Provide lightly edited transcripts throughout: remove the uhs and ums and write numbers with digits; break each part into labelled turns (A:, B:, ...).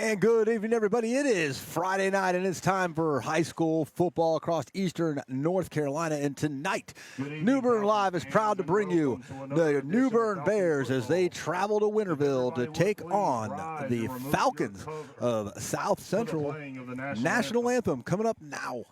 A: And good evening, everybody. It is Friday night, and it's time for high school football across eastern North Carolina. And tonight, New Bern Live is proud to bring you the New Bern Bears as they travel to Winterville to take on the Falcons of South Central. National anthem coming up now.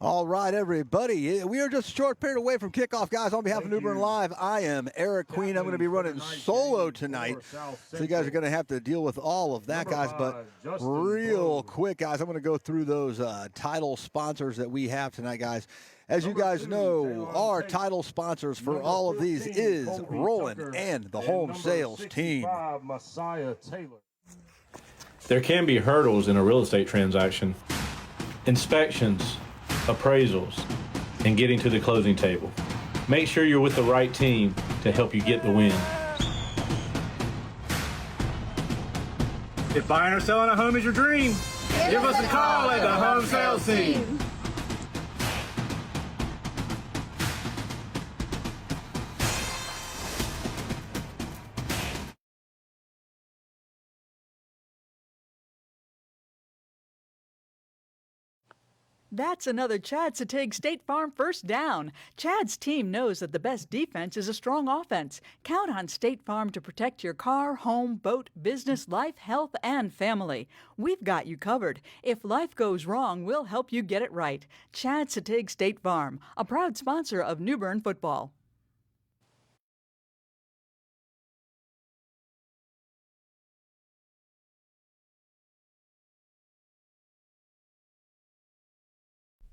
A: All right, everybody. We are just a short period away from kickoff, guys. On behalf of New Bern Live, I am Eric Queen. I'm going to be running solo tonight, so you guys are going to have to deal with all of that, guys. But real quick, guys, I'm going to go through those title sponsors that we have tonight, guys. As you guys know, our title sponsors for all of these is Roland and the Home Sales Team.
B: There can be hurdles in a real estate transaction. Inspections, appraisals, and getting to the closing table. Make sure you're with the right team to help you get the win.
C: If buying or selling a home is your dream, give us a call at the Home Sales Team.
D: That's another Chad Satig State Farm first down. Chad's team knows that the best defense is a strong offense. Count on State Farm to protect your car, home, boat, business, life, health, and family. We've got you covered. If life goes wrong, we'll help you get it right. Chad Satig State Farm, a proud sponsor of New Bern football.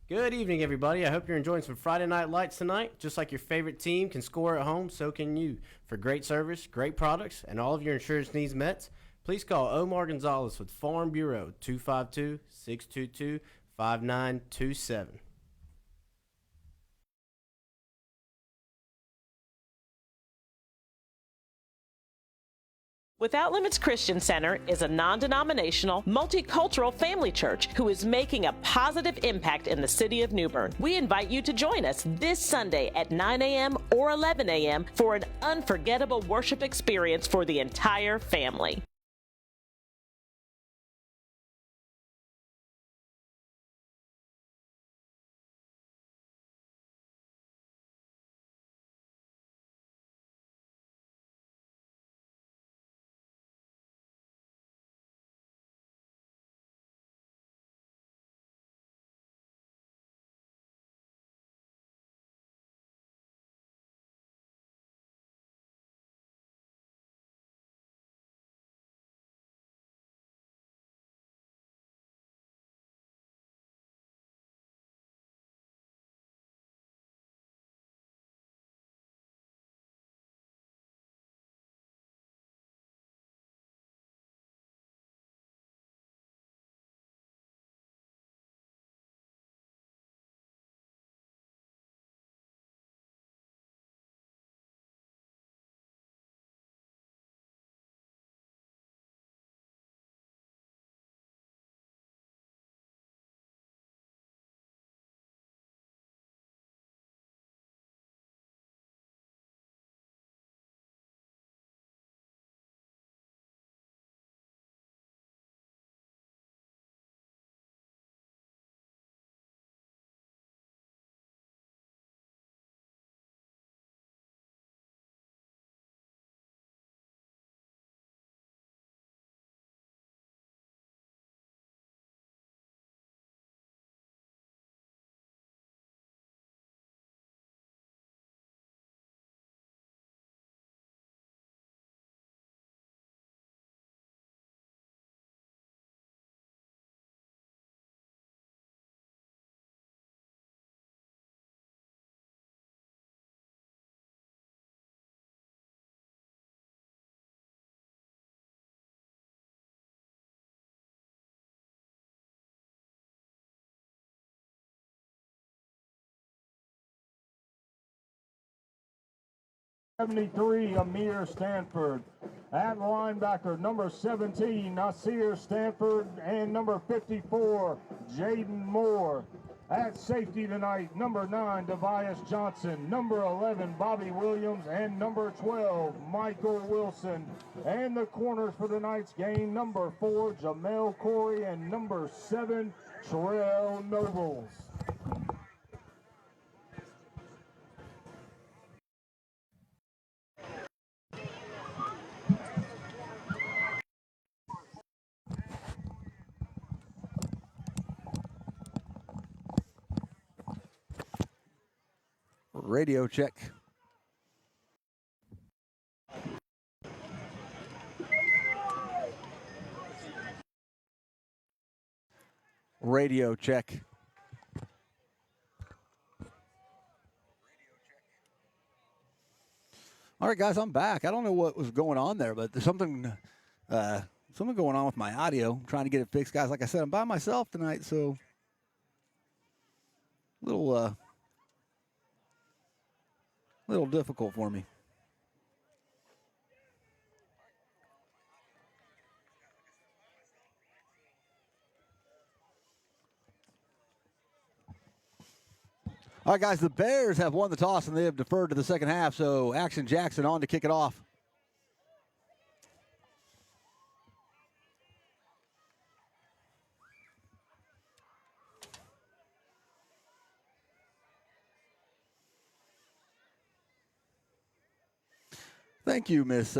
E: Good evening, everybody. I hope you're enjoying some Friday Night Lights tonight. Just like your favorite team can score at home, so can you. For great service, great products, and all of your insurance needs met, please call Omar Gonzalez with Farm Bureau, 252-622-5927.
F: Without Limits Christian Center is a non-denominational, multicultural family church who is making a positive impact in the city of New Bern. We invite you to join us this Sunday at 9 a.m. or 11 a.m. for an unforgettable worship experience for the entire family.
G: #73, Amir Stanford. At linebacker, number 17, Nasir Stanford, and number 54, Jaden Moore. At safety tonight, number 9, Devias Johnson, number 11, Bobby Williams, and number 12, Michael Wilson. And the corners for tonight's game, number 4, Jamel Corey, and number 7, Terrell Nobles.
A: Radio check. Radio check. All right, guys, I'm back. I don't know what was going on there, but there's something going on with my audio. I'm trying to get it fixed, guys. Like I said, I'm by myself tonight, so little A little difficult for me. All right, guys, the Bears have won the toss, and they have deferred to the second half, so Action Jackson on to kick it off. Thank you, Miss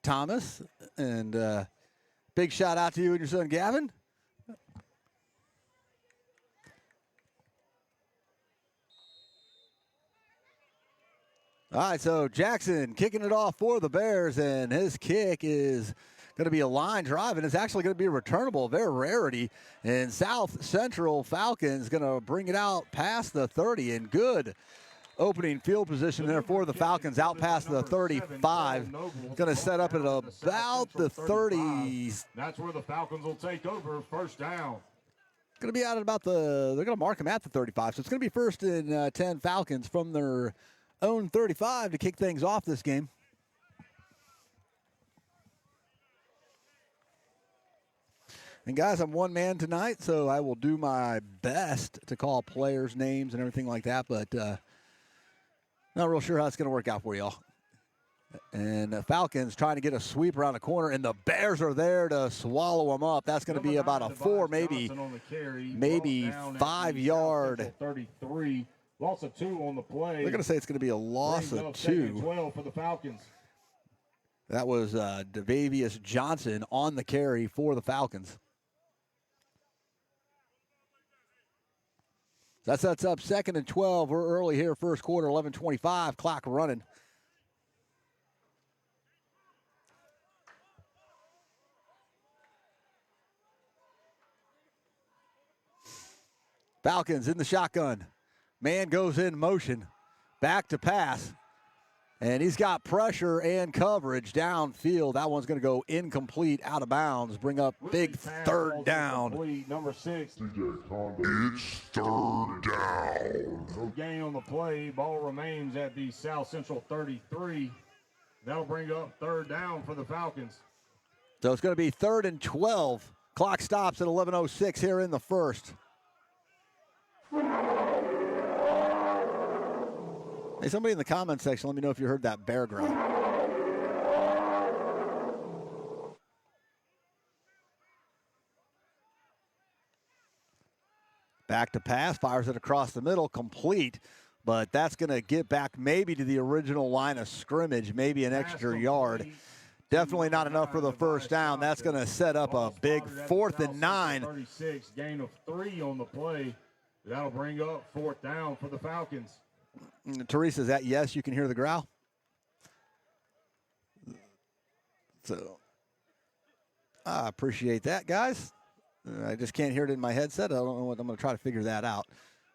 A: Thomas, and big shout out to you and your son, Gavin. All right, so Jackson kicking it off for the Bears, and his kick is going to be a line drive, and it's actually going to be a returnable, a very rarity. And South Central Falcons going to bring it out past the 30, and good opening field position there for the Falcons out past the 35. Going to set up at about the 30s.
G: That's where the Falcons will take over, first down.
A: Going to be out at about the, they're going to mark them at the 35, so it's going to be first and 10 Falcons from their own 35 to kick things off this game. And guys, I'm one man tonight, so I will do my best to call players' names and everything like that, but not real sure how it's going to work out for y'all. And the Falcons trying to get a sweep around the corner, and the Bears are there to swallow them up. That's going to be about a 4, maybe 5 yard.
G: 33. Loss of 2 on the play.
A: They're going to say it's going to be a loss of 2.
G: 12 for the Falcons.
A: That was Devavius Johnson on the carry for the Falcons. That sets up 2nd and 12. We're early here, first quarter, 11:25, clock running. Falcons in the shotgun. Man goes in motion, back to pass, and he's got pressure and coverage downfield. That one's going to go incomplete, out of bounds, bring up big third down.
G: Number 6.
H: It's third down.
G: No gain on the play. Ball remains at the South Central 33. That'll bring up third down for the Falcons.
A: So it's going to be 3rd and 12. Clock stops at 11:06 here in the first. Hey, somebody in the comment section, let me know if you heard that bear growl. Back to pass, fires it across the middle, complete. But that's going to get back maybe to the original line of scrimmage, maybe an extra yard. Definitely not enough for the first down. That's going to set up a big 4th and 9.
G: 36, gain of 3 on the play. That'll bring up 4th down for the Falcons.
A: Teresa, is that yes? You can hear the growl? So I appreciate that, guys. I just can't hear it in my headset. I don't know what I'm going to try to figure that out.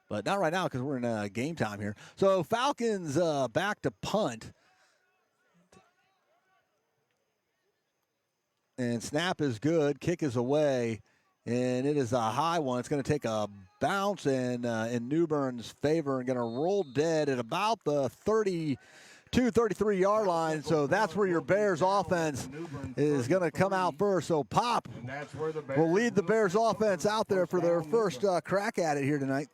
A: But not right now because we're in game time here. So Falcons back to punt. And snap is good. Kick is away. And it is a high one. It's going to take a bounce and in New Bern's favor and going to roll dead at about the 32, 33-yard line. So that's where your Bears offense is going to come out first. So Pop will lead the Bears offense out there for their first crack at it here tonight.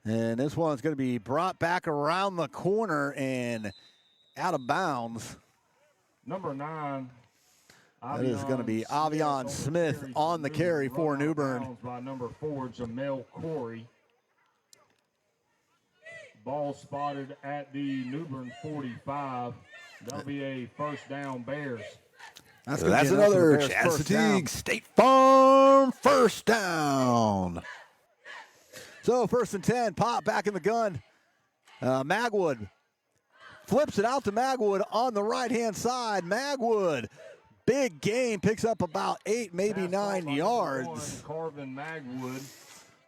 A: And this one's going to be brought back around the corner and out of bounds.
G: Number 9.
A: That is going to be Avion Smith on the carry for New Bern.
G: By number 4, Jamel Corey. Ball spotted at the New Bern 45. That'll be a first down Bears.
A: That's another Chad Fatigue State Farm first down. So 1st and 10, Pop back in the gun. Magwood Flips it out to Magwood on the right-hand side. Magwood, big gain, picks up about 8, maybe 9 yards.
G: Carvin Magwood.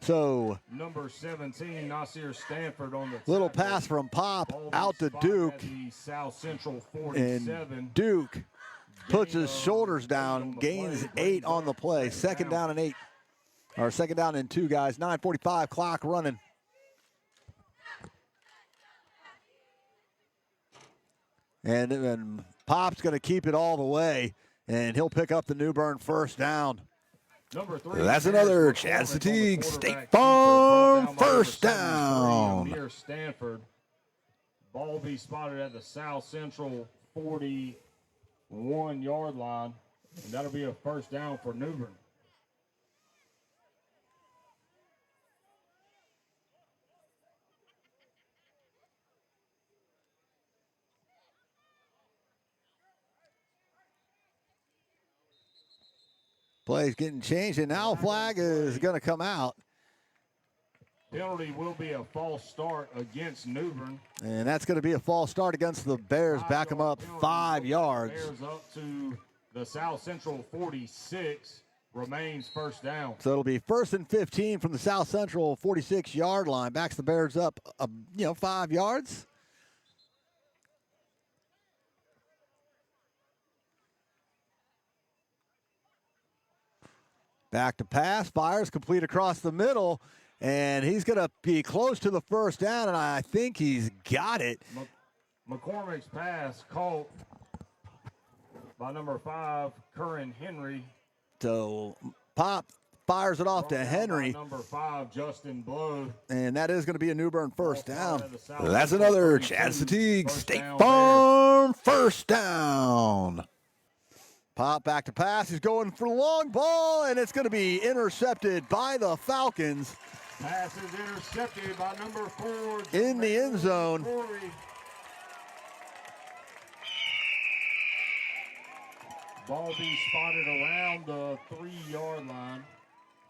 A: So
G: number 17, Nasir Stanford on the
A: little
G: tackle.
A: pass from Pop
G: Ball
A: out to
G: spotted
A: Duke.
G: at the South Central 47.
A: And Duke puts his shoulders down, gains 8 on the play. Second down and 8. Or second down and 2, guys. 9:45 clock running. And Pop's going to keep it all the way, and he'll pick up the New Bern first down.
G: Number 3.
A: That's another Chad Satigue State Farm first down.
G: Near Stanford. Ball be spotted at the South Central 41-yard line, and that'll be a first down for New Bern.
A: Play's getting changed, and now flag is going to come out.
G: Penalty will be a false start against New Bern.
A: And that's going to be a false start against the Bears. Back them up 5 yards.
G: Bears up to the South Central 46. Remains first down.
A: So it'll be 1st and 15 from the South Central 46-yard line. Backs the Bears up, 5 yards. Back to pass, fires, complete across the middle, and he's going to be close to the first down, and I think he's got it.
G: McCormick's pass caught by number 5, Curran Henry.
A: So Pop fires it off to Henry.
G: Number 5, Justin Blow.
A: And that is going to be a New Bern first down. That's another Chad Satigue State Farm first down. Pop back to pass. He's going for the long ball, and it's going to be intercepted by the Falcons.
G: Pass is intercepted by number 4.
A: In the end zone.
G: Ball be spotted around the 3-yard line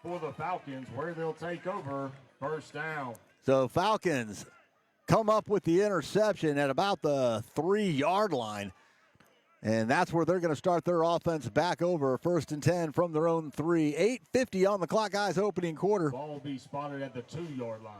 G: for the Falcons, where they'll take over first down.
A: So Falcons come up with the interception at about the 3-yard line. And that's where they're going to start their offense back over. 1st and 10 from their own 3. 8:50 on the clock, guys, opening quarter.
G: Ball will be spotted at the 2-yard line.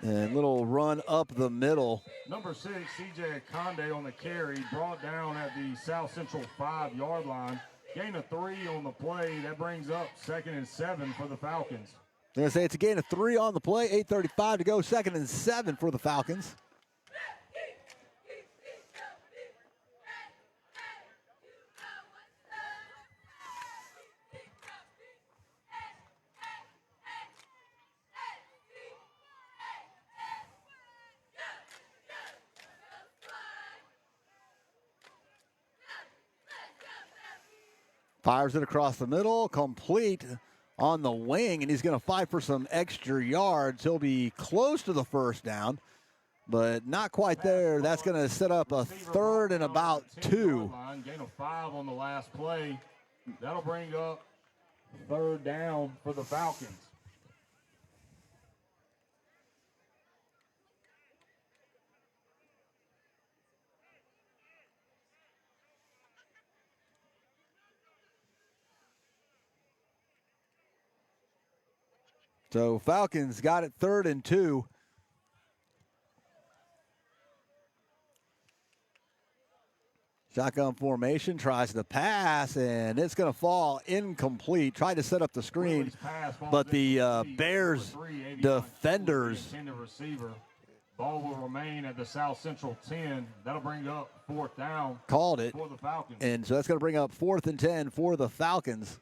A: And little run up the middle.
G: Number 6, CJ Conde on the carry, brought down at the South Central 5-yard line. Gain of 3 on the play. That brings up 2nd and 7 for the Falcons.
A: I'm going to say it's a gain of 3 on the play. 8:35 to go. 2nd and 7 for the Falcons. Fires it across the middle, complete on the wing, and he's going to fight for some extra yards. He'll be close to the first down, but not quite there. That's going to set up a 3rd and about 2.
G: Gain of 5 on the last play. That'll bring up 3rd down for the Falcons.
A: So Falcons got it 3rd and 2. Shotgun formation, tries to pass, and it's going to fall incomplete. Tried to set up the screen, but the Bears defenders.
G: Ball will remain at the South Central 10. That'll bring up 4th down.
A: Called it.
G: For the Falcons.
A: And so that's going to bring up 4th and 10 for the Falcons.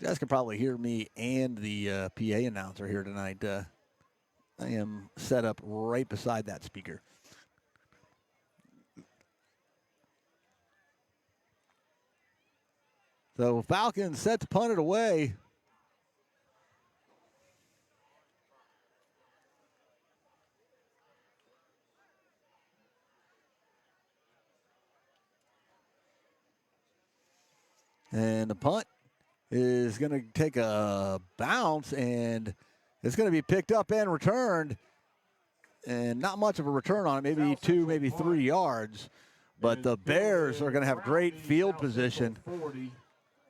A: You guys can probably hear me and the PA announcer here tonight. I am set up right beside that speaker. So Falcons set to punt it away. And the punt is going to take a bounce, and it's going to be picked up and returned. And not much of a return on it, maybe 2, maybe 3 yards. But the Bears are going to have great field position.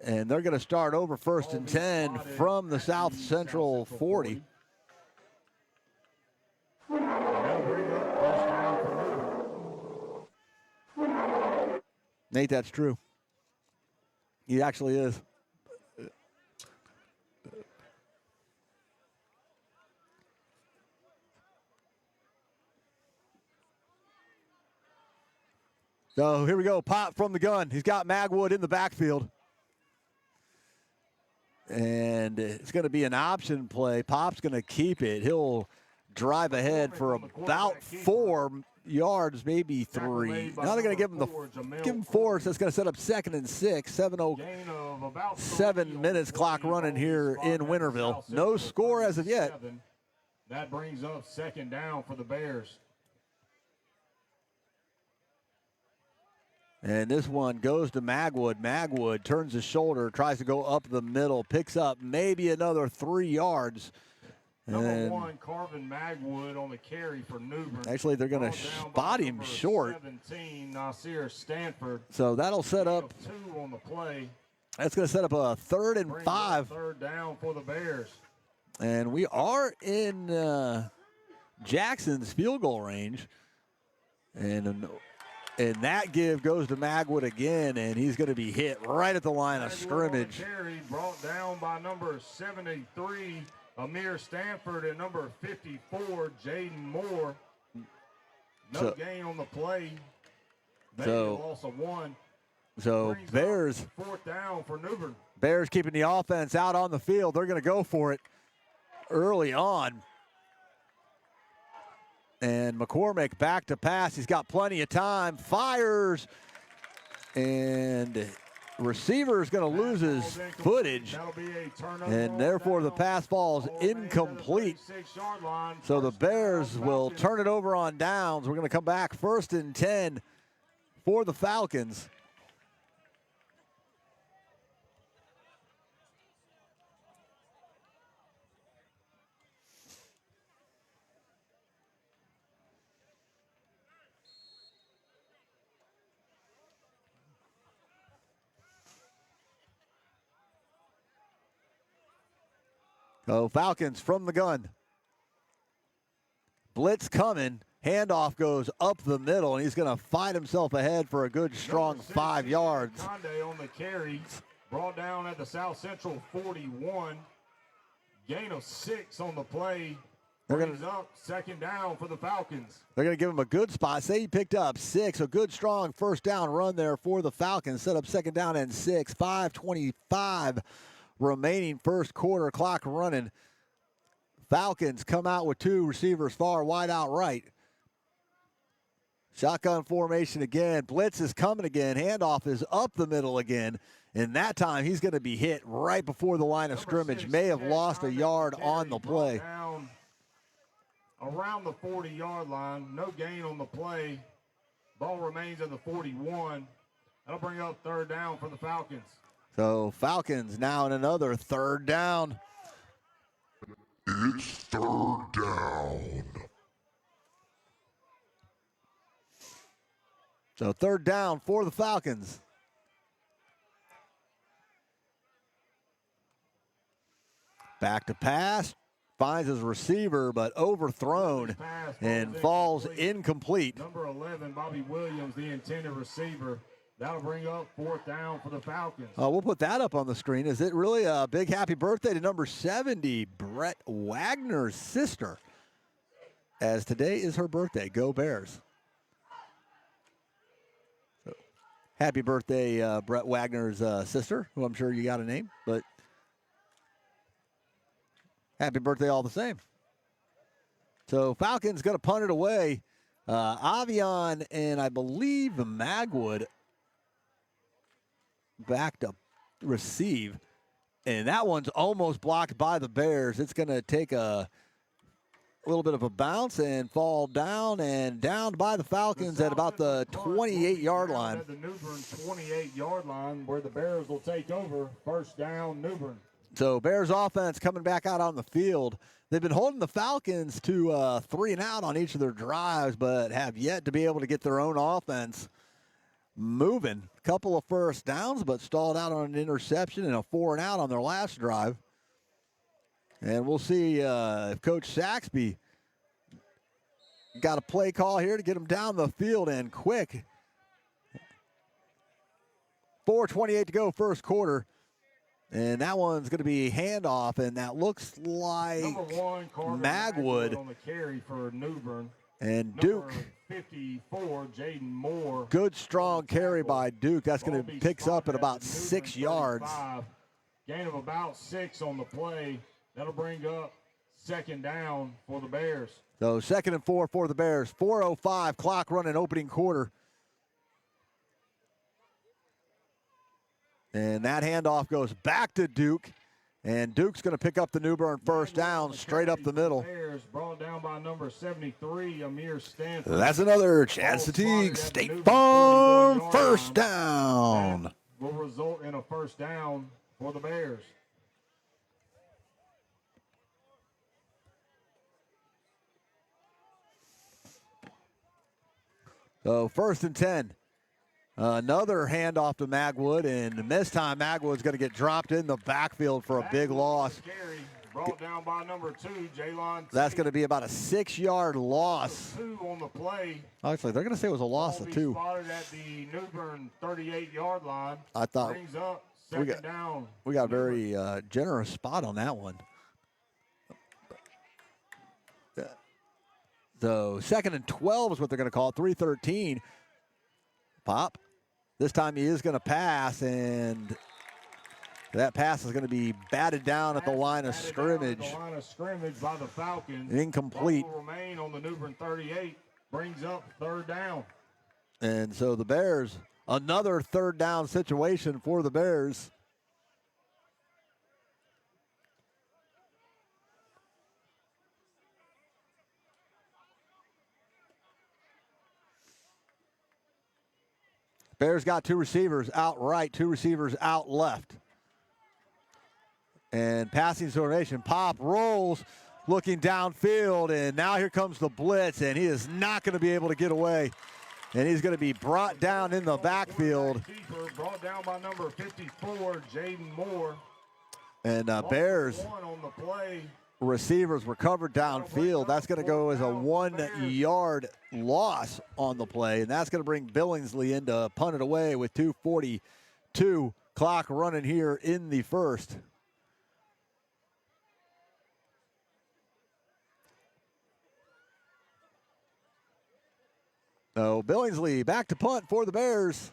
A: And they're going to start over 1st and 10 from the South Central 40. Nate, that's true. He actually is. So here we go, pop from the gun. He's got Magwood in the backfield. And it's going to be an option play. Pop's going to keep it. He'll drive ahead for about 4 yards, maybe 3. Now they're going to give him 4, so it's going to set up 2nd and 6. 7 minutes clock running here in Winterville. No score as of yet.
G: That brings up 2nd down for the Bears.
A: And this one goes to Magwood. Magwood turns his shoulder, tries to go up the middle, picks up maybe another 3 yards.
G: Number 1, Carvin Magwood on the carry for New Bern.
A: Actually, they're going to spot him short.
G: 17, Nasir Stanford.
A: So that'll set up
G: 2 on the play.
A: That's going to set up a 3rd and 5.
G: 3rd down for the Bears.
A: And we are in Jackson's field goal range. And that give goes to Magwood again, and he's going to be hit right at the line of scrimmage.
G: Carry brought down by number 73, Amir Stanford, and number 54, Jaden Moore. No gain on the play. Loss of 1.
A: So Bears.
G: 4th down for New Bern.
A: Bears keeping the offense out on the field. They're going to go for it early on. And McCormick back to pass. He's got plenty of time. Fires. And receiver is going to lose his footage. And therefore the pass falls incomplete. So the Bears will turn it over on downs. We're going to come back 1st and 10 for the Falcons. So Falcons from the gun. Blitz coming. Handoff goes up the middle, and he's going to fight himself ahead for a good, strong 5 yards.
G: Conde on the carry. Brought down at the South Central 41. Gain of 6 on the play. Brings up 2nd down for the Falcons.
A: They're going to give him a good spot. Say he picked up 6. A good, strong 1st down run there for the Falcons. Set up 2nd down and 6. 5:25 remaining 1st quarter, clock running. Falcons come out with 2 receivers far wide out right. Shotgun formation again. Blitz is coming again. Handoff is up the middle again. And that time he's going to be hit right before the line of scrimmage. May have lost a yard on the play.
G: Around the 40-yard line. No gain on the play. Ball remains at the 41. That'll bring up 3rd down for the Falcons.
A: So Falcons now in another 3rd down.
H: It's 3rd down.
A: So 3rd down for the Falcons. Back to pass. Finds his receiver, but overthrown and falls incomplete.
G: Number 11, Bobby Williams, the intended receiver. That'll bring up 4th down for the Falcons.
A: We'll put that up on the screen. Is it really a big happy birthday to number 70, Brett Wagner's sister, as today is her birthday. Go Bears. So, happy birthday, Brett Wagner's sister, who I'm sure you got a name, but happy birthday all the same. So Falcons going to punt it away. Avion and I believe Magwood back to receive. And that one's almost blocked by the Bears. It's going to take a A little bit of a bounce and fall down and down by the Falcons at about the 28-yard line.
G: At the New Bern 28-yard line where the Bears will take over. First down, New Bern.
A: So Bears offense coming back out on the field. They've been holding the Falcons to 3 and out on each of their drives, but have yet to be able to get their own offense moving. A couple of first downs, but stalled out on an interception and a 4 and out on their last drive. And we'll see if Coach Saxby got a play call here to get them down the field and quick. 4:28 to go, first quarter. And that one's going to be handoff, and that looks like Magwood
G: on the carry for New Bern.
A: And Duke.
G: 54, Jaden Moore.
A: Good, strong carry by Duke. That's going to picks up at about 6 yards.
G: Gain of about 6 on the play. That'll bring up second down for the Bears.
A: So 2nd and 4 for the Bears. 4:05 clock running opening quarter. And that handoff goes back to Duke. And Duke's going to pick up the New Bern first down straight up the middle.
G: Bears brought down by number 73, Amir Stanford.
A: That's another Chance Fatigue State Farm first down.
G: That will result in a first down for the Bears.
A: So 1st and 10. Another handoff to Magwood, and this time Magwood's going to get dropped in the backfield for a big loss.
G: Brought down by number 2, Jaylon.
A: That's going to be about a 6-yard loss.
G: 2 on the play.
A: Actually, they're going to say it was a loss of 2.
G: Spotted at the New Bern 38-yard line.
A: I thought
G: brings up second down.
A: We got a very generous spot on that one. So 2nd and 12 is what they're going to call it. 3:13. Pop. This time he is going to pass, and that pass is going to be batted down at the line of scrimmage.
G: The line of scrimmage by the Falcons.
A: Incomplete.
G: Will remain on the New Bern 38. Brings up third down.
A: And so the Bears, another third down situation for the Bears. Bears got 2 receivers out right, 2 receivers out left. And passing formation, Pop rolls, looking downfield, and now here comes the blitz, and he is not going to be able to get away. And he's going to be brought down in the backfield.
G: Brought down by number 54, Jaden Moore.
A: And Bears
G: on the play.
A: Receivers were covered downfield. That's going to go as a 1-yard loss on the play, and that's going to bring Billingsley in to punt it away with 2:42 clock running here in the first. So Billingsley back to punt for the Bears,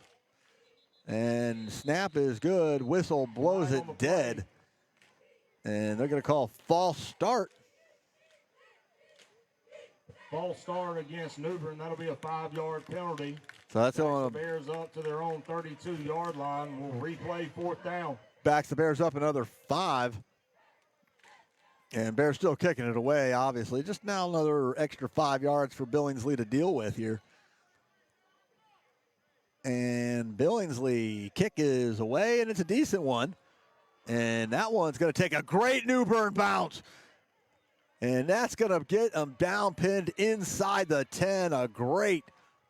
A: and snap is good. Whistle blows it dead. And they're going to call false start.
G: False start against New Bern. That'll be a 5-yard penalty.
A: So that's
G: on the Bears up to their own 32-yard line. We'll replay 4th down.
A: Backs the Bears up another 5. And Bears still kicking it away, obviously. Just now another extra 5 yards for Billingsley to deal with here. And Billingsley kick is away, and it's a decent one. And that one's going to take a great New Bern bounce. And that's going to get them down pinned inside the 10. A great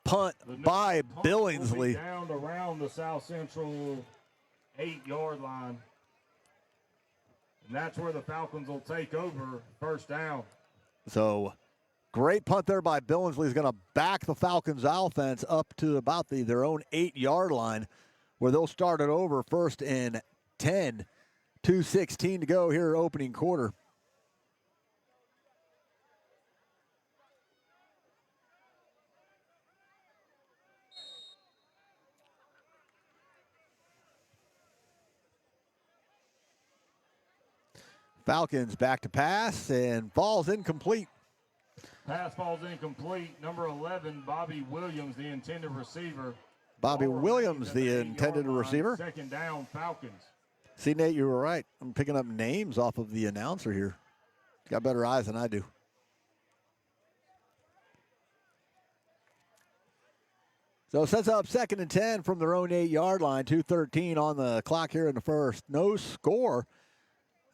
A: punt by Billingsley.
G: Down around the South Central 8-yard line. And that's where the Falcons will take over first down.
A: So great punt there by Billingsley. Is going to back the Falcons offense up to about their own 8-yard line, where they'll start it over 1st and 10. 2:16 to go here, opening quarter. Falcons back to pass and falls incomplete.
G: Pass falls incomplete. Number 11, Bobby Williams, the intended receiver.
A: Bobby Williams, the intended receiver.
G: Second down, Falcons.
A: See, Nate, you were right. I'm picking up names off of the announcer here. Got better eyes than I do. So it sets up 2nd and 10 from their own 8-yard line. 2:13 on the clock here in the first. No score.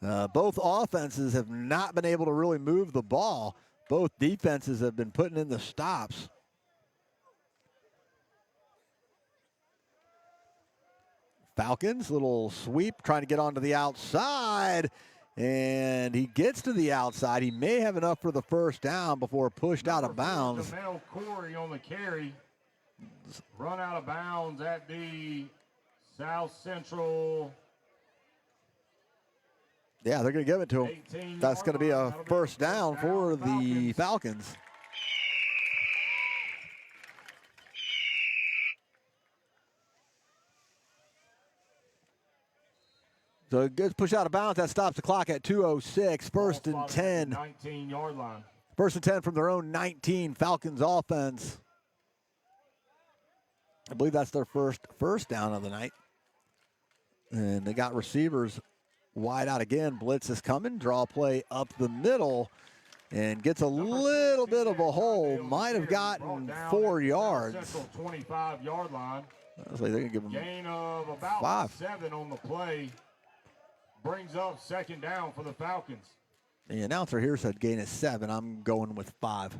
A: Both offenses have not been able to really move the ball. Both defenses have been putting in the stops. Falcons, little sweep, trying to get onto the outside. And he gets to the outside. He may have enough for the first down before pushed out of bounds.
G: Jamel Corey on the carry. Run out of bounds at the South Central.
A: Yeah, they're going to give it to him. That's going to be a first down for the Falcons. So it gets pushed out of bounds. That stops the clock at 2:06. First and 10.
G: 19-yard line.
A: First and 10 from their own 19. Falcons offense. I believe that's their first down of the night. And they got receivers wide out again. Blitz is coming. Draw play up the middle. And gets a little bit of a hole. Might have gotten 4 yards.
G: Central 25-yard line.
A: So they're going to give him
G: Gain of about
A: 5.
G: 7 on the play. Brings up 2nd down for the Falcons.
A: The announcer here said gain is 7. I'm going with 5.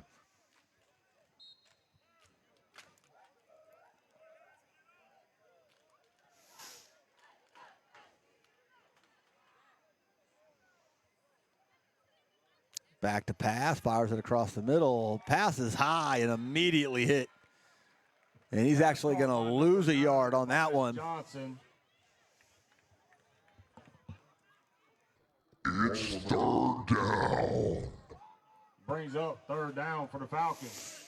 A: Back to pass, fires it across the middle. Passes high and immediately hit. And he's actually going to lose a yard on that one.
G: Johnson.
H: It's 3rd down.
G: Brings up 3rd down for the Falcons.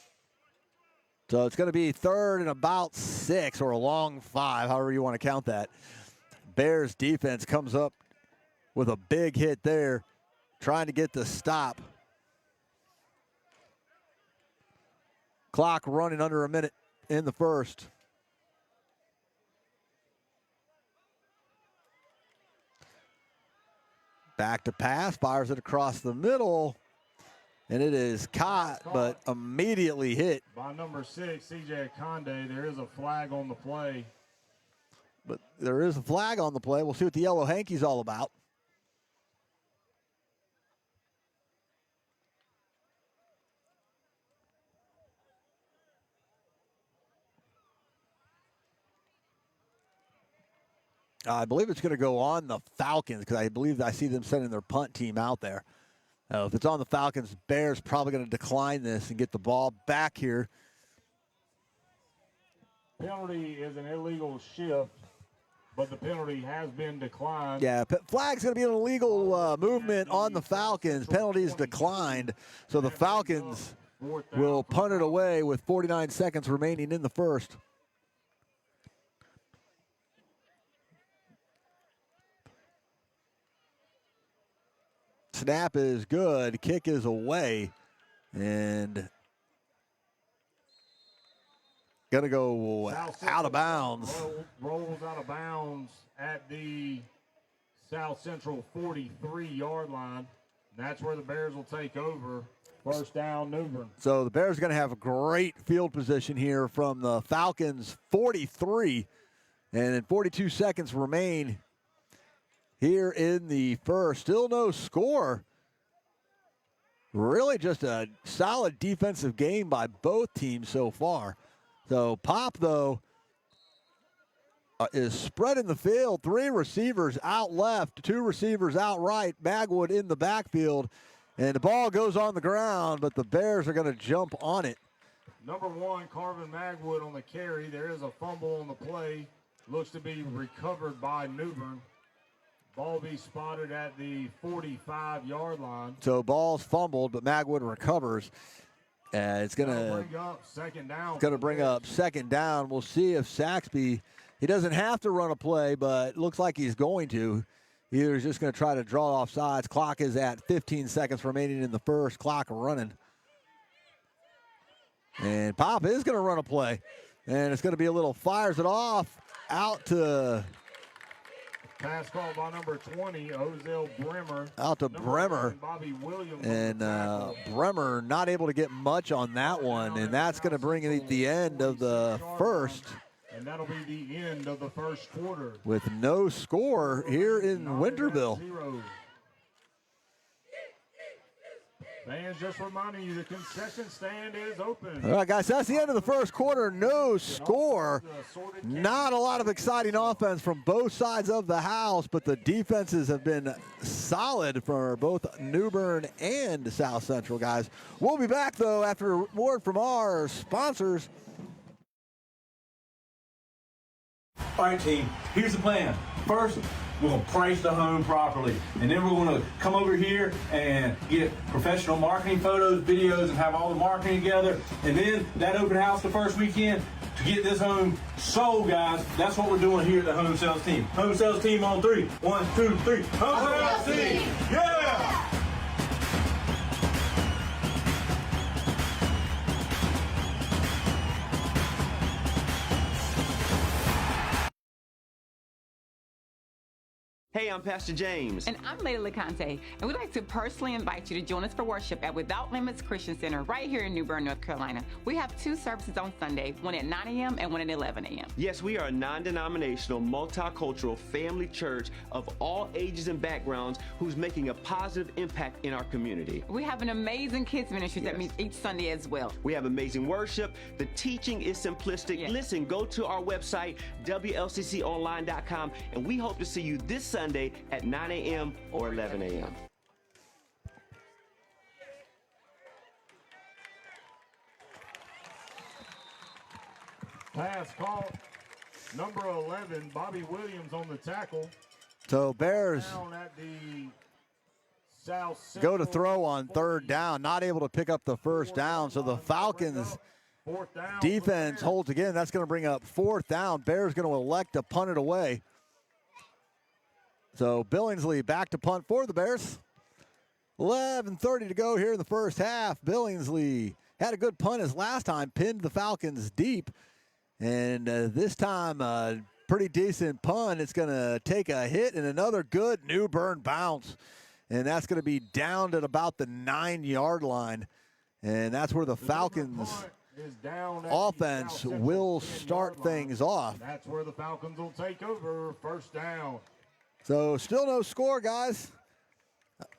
A: So it's going to be 3rd and about 6 or a long 5, however you want to count that. Bears defense comes up with a big hit there, trying to get the stop. Clock running under a minute in the first. Back to pass, fires it across the middle, and it is caught, but immediately hit.
G: By number 6, C.J. Conde. There is a flag on the play.
A: But there is a flag on the play. We'll see what the yellow hanky's all about. I believe it's going to go on the Falcons because I believe I see them sending their punt team out there. If it's on the Falcons, Bears probably going to decline this and get the ball back here.
G: Penalty is an illegal shift, but the penalty has been declined.
A: Yeah, flag's going to be an illegal movement on the Falcons. Penalties declined, so the Falcons will punt it away with 49 seconds remaining in the first. Snap is good. Kick is away. And going to go out of bounds.
G: Rolls out of bounds at the South Central 43-yard line. That's where the Bears will take over. First down, New Bern.
A: So the Bears are going to have a great field position here from the Falcons 43. And then 42 seconds remain here in the first. Still no score. Really just a solid defensive game by both teams so far. So Pop, though, is spreading the field. 3 receivers out left, 2 receivers out right. Magwood in the backfield. And the ball goes on the ground, but the Bears are going to jump on it.
G: Number 1, Carvin Magwood on the carry. There is a fumble on the play. Looks to be recovered by New Bern. Ball be spotted at the 45-yard line.
A: So ball's fumbled, but Magwood recovers. It's going to
G: bring up 2nd down.
A: Going to bring up 2nd down. We'll see if Saxby, he doesn't have to run a play, but it looks like he's going to. Either he's just going to try to draw off sides. Clock is at 15 seconds remaining in the first. Clock running. And Pop is going to run a play. And it's going to be a little fires it off out to
G: Pass call by number 20, Ozell Bremer.
A: Out to
G: Number
A: Bremer.
G: 11, Bobby Williams.
A: And Bremer not able to get much on that one, and that's going to bring it at the end of the first.
G: And that'll be the end of the first quarter.
A: With no score here in Winterville.
G: 0. Fans, just reminding you, the concession stand is open.
A: All right, guys, that's the end of the first quarter. No score. Not a lot of exciting offense from both sides of the house, but the defenses have been solid for both New Bern and South Central, guys. We'll be back, though, after a word from our sponsors.
B: All right, team, here's the plan. First, we're going to price the home properly, and then we're going to come over here and get professional marketing photos, videos, and have all the marketing together. And then that open house the first weekend to get this home sold, guys. That's what we're doing here at the home sales team. Home sales team on 3. 1, 2, 3. Home sales team! Yeah!
I: Hey, I'm Pastor James.
J: And I'm Lady LeConte, and we'd like to personally invite you to join us for worship at Without Limits Christian Center right here in New Bern, North Carolina. We have 2 services on Sunday, one at 9 a.m. and one at 11 a.m.
I: Yes, we are a non-denominational, multicultural family church of all ages and backgrounds who's making a positive impact in our community.
J: We have an amazing kids ministry that meets each Sunday as well.
I: We have amazing worship. The teaching is simplistic.
J: Yes.
I: Listen, go to our website, WLCConline.com, and we hope to see you this Sunday at 9 a.m. or 11 a.m.
G: Pass call, number 11, Bobby Williams on the tackle.
A: So Bears
G: Down at the South
A: go to
G: Central
A: throw on 3rd down, not able to pick up the first down. So the Falcons
G: Fourth down for the
A: defense
G: Bears.
A: holds again. That's going to bring up 4th down. Bears going to elect to punt it away. So Billingsley back to punt for the Bears. 11:30 to go here in the first half. Billingsley had a good punt his last time, pinned the Falcons deep. And this time, pretty decent punt. It's going to take a hit and another good New Bern bounce. And that's going to be down at about the 9-yard line. And that's where the Falcons
G: Is down at
A: offense
G: the South Central
A: will
G: 10-yard
A: start
G: line.
A: things off.
G: That's where the Falcons will take over. First down.
A: So still no score, guys.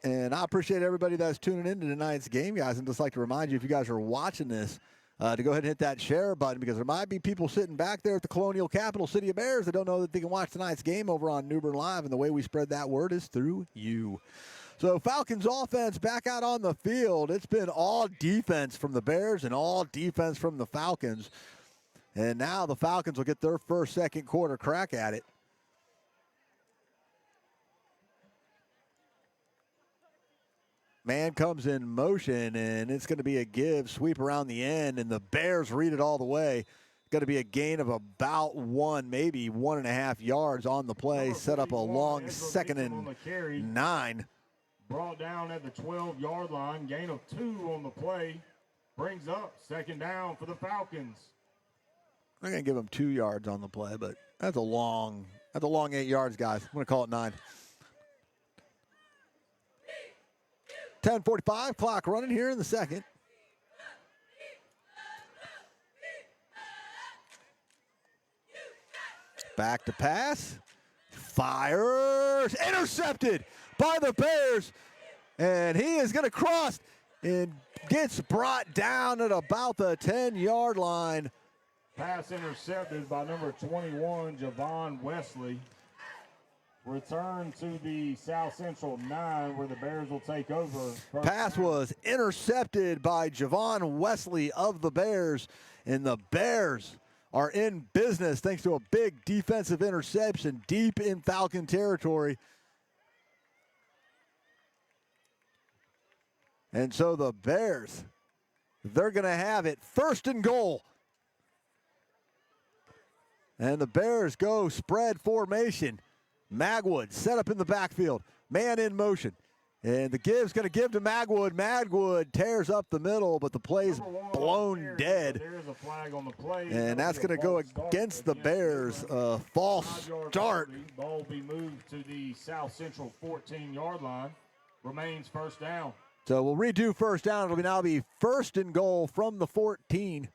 A: And I appreciate everybody that's tuning in to tonight's game, guys. And just like to remind you, if you guys are watching this, to go ahead and hit that share button, because there might be people sitting back there at the colonial capital city of Bears that don't know that they can watch tonight's game over on New Bern Live. And the way we spread that word is through you. So Falcons offense back out on the field. It's been all defense from the Bears and all defense from the Falcons. And now the Falcons will get their first, second quarter crack at it. Man comes in motion, and it's going to be a give, sweep around the end, and the Bears read it all the way. Going to be a gain of about 1, maybe 1.5 yards on the play. Set up a long 2nd and 9.
G: Brought down at the 12-yard line. Gain of 2 on the play. Brings up 2nd down for the Falcons.
A: I'm going to give them 2 yards on the play, but that's a long 8 yards, guys. I'm going to call it 9. 10:45, clock running here in the second. Back to pass. Fires. Intercepted by the Bears. And he is going to cross and gets brought down at about the 10-yard line.
G: Pass intercepted by number 21, Javon Wesley. Return to the South Central 9, where the Bears will take over.
A: Pass was intercepted by Javon Wesley of the Bears, and the Bears are in business thanks to a big defensive interception deep in Falcon territory. And so the Bears, they're going to have it 1st and goal. And the Bears go spread formation. Magwood set up in the backfield. Man in motion. And the give's going to give to Magwood. Magwood tears up the middle, but the play's blown dead.
G: There's a flag on the play.
A: And that's going to go against the Bears. False start.
G: Ball will be moved to the South Central 14-yard line. Remains first down.
A: So we'll redo first down. It'll now be first and goal from the 14.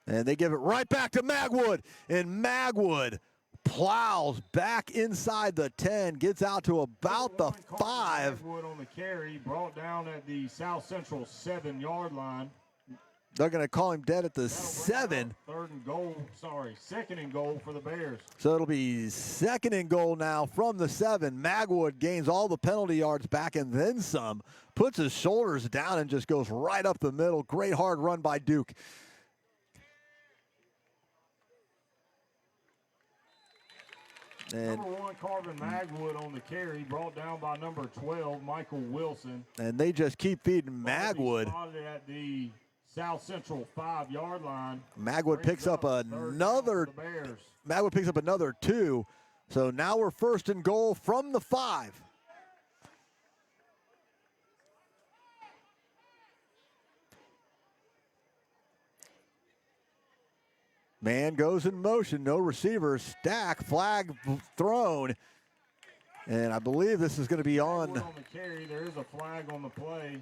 A: And they give it right back to Magwood. And Magwood plows back inside the 10, gets out to about the 5.
G: Magwood on the carry, brought down at the South Central 7-yard line.
A: They're going to call him dead at the 7.
G: Second and goal for the Bears.
A: So it'll be second and goal now from the 7. Magwood gains all the penalty yards back and then some. Puts his shoulders down and just goes right up the middle. Great hard run by Duke. And
G: number 1, Carvin Magwood on the carry, brought down by number 12, Michael Wilson.
A: And they just keep feeding Magwood.
G: Spotted at the South Central 5-yard line.
A: Magwood picks up another. Magwood picks up another 2. So now we're first and goal from the 5. Man goes in motion, no receiver, stack, flag thrown. And I believe this is going to be on.
G: The carry, there is a flag on the play.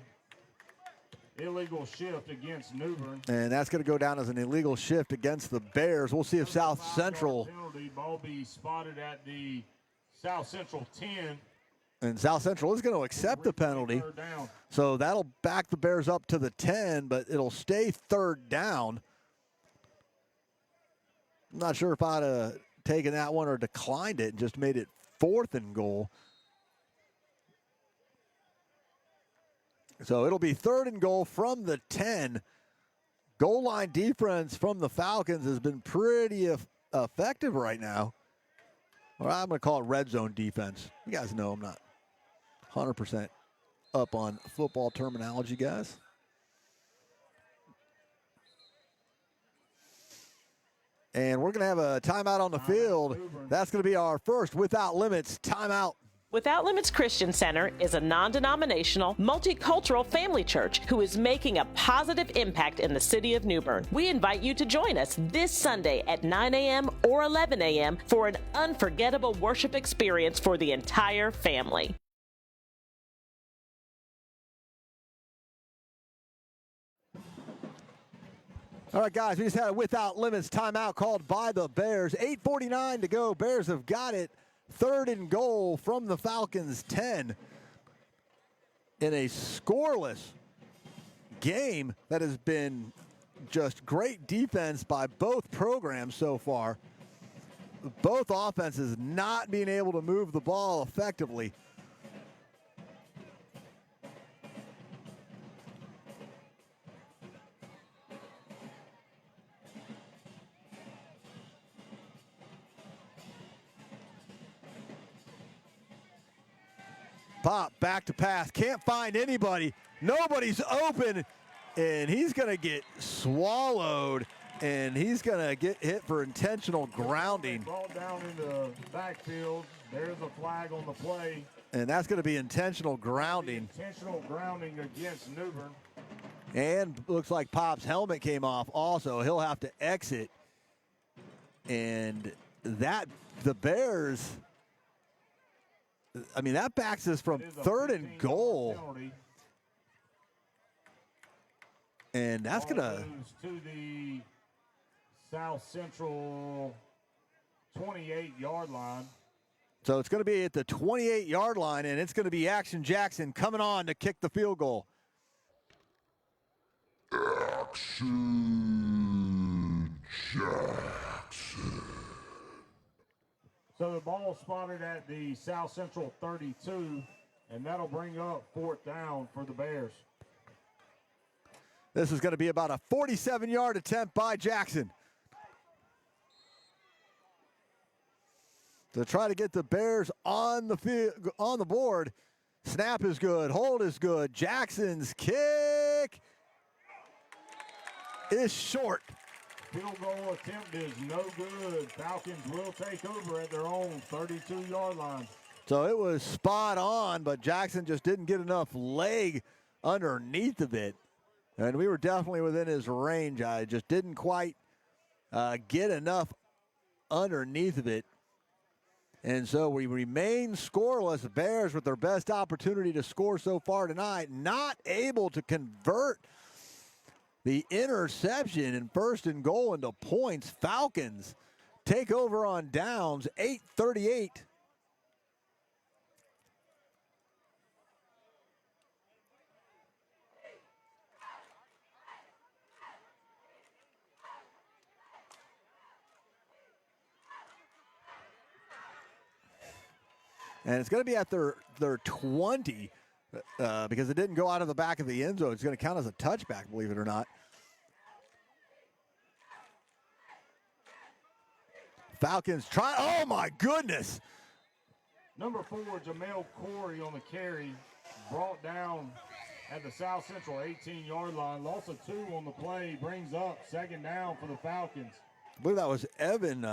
G: Illegal shift against New Bern.
A: And that's going to go down as an illegal shift against the Bears. We'll see if South Central.
G: Penalty, ball be spotted at the South Central 10.
A: And South Central is going to accept the penalty. So that'll back the Bears up to the 10, but it'll stay third down. I'm not sure if I'd have taken that one or declined it and just made it fourth and goal. So it'll be third and goal from the 10. Goal line defense from the Falcons has been pretty effective right now. Or I'm going to call it red zone defense. You guys know I'm not 100% up on football terminology, guys. And we're going to have a timeout on the field. That's going to be our first Without Limits timeout.
F: Without Limits Christian Center is a non-denominational, multicultural family church who is making a positive impact in the city of New Bern. We invite you to join us this Sunday at 9 a.m. or 11 a.m. for an unforgettable worship experience for the entire family.
A: All right, guys, we just had a Without Limits timeout called by the Bears. 8:49 to go. Bears have got it. Third and goal from the Falcons' 10 in a scoreless game that has been just great defense by both programs so far. Both offenses not being able to move the ball effectively. Pop, back to pass, can't find anybody. Nobody's open, and he's going to get swallowed, and he's going to get hit for intentional grounding.
G: Ball down in the backfield. There's a flag on the play.
A: And that's going to be intentional grounding.
G: Intentional grounding against New Bern.
A: And looks like Pop's helmet came off also. He'll have to exit. And that, the Bears... I mean, that backs us from third and goal. And that's going to
G: the South Central 28-yard line.
A: So it's going to be at the 28-yard line, and it's going to be Action Jackson coming on to kick the field goal.
H: Action Jackson.
G: So the ball spotted at the South Central 32, and that'll bring up fourth down for the Bears.
A: This is going to be about a 47-yard attempt by Jackson to try to get the Bears on the field, on the board. Snap is good. Hold is good. Jackson's kick is short.
G: Field goal attempt is no good. Falcons will take over at their own 32-yard line.
A: So it was spot on, but Jackson just didn't get enough leg underneath of it. And we were definitely within his range. I just didn't quite get enough underneath of it. And so we remain scoreless. The Bears with their best opportunity to score so far tonight, not able to convert the interception and 1st and goal into points. Falcons take over on downs, 8:38. And it's going to be at their 20 because it didn't go out of the back of the end zone. It's going to count as a touchback, believe it or not. Falcons try. Oh, my goodness.
G: Number 4, Jamel Corey on the carry, brought down at the South Central 18-yard line. Loss of 2 on the play, brings up 2nd down for the Falcons.
A: I believe that was Evan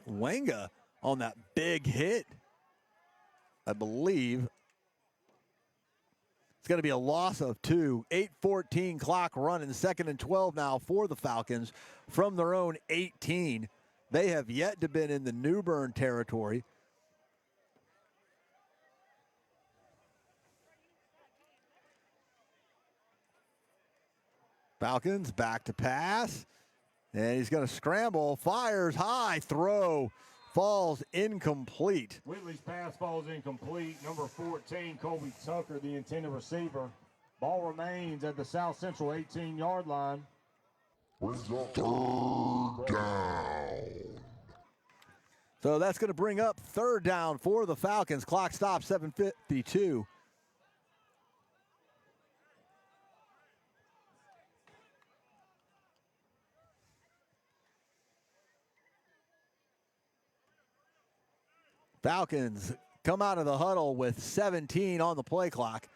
A: Wenga on that big hit, I believe. It's going to be a loss of 2. 8:14 clock running. 2nd and 12 now for the Falcons from their own 18. They have yet to been in the New Bern territory. Falcons back to pass. And he's going to scramble, fires high, throw, falls incomplete.
G: Whitley's pass falls incomplete. Number 14, Colby Tucker, the intended receiver. Ball remains at the South Central 18-yard line.
H: 3rd down.
A: So that's going to bring up 3rd down for the Falcons. Clock stops, 7:52. Falcons come out of the huddle with 17 on the play clock.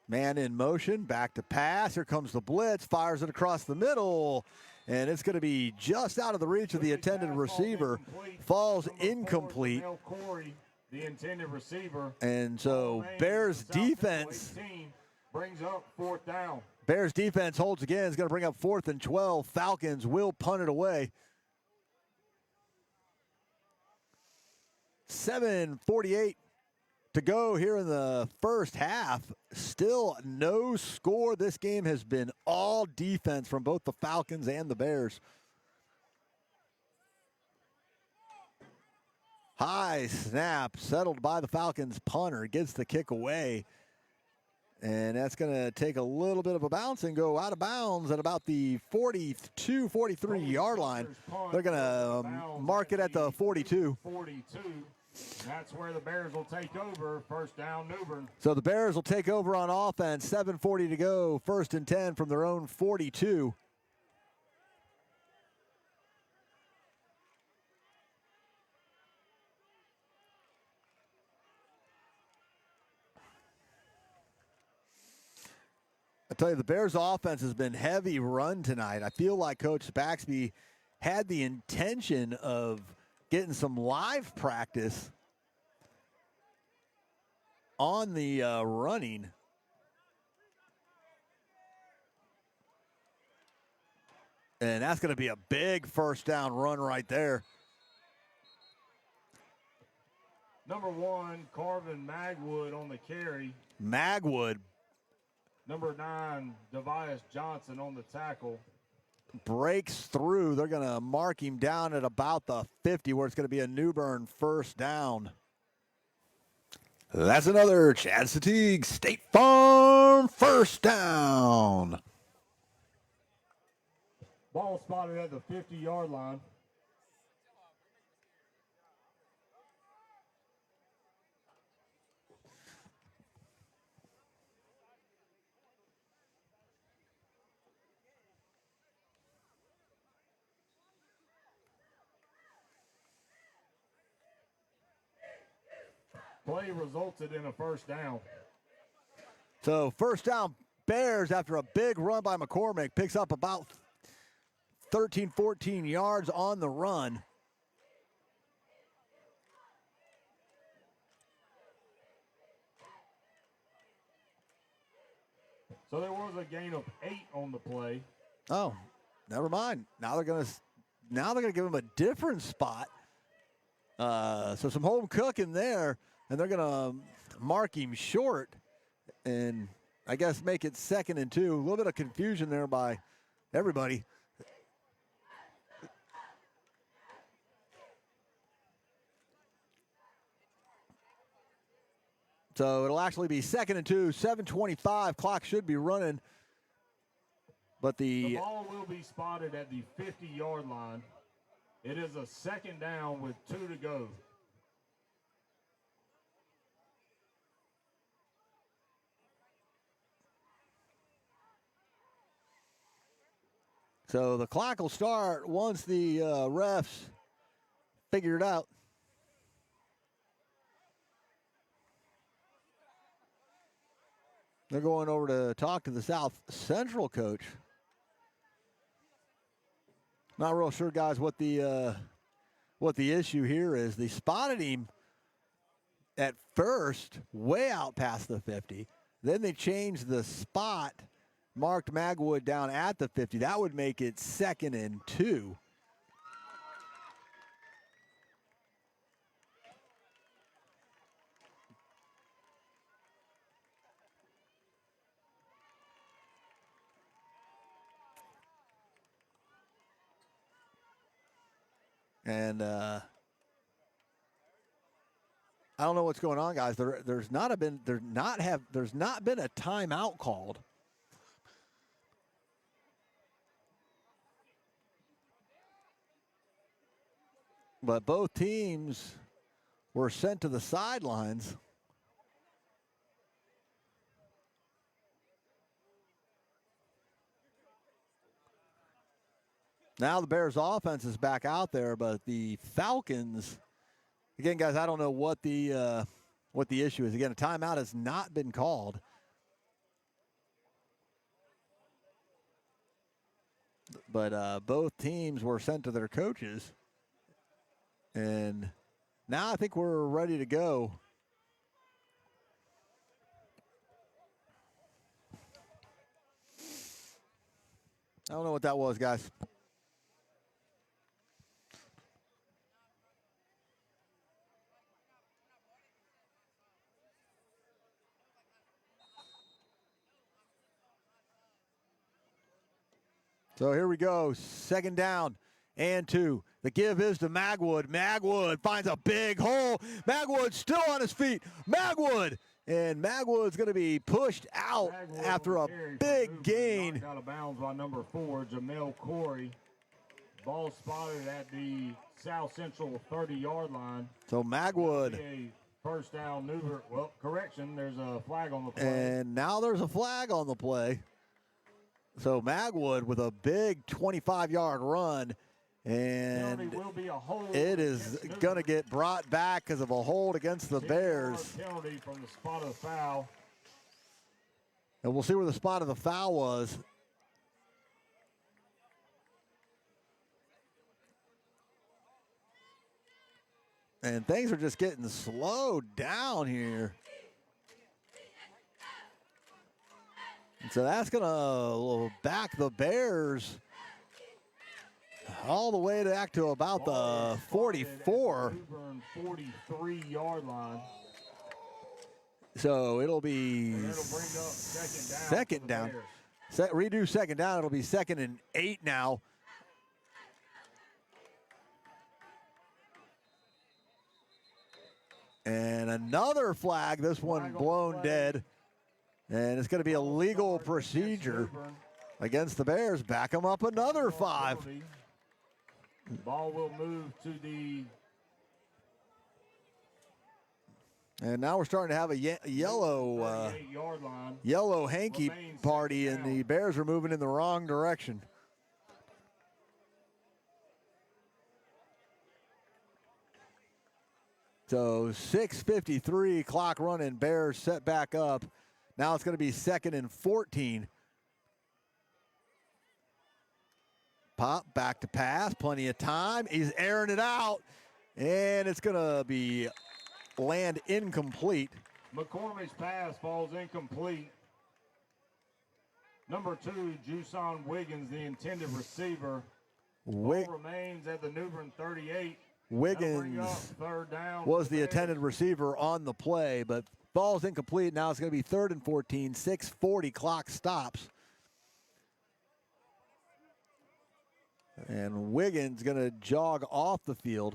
A: Man in motion, back to pass. Here comes the blitz, fires it across the middle, and it's going to be just out of the reach of the intended receiver. Falls incomplete.
G: Corey, the intended receiver.
A: And so Bears defense
G: brings up 4th down.
A: Bears defense holds again. It's going to bring up 4th and 12. Falcons will punt it away. 7:48 to go here in the first half. Still no score. This game has been all defense from both the Falcons and the Bears. High snap settled by the Falcons punter. Gets the kick away. And that's going to take a little bit of a bounce and go out of bounds at about the 42, 43-yard line. They're going to mark it at the 42.
G: 42. That's where the Bears will take over. 1st down, New Bern.
A: So the Bears will take over on offense. 7:40 to go. 1st and 10 from their own 42. I tell you, the Bears' offense has been heavy run tonight. I feel like Coach Baxby had the intention of getting some live practice on the running. And that's going to be a big 1st down run right there.
G: Number 1, Carvin Magwood on the carry.
A: Magwood.
G: Number 9, Devias Johnson on the tackle.
A: Breaks through. They're going to mark him down at about the 50, where it's going to be a New Bern 1st down. That's another Chad Satigue State Farm 1st down.
G: Ball spotted at the 50-yard line. Play resulted in a first down.
A: So first down, Bears, after a big run by McCormick, picks up about 13, 14 yards on the run.
G: So there was a gain of 8 on the play.
A: Oh, never mind. Now they're gonna give him a different spot. So some home cooking there, and they're gonna mark him short, and I guess make it 2nd and 2. A little bit of confusion there by everybody. So it'll actually be 2nd and 2, 7:25. Clock should be running. But
G: the ball will be spotted at the 50-yard line. It is a 2nd down with 2 to go.
A: So the clock will start once the refs figure it out. They're going over to talk to the South Central coach. Not real sure, guys, what the issue here is. They spotted him at first way out past the 50. Then they changed the spot, marked Magwood down at the 50. That would make it 2nd and 2. And I don't know what's going on, guys. There's not been a timeout called. But both teams were sent to the sidelines. Now the Bears offense is back out there, but the Falcons, again, guys, I don't know what the issue is. Again, a timeout has not been called. But both teams were sent to their coaches. And now I think we're ready to go. I don't know what that was, guys. So here we go, 2nd down and 2. The give is to Magwood. Magwood finds a big hole. Magwood still on his feet. Magwood. And Magwood's going to be pushed out after a big gain.
G: Out of bounds by number 4, Jamel Corey. Ball spotted at the South Central 30-yard line.
A: So Magwood.
G: First down, Newbert. Well, correction, there's a flag on the play.
A: And now there's a flag on the play. So Magwood with a big 25-yard run, and it is going to get brought back because of a hold against the Bears.
G: Penalty from the spot of the foul.
A: And we'll see where the spot of the foul was. And things are just getting slowed down here. So that's going to back the Bears all the way back to about the 44.
G: 43-yard line.
A: So it'll be second down. Redo 2nd down. It'll be 2nd and 8 now. And another flag. This one blown dead. And it's going to be a legal procedure against the Bears. Back them up another 5.
G: Ball will move to the...
A: And now we're starting to have a yellow hanky party, and the Bears are moving in the wrong direction. So 6:53, clock running, Bears set back up. Now it's going to be 2nd and 14. Pop, back to pass, plenty of time. He's airing it out, and it's going to be land incomplete.
G: McCormick's pass falls incomplete. Number 2, Juson Wiggins, the intended receiver. Ball remains at the New Bern 38.
A: Wiggins
G: third down
A: was the intended receiver on the play, but ball's incomplete. Now it's going to be 3rd and 14, 6:40, clock stops. And Wiggins going to jog off the field.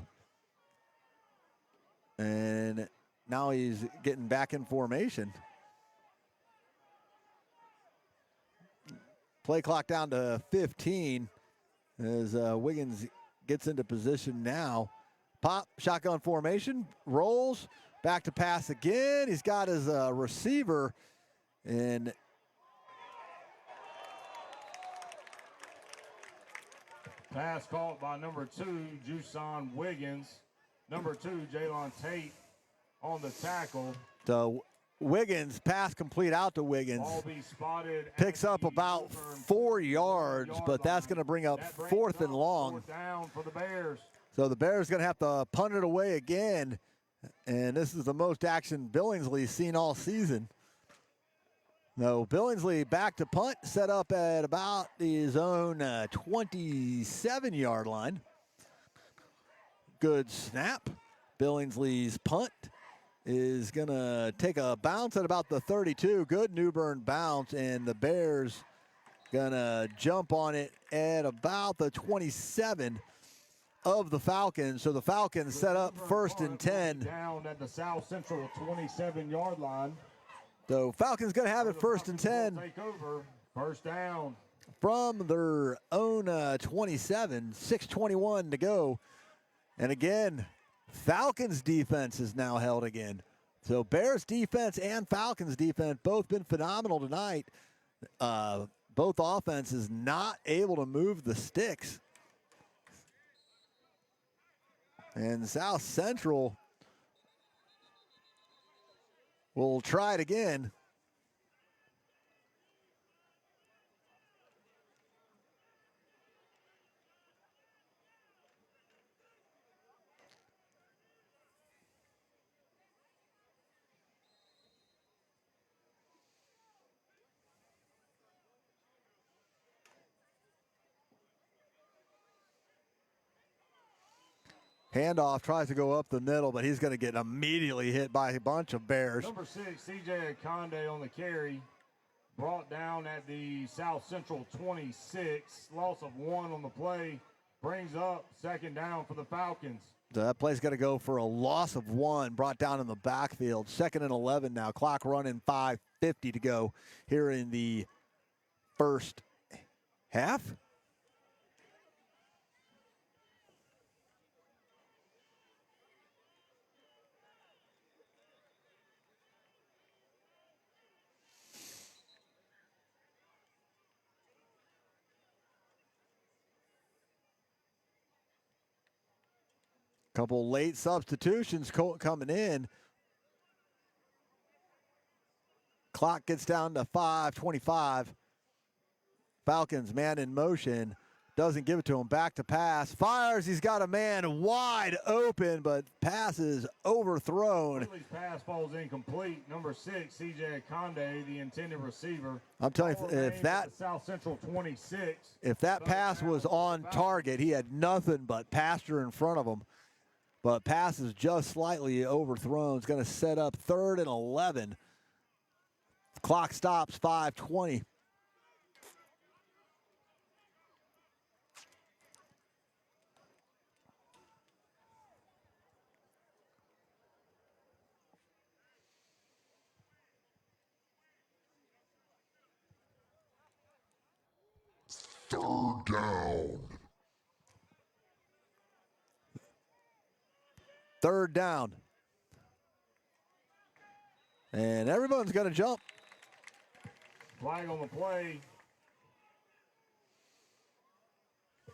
A: And now he's getting back in formation. Play clock down to 15 as Wiggins gets into position now. Pop, shotgun formation, rolls, back to pass again. He's got his receiver, and
G: pass caught by number 2, Juson Wiggins. Number 2, Jalen Tate on the tackle.
A: So Wiggins, pass complete out to Wiggins.
G: Ball be spotted.
A: Picks up about 4 yards, but that's going to bring up 4th and long.
G: 4th down for the Bears.
A: So the Bears going to have to punt it away again. And this is the most action Billingsley's seen all season. No, Billingsley back to punt, set up at about his own 27-yard line. Good snap. Billingsley's punt is going to take a bounce at about the 32. Good New Bern bounce, and the Bears going to jump on it at about the 27 of the Falcons. So the Falcons set up 1st and 10.
G: Down at the South Central 27-yard line.
A: So Falcons going to have it 1st and 10.
G: Take over. 1st down.
A: From their own 27, 6:21 to go. And again, Falcons defense is now held again. So Bears defense and Falcons defense both been phenomenal tonight. Both offenses not able to move the sticks. And South Central will try it again. Handoff tries to go up the middle, but he's going to get immediately hit by a bunch of Bears.
G: Number 6, C.J. Akonde on the carry. Brought down at the South Central 26. Loss of 1 on the play. Brings up 2nd down for the Falcons.
A: So that play's got to go for a loss of 1, brought down in the backfield. 2nd and 11 now. Clock running, 5:50 to go here in the first half. Couple late substitutions coming in. Clock gets down to 5:25. Falcons, man in motion. Doesn't give it to him. Back to pass. Fires. He's got a man wide open, but pass is overthrown.
G: Pass falls incomplete. Number 6, C.J. Akonde, the intended receiver.
A: I'm telling you, if that
G: South Central 26.
A: If that pass was on target, he had nothing but pasture in front of him. But pass is just slightly overthrown. It's going to set up 3rd and 11. Clock stops, 5:20.
H: Third down.
A: 3rd down. And everyone's going to jump.
G: Flag on the play.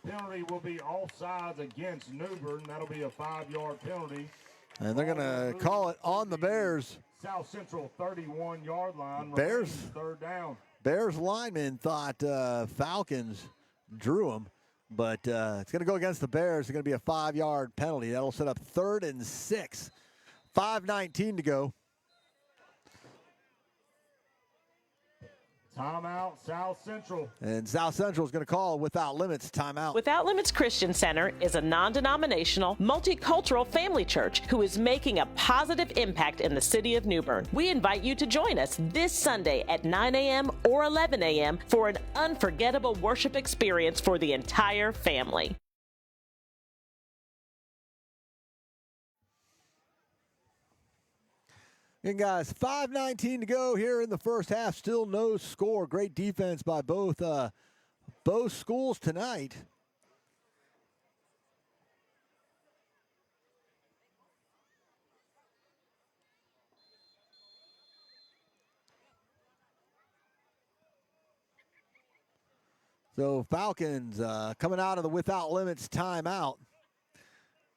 G: Penalty will be offsides against New Bern. That'll be a 5-yard penalty.
A: And they're going to call it on the Bears.
G: South Central 31-yard line.
A: Bears.
G: Third down.
A: Bears lineman thought Falcons drew him, but it's going to go against the Bears. It's going to be a 5-yard penalty. That'll set up 3rd and 6. 5:19 to go.
G: Timeout, South Central.
A: And South Central is going to call Without Limits timeout.
F: Without Limits Christian Center is a non-denominational, multicultural family church who is making a positive impact in the city of New Bern. We invite you to join us this Sunday at 9 a.m. or 11 a.m. for an unforgettable worship experience for the entire family.
A: And guys, 5:19 to go here in the first half. Still no score. Great defense by both schools tonight. So Falcons coming out of the Without Limits timeout.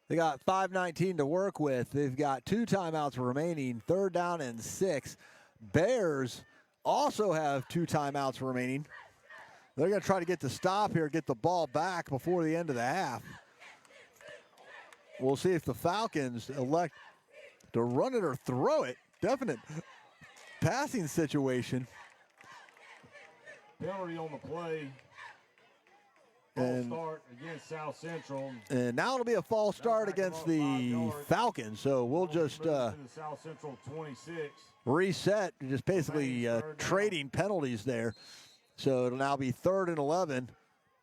A: They got 5:19 to work with. They've got 2 timeouts remaining, 3rd down and 6. Bears also have 2 timeouts remaining. They're going to try to get the stop here, get the ball back before the end of the half. We'll see if the Falcons elect to run it or throw it. Definite passing situation.
G: Penalty on the play.
A: And,
G: start against South Central.
A: And now it'll be a false start against the Falcons. So we'll just
G: South Central 26.
A: reset, just basically trading penalties there. So it'll now be 3rd and 11,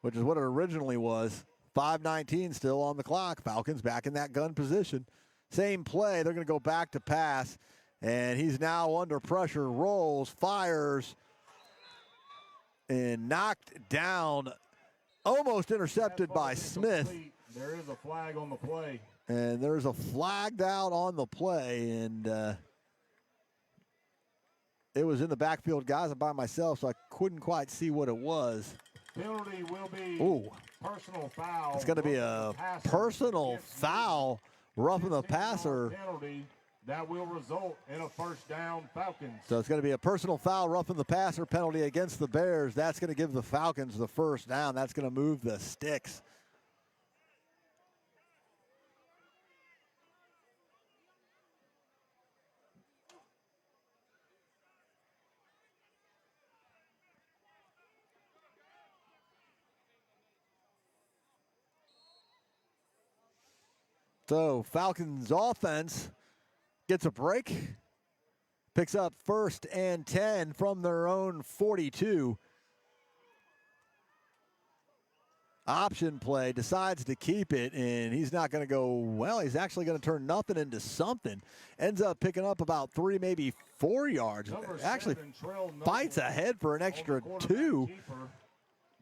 A: which is what it originally was. 5:19 still on the clock. Falcons back in that gun position. Same play. They're going to go back to pass. And he's now under pressure, rolls, fires, and knocked down. Almost intercepted by Smith.
G: There is a flag on the play.
A: And there's a flag out on the play. And it was in the backfield. Guys, I'm by myself, so I couldn't quite see what it was.
G: Penalty will be personal foul.
A: It's going to be a personal foul, roughing the passer.
G: Penalty that will result in a 1st down Falcons.
A: So it's going to be a personal foul, roughing the passer penalty against the Bears. That's going to give the Falcons the 1st down. That's going to move the sticks. So Falcons offense gets a break, picks up 1st and 10 from their own 42. Option play, decides to keep it, and he's not going to go, well, he's actually going to turn nothing into something. Ends up picking up about 3, maybe 4 yards. Actually fights ahead for an extra 2.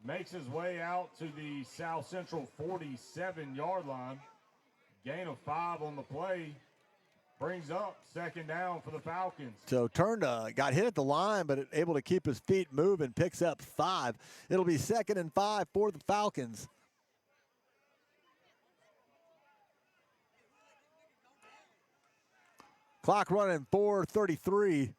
G: Makes his way out to the South Central 47-yard line. Gain of 5 on the play. Brings up 2nd down for the Falcons.
A: So got hit at the line, but able to keep his feet moving, picks up 5. It'll be 2nd and 5 for the Falcons. Clock running 4:33.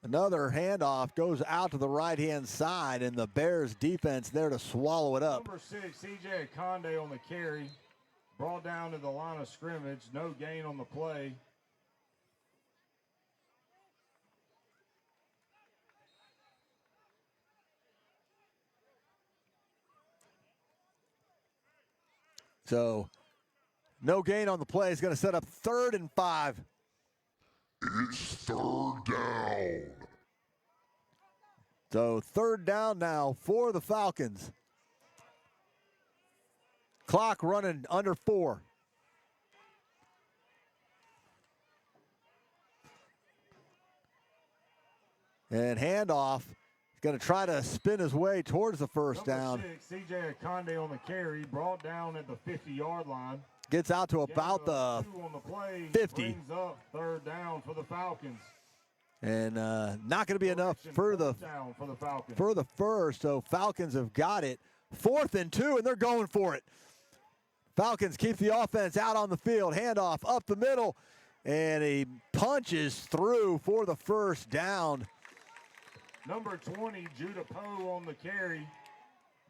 A: Another handoff goes out to the right-hand side, and the Bears defense there to swallow it up.
G: Number 6, C.J. Conde on the carry. Brought down to the line of scrimmage. No gain on the play.
A: So, no gain on the play. Is going to set up 3rd and 5.
H: It's 3rd down.
A: So 3rd down now for the Falcons. Clock running under 4. And handoff. He's going to try to spin his way towards the 1st down.
G: Number 6, C.J. Conde on the carry. Brought down at the 50-yard line.
A: Gets out to about the 50.
G: Brings up 3rd down for the Falcons.
A: And not going to be enough for the first. So Falcons have got it. 4th and 2, and they're going for it. Falcons keep the offense out on the field. Handoff up the middle, and he punches through for the first down.
G: Number 20, Judah Poe on the carry.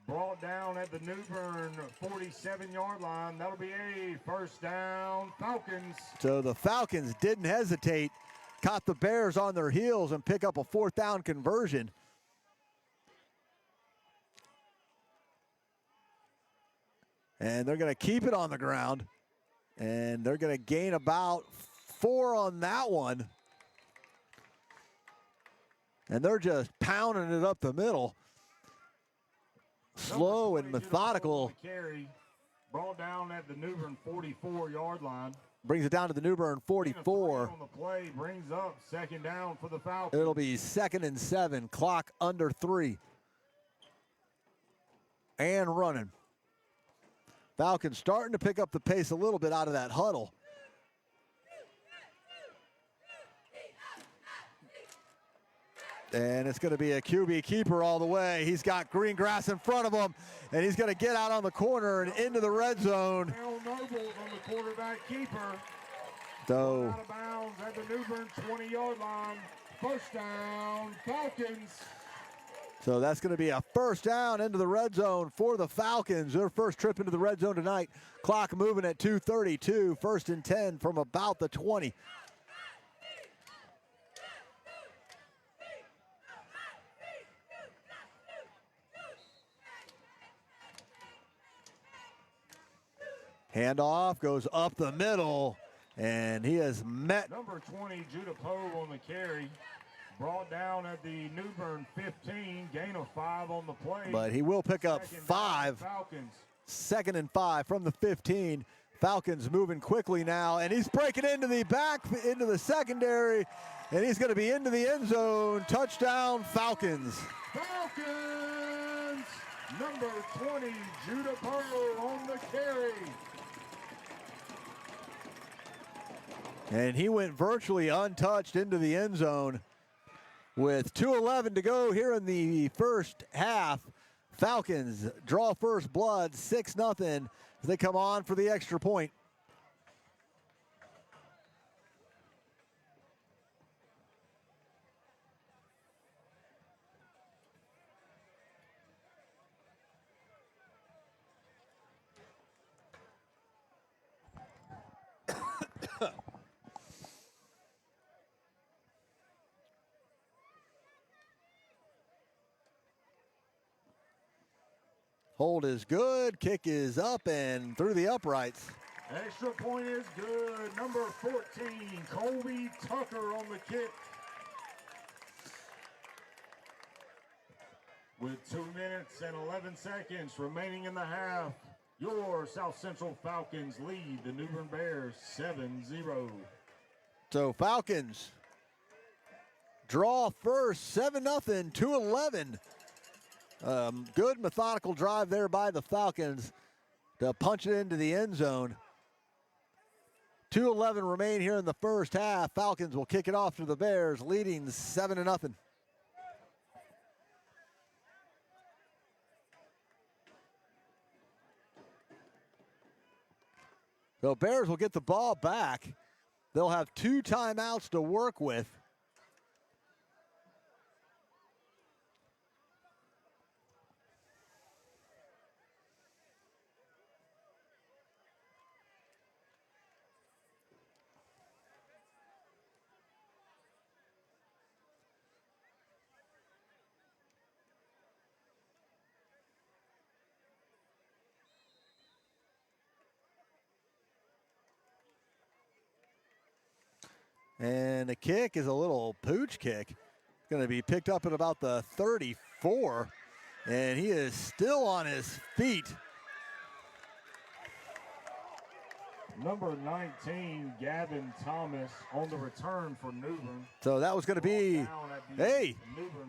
G: Brought down at the New Bern 47-yard line. That'll be a first down, Falcons.
A: So the Falcons didn't hesitate, caught the Bears on their heels, and pick up a fourth down conversion. And they're going to keep it on the ground. And they're going to gain about 4 on that one. And they're just pounding it up the middle. Slow and methodical.
G: Carry. Ball down at the New Bern 44-yard line.
A: Brings it down to the New Bern 44.
G: On the play brings up second down for the Falcons.
A: It'll be 2nd and 7. Clock under 3. And running. Falcons starting to pick up the pace a little bit out of that huddle. And it's going to be a QB keeper all the way. He's got green grass in front of him, and he's going to get out on the corner and into the red zone.
G: Al Nobles on the quarterback keeper.
A: So
G: out of bounds at the New Bern 20-yard line. First down, Falcons.
A: So that's going to be a first down into the red zone for the Falcons. Their first trip into the red zone tonight. Clock moving at 2:32. 1st and 10 from about the 20. Handoff goes up the middle, and he has met.
G: Number 20, Judah Poe on the carry. Brought down at the New Bern 15, gain of 5 on the play.
A: But he will pick up 5.
G: Falcons.
A: 2nd and 5 from the 15. Falcons moving quickly now, and he's breaking into the secondary, and he's going to be into the end zone. Touchdown, Falcons.
G: Falcons! Number 20, Judah Poe on the carry.
A: And he went virtually untouched into the end zone. With 2:11 to go here in the first half, Falcons draw first blood, 6-0 as they come on for the extra point. Hold is good, kick is up and through the uprights.
G: Extra point is good. Number 14, Colby Tucker on the kick. With 2 minutes and 11 seconds remaining in the half, your South Central Falcons lead the New Bern Bears 7-0.
A: So Falcons draw first, 7-0, 2:11. Good methodical drive there by the Falcons to punch it into the end zone. 2:11 remain here in the first half. Falcons will kick it off to the Bears, leading 7-0. So Bears will get the ball back. They'll have 2 timeouts to work with. And the kick is a little pooch kick. Going to be picked up at about the 34. And he is still on his feet.
G: Number 19, Gavin Thomas on the return for New Bern.
A: So that was going to be, hey,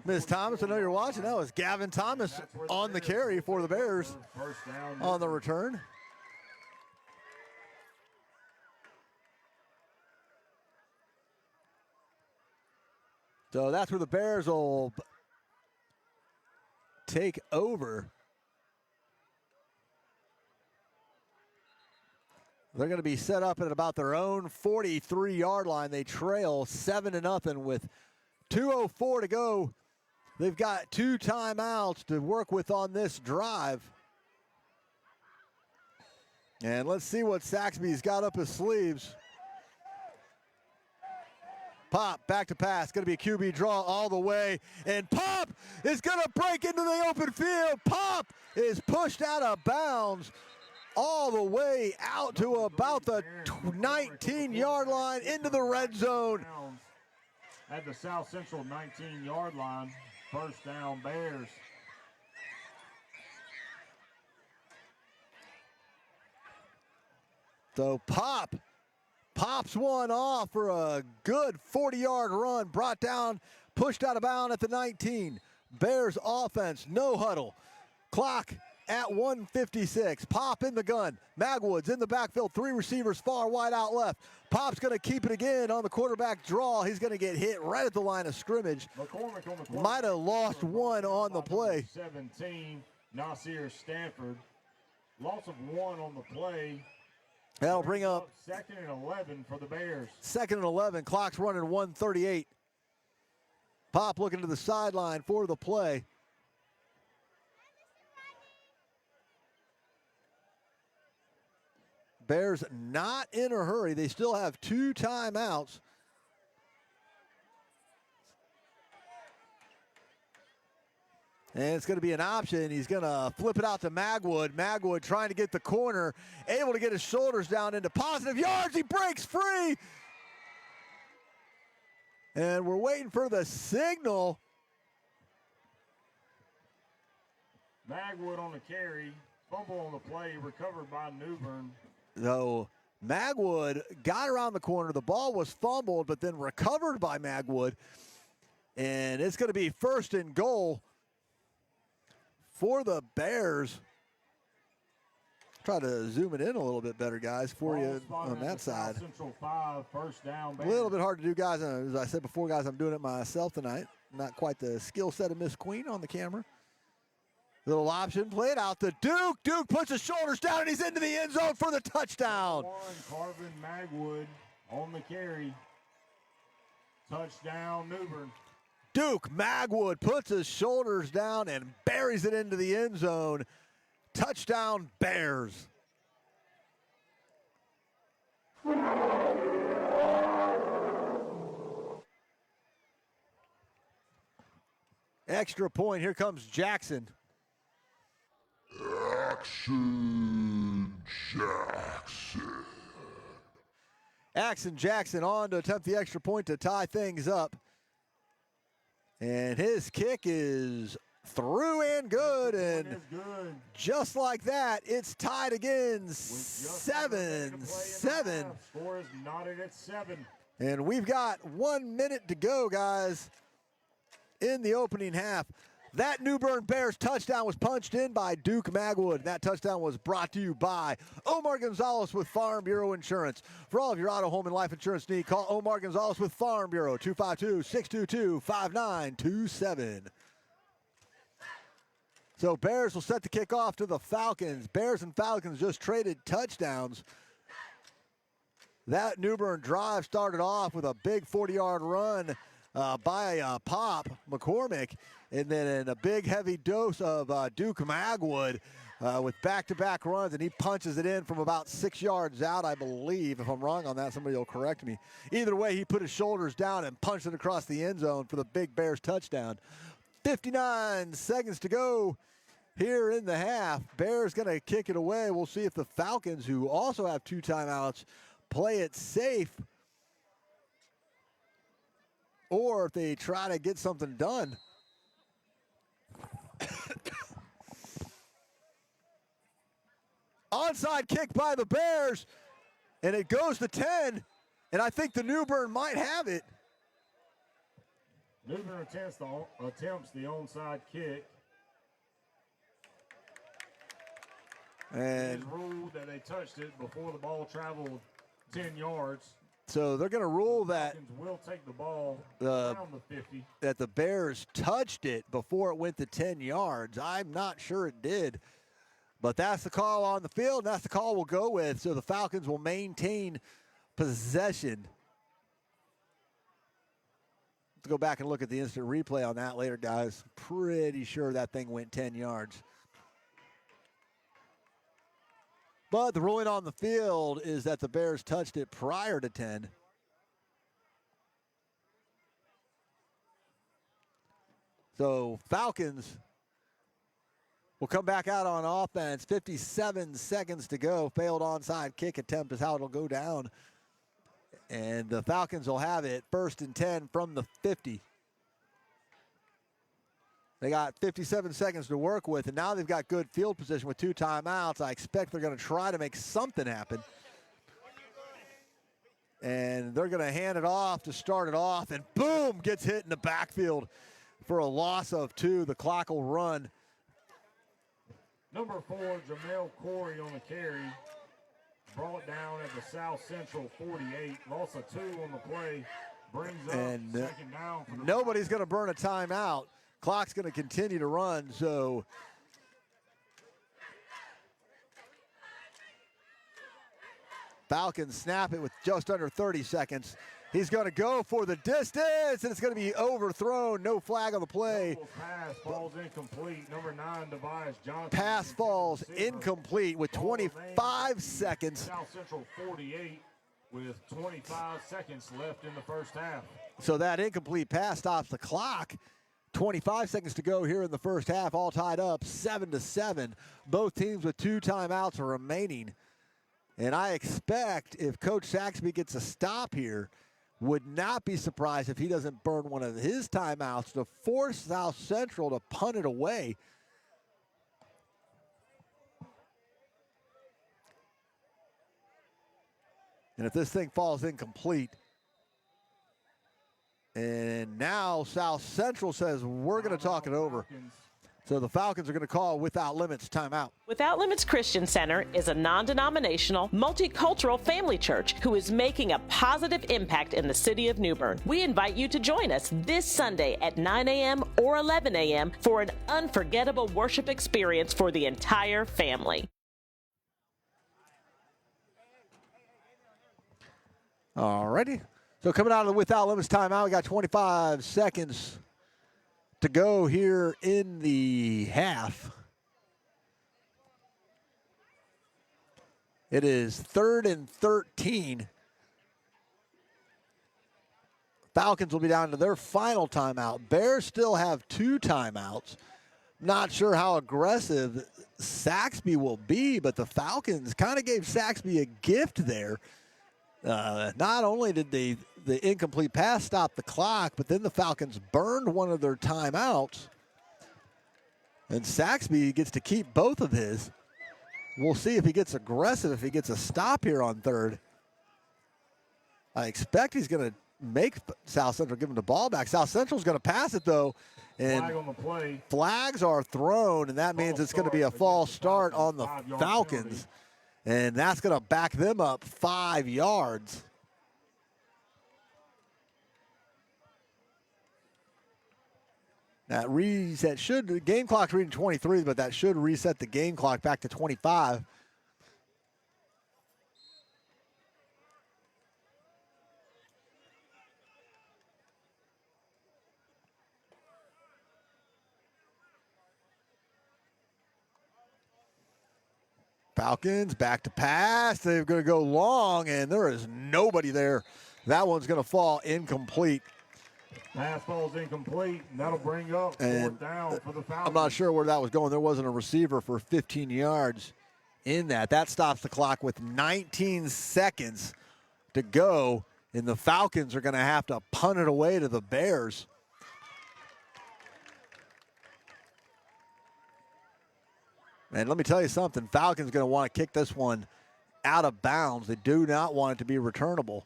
A: Ms. Thomas, I know you're watching. That was Gavin Thomas on the carry for the Bears on the return. So that's where the Bears will take over. They're going to be set up at about their own 43-yard line. They trail 7-0 with 2:04 to go. They've got 2 timeouts to work with on this drive. And let's see what Saxby's got up his sleeves. Pop, back to pass, going to be a QB draw all the way. And Pop is going to break into the open field. Pop is pushed out of bounds all the way out to about the 19-yard line into the red zone.
G: At the South Central 19-yard line, first down Bears.
A: So pops one off for a good 40-yard run, brought down, pushed out of bounds at the 19. Bears offense, no huddle. Clock at 1:56. Pop in the gun. Magwood's in the backfield. 3 receivers far wide out left. Pop's going to keep it again on the quarterback draw. He's going to get hit right at the line of scrimmage. Might have lost one on the play.
G: 17, Nasir Stanford. Loss of 1 on the play.
A: That'll bring up
G: 2nd and 11 for the Bears.
A: 2nd and 11. Clock's running 1:38. Pop looking to the sideline for the play. Bears not in a hurry. They still have 2 timeouts. And it's going to be an option. He's going to flip it out to Magwood. Magwood trying to get the corner, able to get his shoulders down into positive yards. He breaks free. And we're waiting for the signal.
G: Magwood on the carry. Fumble on the play, recovered by Newbern.
A: So Magwood got around the corner. The ball was fumbled, but then recovered by Magwood. And it's going to be 1st and goal for the Bears. Try to zoom it in a little bit better, guys, for you on that side.
G: Central 5, first down.
A: A little bit hard to do, guys. As I said before, guys, I'm doing it myself tonight. Not quite the skill set of Miss Queen on the camera. Little option, play it out to Duke. Duke puts his shoulders down, and he's into the end zone for the touchdown.
G: Carvin Magwood on the carry. Touchdown, Newbern.
A: Duke Magwood puts his shoulders down and buries it into the end zone. Touchdown, Bears. Extra point. Here comes Jackson.
H: Action Jackson.
A: Jackson on to attempt the extra point to tie things up. And his kick is through and good. And just like that, it's tied again, 7-7.
G: Score is knotted at 7.
A: And we've got 1 minute to go, guys, in the opening half. That New Bern Bears touchdown was punched in by Duke Magwood. That touchdown was brought to you by Omar Gonzalez with Farm Bureau Insurance. For all of your auto, home, and life insurance need, call Omar Gonzalez with Farm Bureau, 252-622-5927. So Bears will set the kickoff to the Falcons. Bears and Falcons just traded touchdowns. That New Bern drive started off with a big 40-yard run by Pop McCormick, and then a big heavy dose of Duke Magwood with back-to-back runs, and he punches it in from about 6 yards out, I believe. If I'm wrong on that, somebody will correct me. Either way, he put his shoulders down and punched it across the end zone for the big Bears touchdown. 59 seconds to go here in the half. Bears going to kick it away. We'll see if the Falcons, who also have 2 timeouts, play it safe, or if they try to get something done. Onside kick by the Bears, and it goes to 10, and I think the New Bern might have it.
G: New Bern attempts the onside kick.
A: And
G: it's ruled that they touched it before the ball traveled 10 yards.
A: So they're going to rule that
G: will take the ball around the 50.
A: That the Bears touched it before it went to 10 yards. I'm not sure it did. But that's the call on the field, and that's the call we'll go with. So the Falcons will maintain possession. Let's go back and look at the instant replay on that later, guys. Pretty sure that thing went 10 yards. But the ruling on the field is that the Bears touched it prior to 10. So Falcons will come back out on offense. 57 seconds to go. Failed onside kick attempt is how it'll go down. And the Falcons will have it 1st and 10 from the 50. They got 57 seconds to work with, and now they've got good field position with 2 timeouts. I expect they're going to try to make something happen. And they're going to hand it off to start it off, and boom, gets hit in the backfield for a loss of 2. The clock will run.
G: Number 4, Jamel Corey on the carry. Brought down at the South Central 48. Loss of 2 on the play. Brings up second down.
A: Nobody's going to burn a timeout. Clock's going to continue to run, so Falcons snap it with just under 30 seconds. He's going to go for the distance, and it's going to be overthrown. No flag on the play.
G: Pass falls incomplete. Number 9, Tobias Johnson.
A: Pass falls incomplete with 25 seconds.
G: South Central 48 with 25 seconds left in the first half.
A: So that incomplete pass stops the clock. 25 seconds to go here in the first half, all tied up 7-7. Both teams with 2 timeouts are remaining. And I expect if Coach Saxby gets a stop here, would not be surprised if he doesn't burn one of his timeouts to force South Central to punt it away. And if this thing falls incomplete, and now South Central says we're going to talk it over. So the Falcons are going to call Without Limits timeout.
F: Without Limits Christian Center is a non-denominational, multicultural family church who is making a positive impact in the city of New Bern. We invite you to join us this Sunday at 9 a.m. or 11 a.m. for an unforgettable worship experience for the entire family.
A: All righty. So coming out of the Without Limits timeout, we got 25 seconds to go here in the half. It is 3rd and 13. Falcons will be down to their final timeout. Bears still have 2 timeouts. Not sure how aggressive Saxby will be, but the Falcons kind of gave Saxby a gift there. Not only did the incomplete pass stop the clock, but then the Falcons burned one of their timeouts. And Saxby gets to keep both of his. We'll see if he gets aggressive, if he gets a stop here on 3rd. I expect he's going to make South Central give him the ball back. South Central's going to pass it, though. And
G: flag on the play.
A: Flags are thrown, and that means it's going to be a false start on the Falcons. And that's going to back them up 5 yards. That reset should, the game clock's reading 23, but that should reset the game clock back to 25. Falcons back to pass. They're going to go long, and there is nobody there. That one's going to fall incomplete.
G: Pass ball's incomplete, and that'll bring up 4th down for the Falcons.
A: I'm not sure where that was going. There wasn't a receiver for 15 yards in that. That stops the clock with 19 seconds to go, and the Falcons are going to have to punt it away to the Bears. And let me tell you something, Falcons going to want to kick this one out of bounds. They do not want it to be returnable.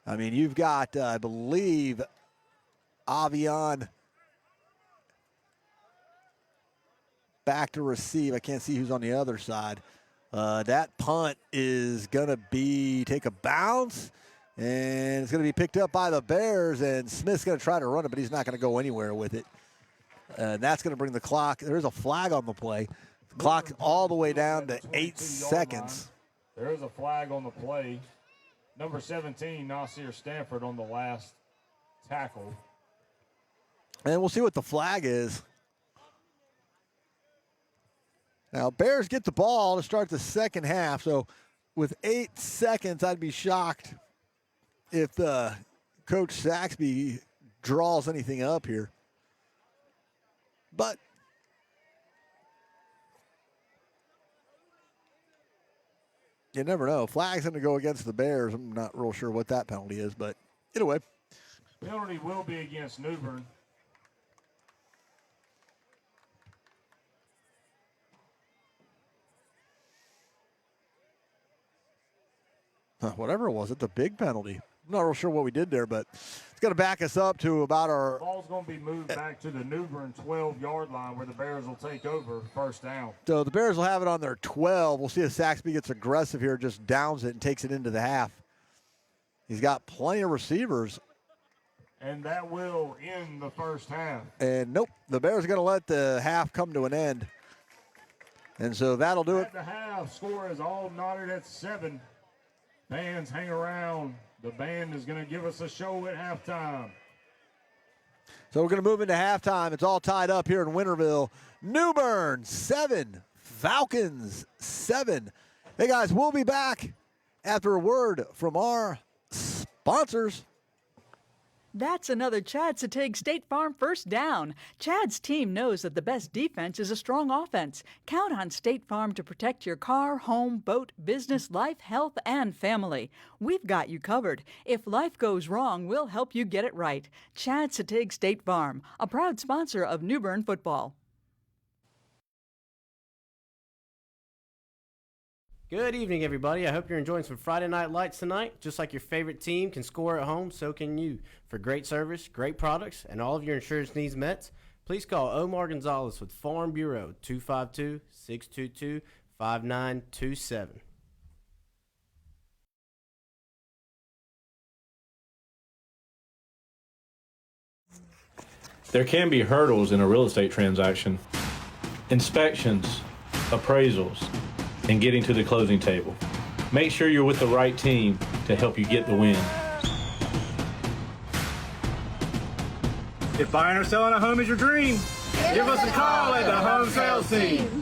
A: I mean, you've got, I believe, Avion back to receive. I can't see who's on the other side. That punt is going to take a bounce, and it's going to be picked up by the Bears, and Smith's going to try to run it, but he's not going to go anywhere with it. And that's going to bring the clock. There's a flag on the play. Clock all the way down to 8 seconds.
G: There is a flag on the play. Number 17, Nasir Stanford on the last tackle.
A: And we'll see what the flag is. Now, Bears get the ball to start the second half. So with 8 seconds, I'd be shocked if Coach Saxby draws anything up here. But you never know. Flag's going to go against the Bears. I'm not real sure what that penalty is, but either way.
G: Penalty will be against New Bern.
A: Whatever it was, it's a big penalty. I'm not real sure what we did there, but it's going to back us up to about our...
G: Ball's going to be moved back to the New Bern 12-yard line where the Bears will take over first down.
A: So the Bears will have it on their 12. We'll see if Saxby gets aggressive here, just downs it and takes it into the half. He's got plenty of receivers.
G: And that will end the first half.
A: And nope, the Bears are going to let the half come to an end. And so that'll do it.
G: At the half, score is all knotted at 7. Fans hang around. The band is going to give us a show at halftime.
A: So we're going to move into halftime. It's all tied up here in Winterville. New Bern 7, Falcons 7. Hey guys, we'll be back after a word from our sponsors.
D: That's another chance to take State Farm first down. Chad's team knows that the best defense is a strong offense. Count on State Farm to protect your car, home, boat, business, life, health, and family. We've got you covered. If life goes wrong, we'll help you get it right. Chad's to take State Farm, a proud sponsor of New Bern football.
E: Good evening, everybody. I hope you're enjoying some Friday Night Lights tonight. Just like your favorite team can score at home, so can you. For great service, great products, and all of your insurance needs met, please call Omar Gonzalez with Farm Bureau, 252-622-5927.
B: There can be hurdles in a real estate transaction. Inspections, appraisals, and getting to the closing table. Make sure you're with the right team to help you get the win.
C: If buying or selling a home is your dream, give us a call at the home sales team.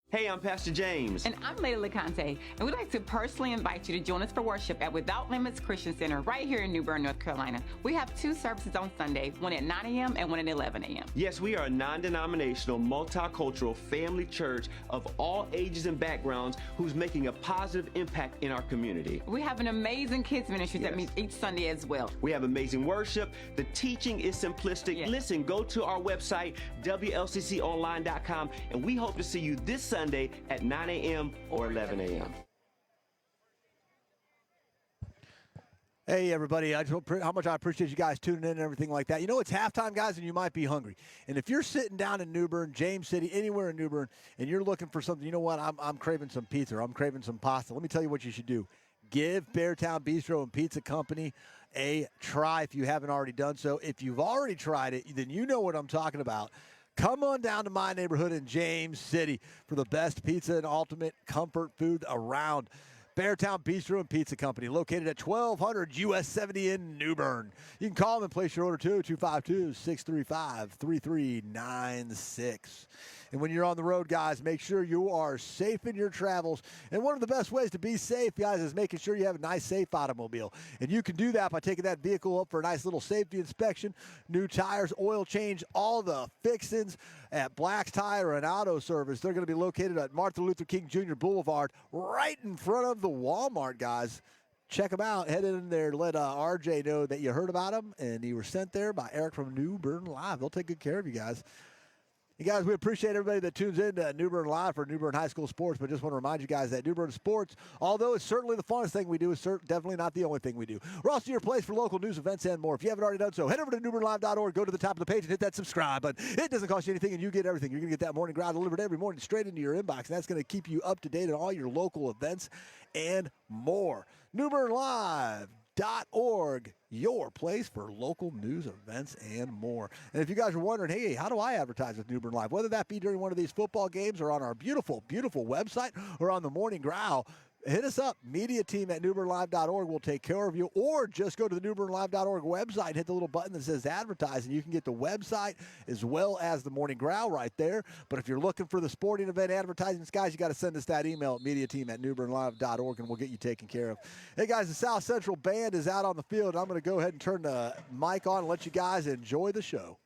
I: Hey, I'm Pastor James.
J: And I'm Lady LeConte, and we'd like to personally invite you to join us for worship at Without Limits Christian Center right here in New Bern, North Carolina. We have 2 services on Sunday, one at 9 a.m. and one at 11 a.m.
I: Yes, we are a non-denominational, multicultural family church of all ages and backgrounds who's making a positive impact in our community.
J: We have an amazing kids ministry that meets each Sunday as well.
I: We have amazing worship. The teaching is simplistic.
J: Yes.
I: Listen, go to our website, WLCConline.com, and we hope to see you this Sunday at 9 a.m. or 11 a.m.
A: Hey, everybody. I just how much I appreciate you guys tuning in and everything like that. You know, it's halftime, guys, and you might be hungry. And if you're sitting down in New Bern, James City, anywhere in New Bern, and you're looking for something, you know what? I'm craving some pizza or I'm craving some pasta. Let me tell you what you should do. Give Beartown Bistro and Pizza Company a try if you haven't already done so. If you've already tried it, then you know what I'm talking about. Come on down to my neighborhood in James City for the best pizza and ultimate comfort food around. Beartown Bistro and Pizza Company, located at 1200 US 70 in New Bern. You can call them and place your order too, 252-635-3396. And when you're on the road, guys, make sure you are safe in your travels. And one of the best ways to be safe, guys, is making sure you have a nice, safe automobile. And you can do that by taking that vehicle up for a nice little safety inspection, new tires, oil change, all the fixings at Black's Tire and Auto Service. They're going to be located at Martin Luther King Jr. Boulevard, right in front of the Walmart, guys. Check them out. Head in there. Let RJ know that you heard about them, and you were sent there by Eric from New Bern Live. They'll take good care of you guys. You guys, we appreciate everybody that tunes in to New Bern Live for New Bern High School Sports, but just want to remind you guys that New Bern Sports, although it's certainly the funnest thing we do, is definitely not the only thing we do. We're also your place for local news, events, and more. If you haven't already done so, head over to newbernlive.org, go to the top of the page, and hit that subscribe button. It doesn't cost you anything, and you get everything. You're going to get that morning ground delivered every morning straight into your inbox, and that's going to keep you up to date on all your local events and more. newbernlive.org, your place for local news, events, and more. And if you guys are wondering, hey, how do I advertise with New Bern Live? Whether that be during one of these football games or on our beautiful, beautiful website or on the morning growl, hit us up. Media team at newbernlive.org will take care of you. Or just go to the newbernlive.org website, hit the little button that says advertise, and you can get the website as well as the morning growl right there. But if you're looking for the sporting event advertisements, guys, you got to send us that email at mediateam at newbernlive.org, and we'll get you taken care of. Hey, guys, the South Central Band is out on the field. I'm going to go ahead and turn the mic on and let you guys enjoy the show.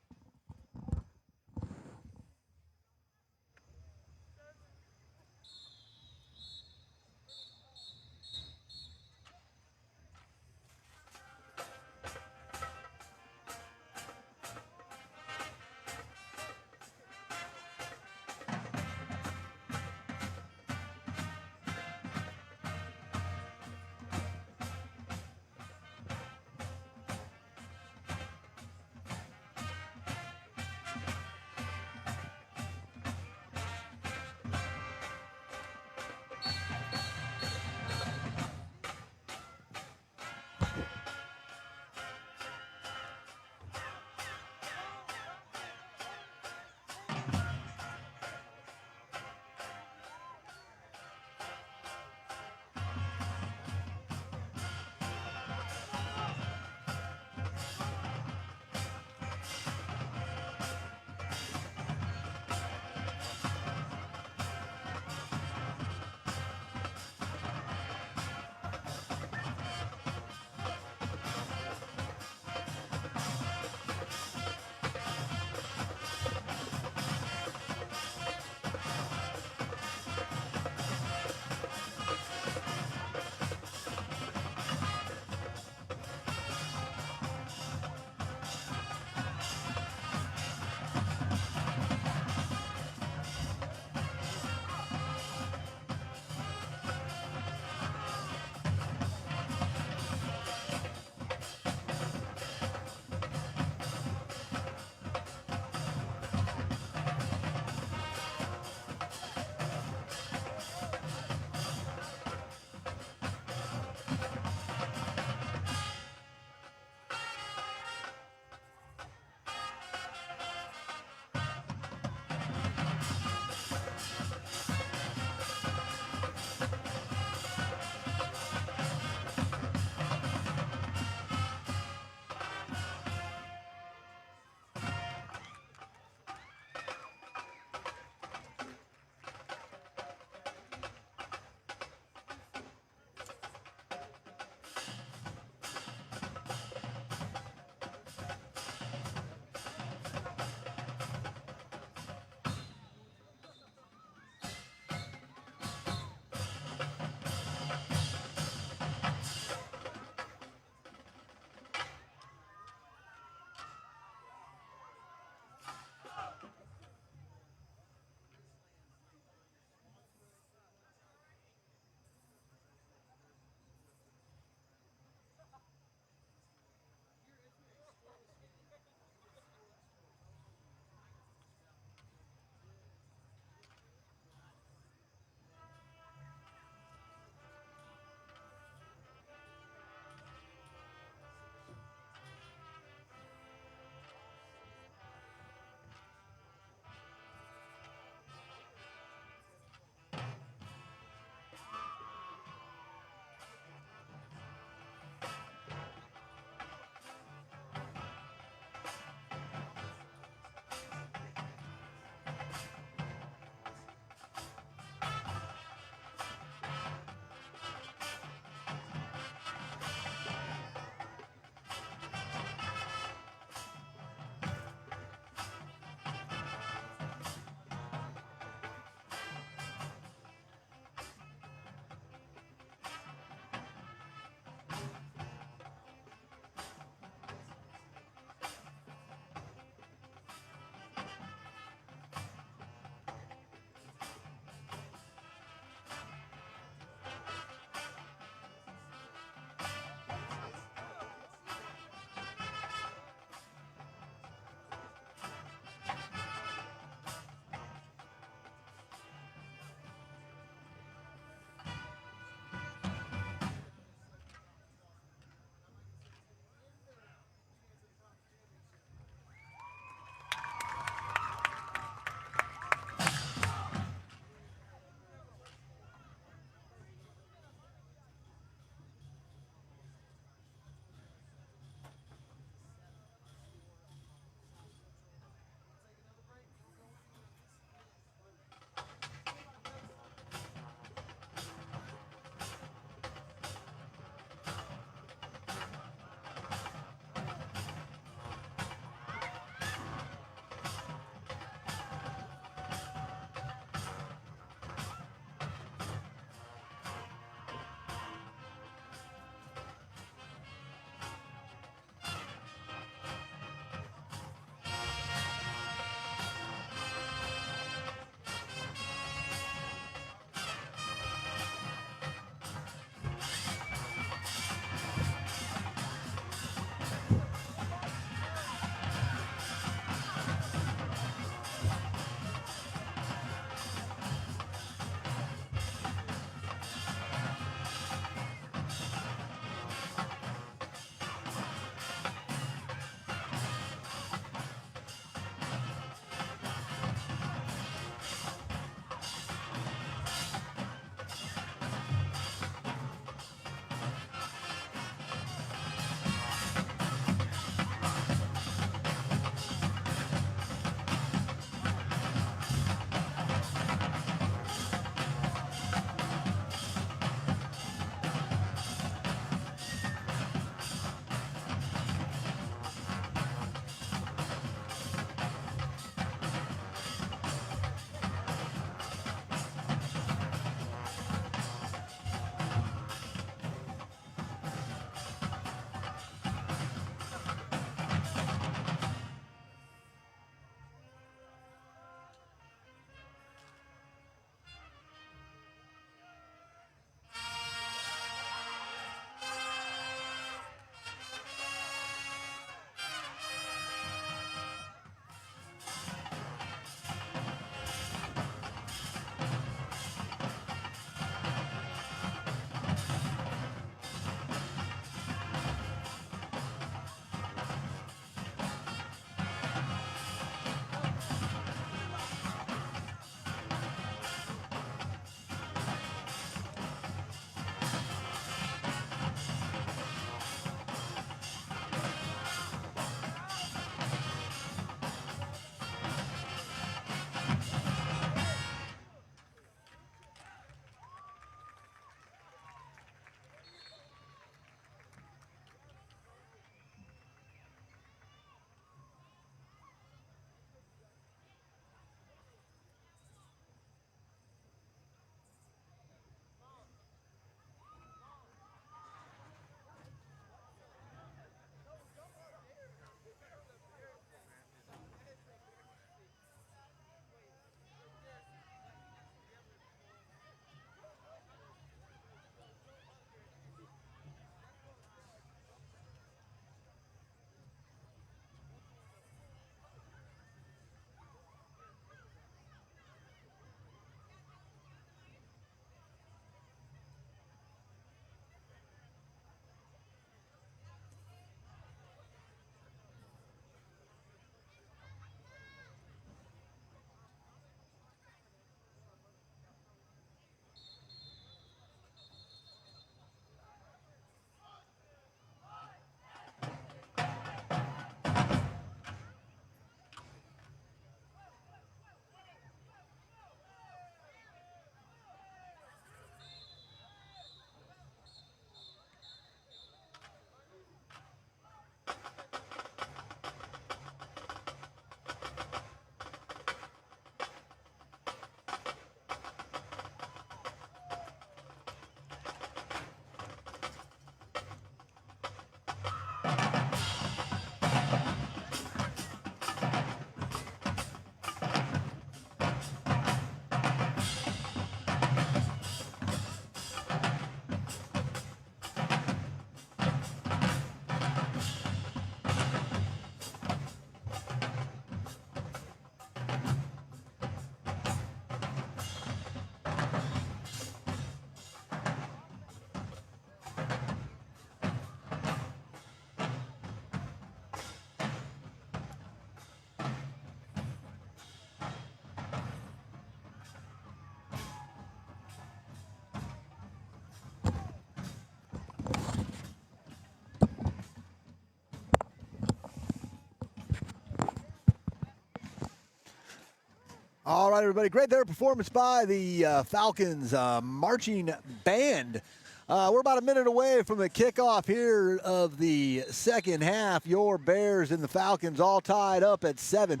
A: All right, everybody. Great there performance by the Falcons marching band. We're about a minute away from the kickoff here of the second half. Your Bears and the Falcons all tied up at 7.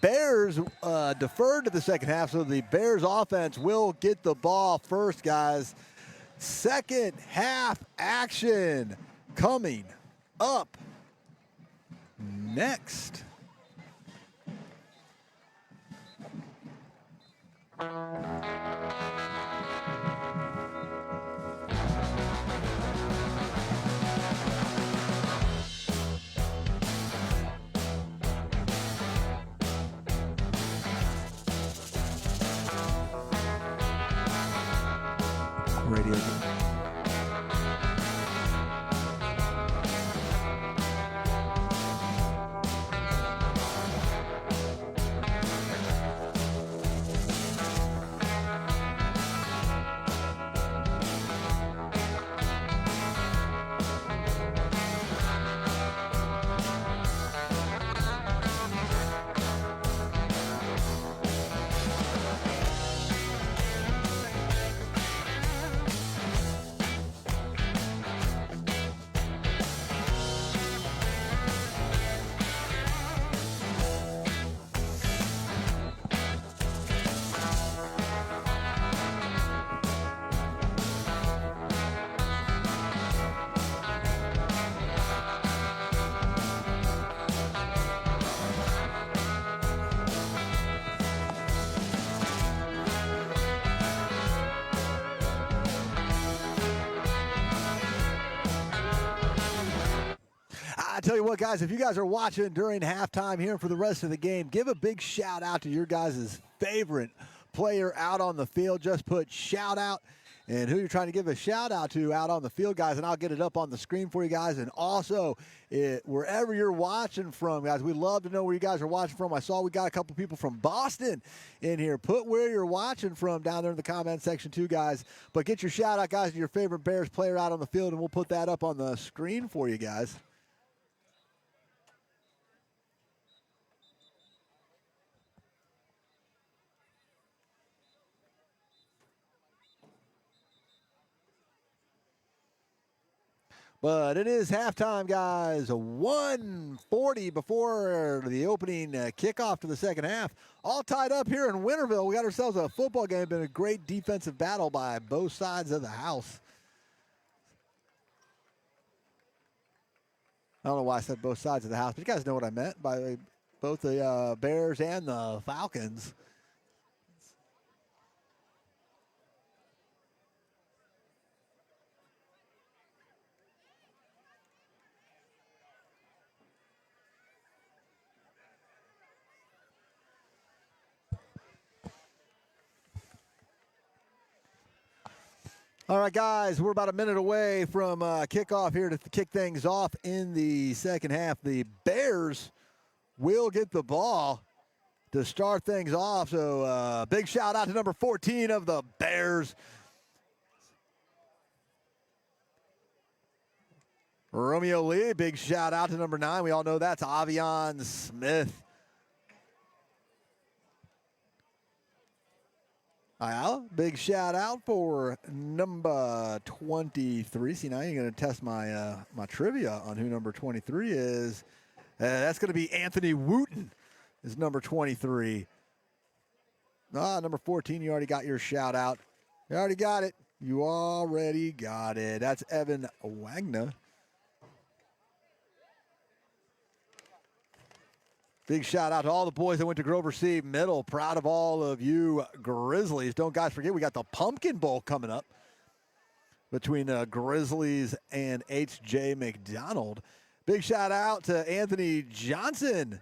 A: Bears deferred to the second half, so the Bears offense will get the ball first, guys. Second half action coming up next. Radio. I tell you what, guys, if you guys are watching during halftime here for the rest of the game, give a big shout out to your guys' favorite player out on the field. Just put shout out and who you're trying to give a shout out to out on the field, guys, and I'll get it up on the screen for you guys. And also, wherever you're watching from, guys, we'd love to know where you guys are watching from. I saw we got a couple people from Boston in here. Put where you're watching from down there in the comment section too, guys. But get your shout out, guys, to your favorite Bears player out on the field, and we'll put that up on the screen for you guys. But it is halftime, guys. 1:40 before the opening kickoff to the second half. All tied up here in Winterville. We got ourselves a football game. Been a great defensive battle by both sides of the house. I don't know why I said both sides of the house, but you guys know what I meant by both the Bears and the Falcons. All right, guys, we're about a minute away from kickoff here to kick things off in the second half. The Bears will get the ball to start things off. So big shout out to number 14 of the Bears, Romeo Lee. Big shout out to number 9. We all know that's Avion Smith. Big shout out for number 23. See, now you're going to test my my trivia on who number 23 is. That's going to be Anthony Wooten is number 23. Number 14, you already got your shout out. You already got it. You already got it. That's Evan Wagner. Big shout out to all the boys that went to Grover C. Middle. Proud of all of you Grizzlies. Don't guys forget, we got the Pumpkin Bowl coming up between Grizzlies and H.J. McDonald. Big shout out to Anthony Johnson.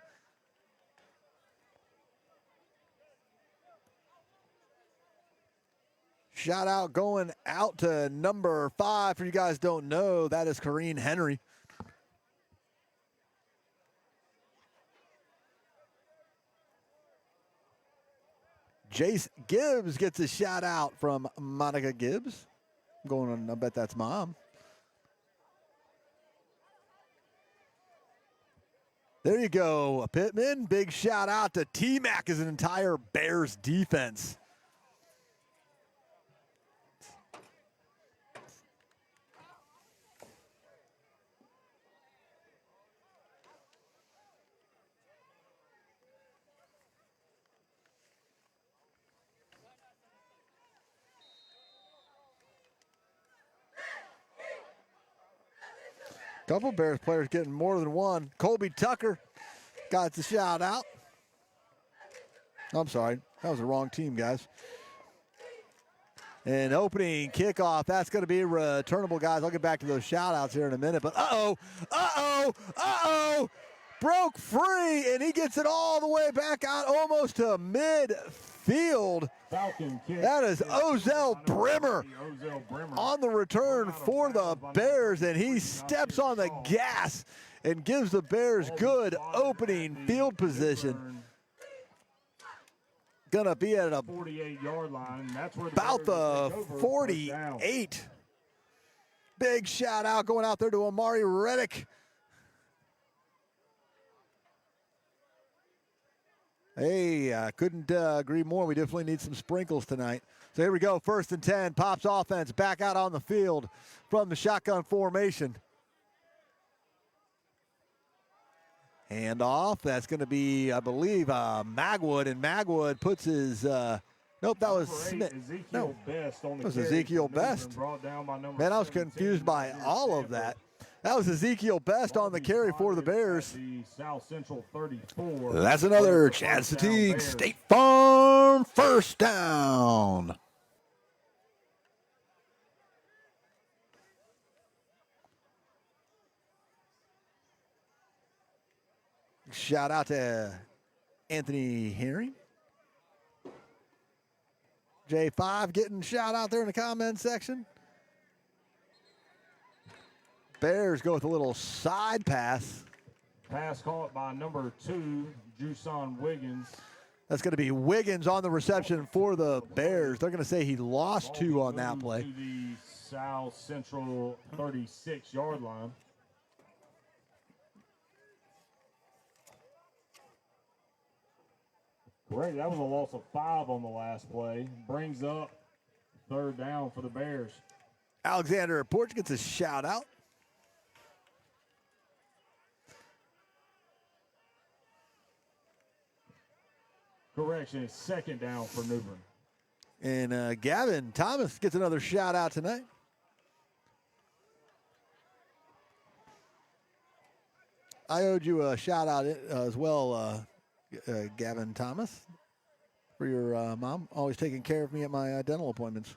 A: Shout out going out to number 5. For you guys don't know, that is Corrine Henry. Jace Gibbs gets a shout out from Monica Gibbs. I'm going on, I bet that's mom. There you go, Pittman. Big shout out to T-Mac as an entire Bears defense. Couple Bears players getting more than one. Colby Tucker got the shout out. I'm sorry, that was the wrong team, guys. And opening kickoff, that's going to be returnable, guys. I'll get back to those shout outs here in a minute. But broke free, and he gets it all the way back out almost to midfield. That is Ozell Brimmer on the return for the Bears, and he steps on the gas and gives the Bears good opening field position. Gonna be at a
G: 48-yard line. That's where
A: about the 48. Big shout out going out there to Amari Reddick. Hey, I couldn't agree more. We definitely need some sprinkles tonight. So here we go, 1st and 10. Pops offense back out on the field from the shotgun formation. Handoff. That's going to be, I believe, Magwood. And Magwood puts his, nope, that was Smith. No, that was Ezekiel Best. Man, I was confused by all of that. That was Ezekiel Best on the carry for the Bears.
G: South Central 34.
A: That's another Chad Satigue State Farm first down. Shout out to Anthony Herring. J5 getting shout out there in the comment section. Bears go with a little side pass.
G: Pass caught by number 2, Juson Wiggins.
A: That's going to be Wiggins on the reception for the Bears. They're going to say he lost 2 on that play.
G: To the South Central 36-yard line. Great, that was a loss of 5 on the last play. Brings up 3rd down for the Bears.
A: Alexander Porch gets a shout out.
G: Correction, it's 2nd down for New Bern.
A: And Gavin Thomas gets another shout out tonight. I owed you a shout out as well, Gavin Thomas, for your mom. Always taking care of me at my dental appointments.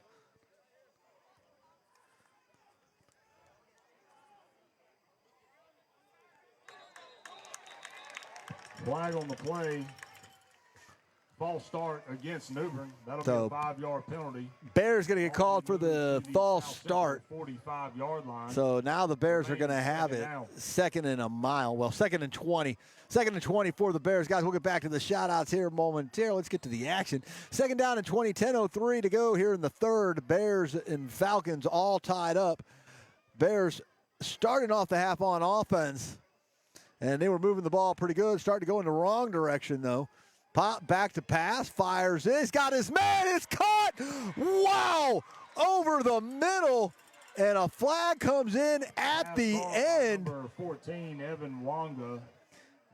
G: Flag on the play. False start against New Bern. That'll
A: So,
G: be a 5-yard penalty.
A: Bears going to get called for the false start.
G: 45-yard line.
A: So now the Bears are going to have it 2nd and a mile. Well, 2nd and 20. 2nd and 20 for the Bears. Guys, we'll get back to the shout-outs here momentarily. Let's get to the action. 2nd down and 20, 10:03 to go here in the 3rd. Bears and Falcons all tied up. Bears starting off the half on offense, and they were moving the ball pretty good. Starting to go in the wrong direction, though. Pop back to pass, fires it. He's got his man. It's caught. Wow. Over the middle. And a flag comes in at the end.
G: Number 14, Evan Wonga.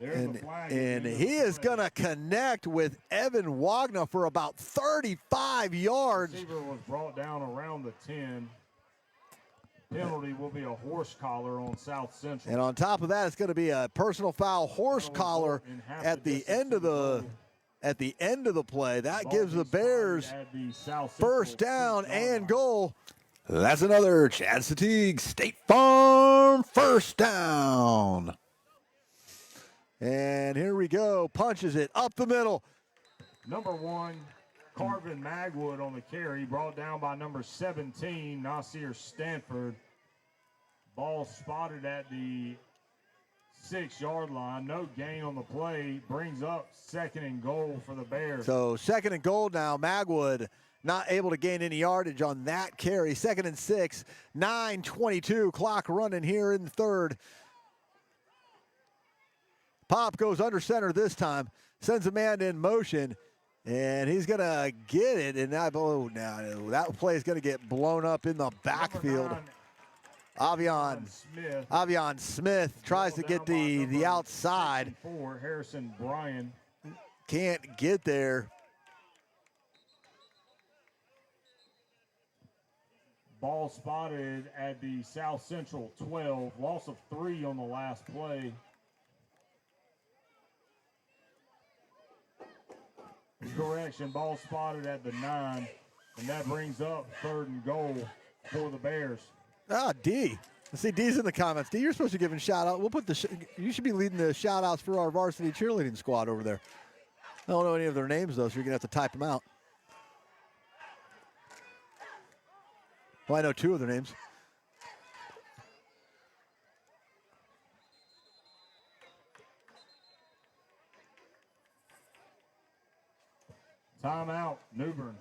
A: And he is going to connect with Evan Wagner for about 35 yards.
G: Receiver was brought down around the 10. Penalty will be a horse collar on South Central.
A: And on top of that, it's going to be a personal foul horse collar at the end of the play. That gives the Bears 1st down and goal. That's another Chad Satigue State Farm 1st down. And here we go. Punches it up the middle.
G: Number 1, Carvin Magwood on the carry, brought down by number 17, Nasir Stanford. Ball spotted at the 6-yard line. No gain on the play. Brings up 2nd and goal for the Bears.
A: So 2nd and goal now. Magwood not able to gain any yardage on that carry. 2nd and 6, 9:22. Clock running here in the 3rd. Pop goes under center this time, sends a man in motion, and he's going to get it. And now that play is going to get blown up in the backfield. Avion Smith tries to get the outside.
G: Harrison Bryan.
A: Can't get there.
G: Ball spotted at the South Central 12. Loss of 3 on the last play. Correction, ball spotted at the 9. And that brings up 3rd and goal for the Bears.
A: D. Let's see, D's in the comments. D, you're supposed to give a shout out. We'll put you should be leading the shout outs for our varsity cheerleading squad over there. I don't know any of their names, though, so you're going to have to type them out. Well, I know 2 of their names.
G: Timeout, New Bern.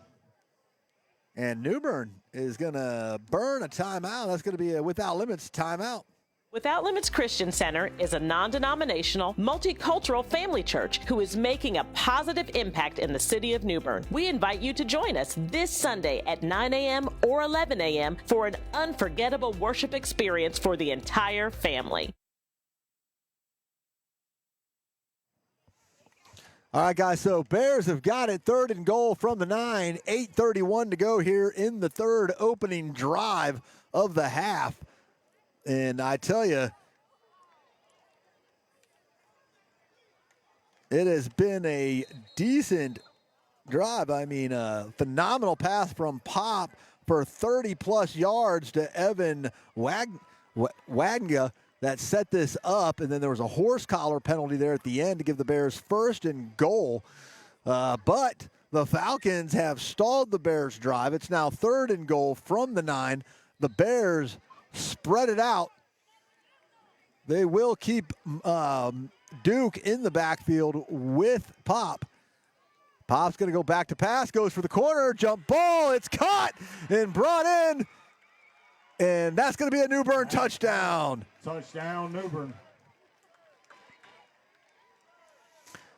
A: And New Bern is going to burn a timeout. That's going to be a Without Limits timeout.
F: Without Limits Christian Center is a non-denominational, multicultural family church who is making a positive impact in the city of New Bern. We invite you to join us this Sunday at 9 a.m. or 11 a.m. for an unforgettable worship experience for the entire family.
A: All right, guys, so Bears have got it 3rd and goal from the 9. 8:31 to go here in the 3rd opening drive of the half. And I tell you, it has been a decent drive. I mean, a phenomenal pass from Pop for 30-plus yards to Evan Wagner that set this up. And then there was a horse collar penalty there at the end to give the Bears 1st and goal. But the Falcons have stalled the Bears' drive. It's now 3rd and goal from the 9. The Bears spread it out. They will keep Duke in the backfield with Pop. Pop's going to go back to pass, goes for the corner, jump ball, it's caught and brought in. And that's going to be a New Bern touchdown.
G: Touchdown, New Bern.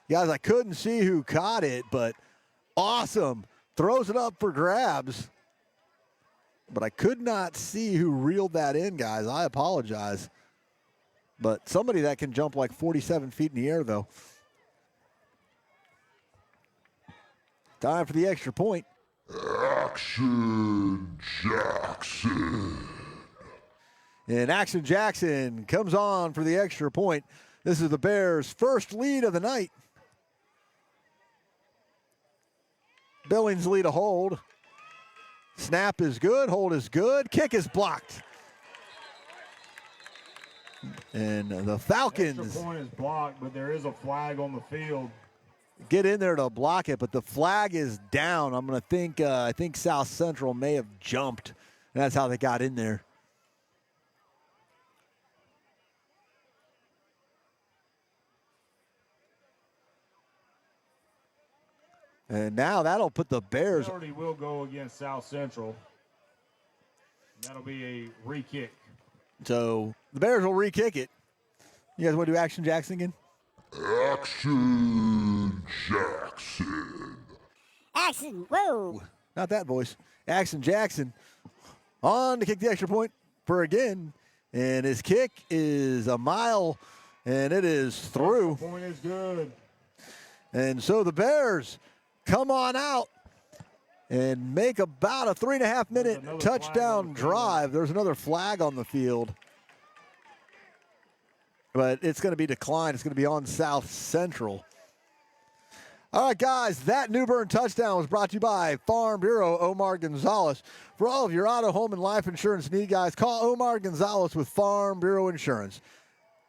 A: Guys, I couldn't see who caught it, but awesome. Throws it up for grabs. But I could not see who reeled that in, guys. I apologize. But somebody that can jump like 47 feet in the air, though. Time for the extra point.
H: Action Jackson.
A: And Action Jackson comes on for the extra point. This is the Bears' first lead of the night. Billings lead a hold. Snap is good, hold is good, kick is blocked. And the Falcons.
G: Extra point is blocked, but there is a flag on the field.
A: Get in there to block it, but the flag is down. I'm going to think, I think South Central may have jumped. And that's how they got in there. And now that'll put the Bears.
G: Penalty will go against South Central. That'll be a re-kick.
A: So the Bears will re-kick it. You guys want to do Action Jackson again?
H: Action Jackson.
K: Action, whoa.
A: Not that voice. Action Jackson on to kick the extra point for again. And his kick is a mile, and it is through.
G: Extra point is good.
A: And so the Bears come on out and make about a 3.5-minute touchdown drive. There's another flag on the field. But it's going to be declined. It's going to be on South Central. All right, guys, that New Bern touchdown was brought to you by Farm Bureau Omar Gonzalez. For all of your auto, home, and life insurance need, guys, call Omar Gonzalez with Farm Bureau Insurance.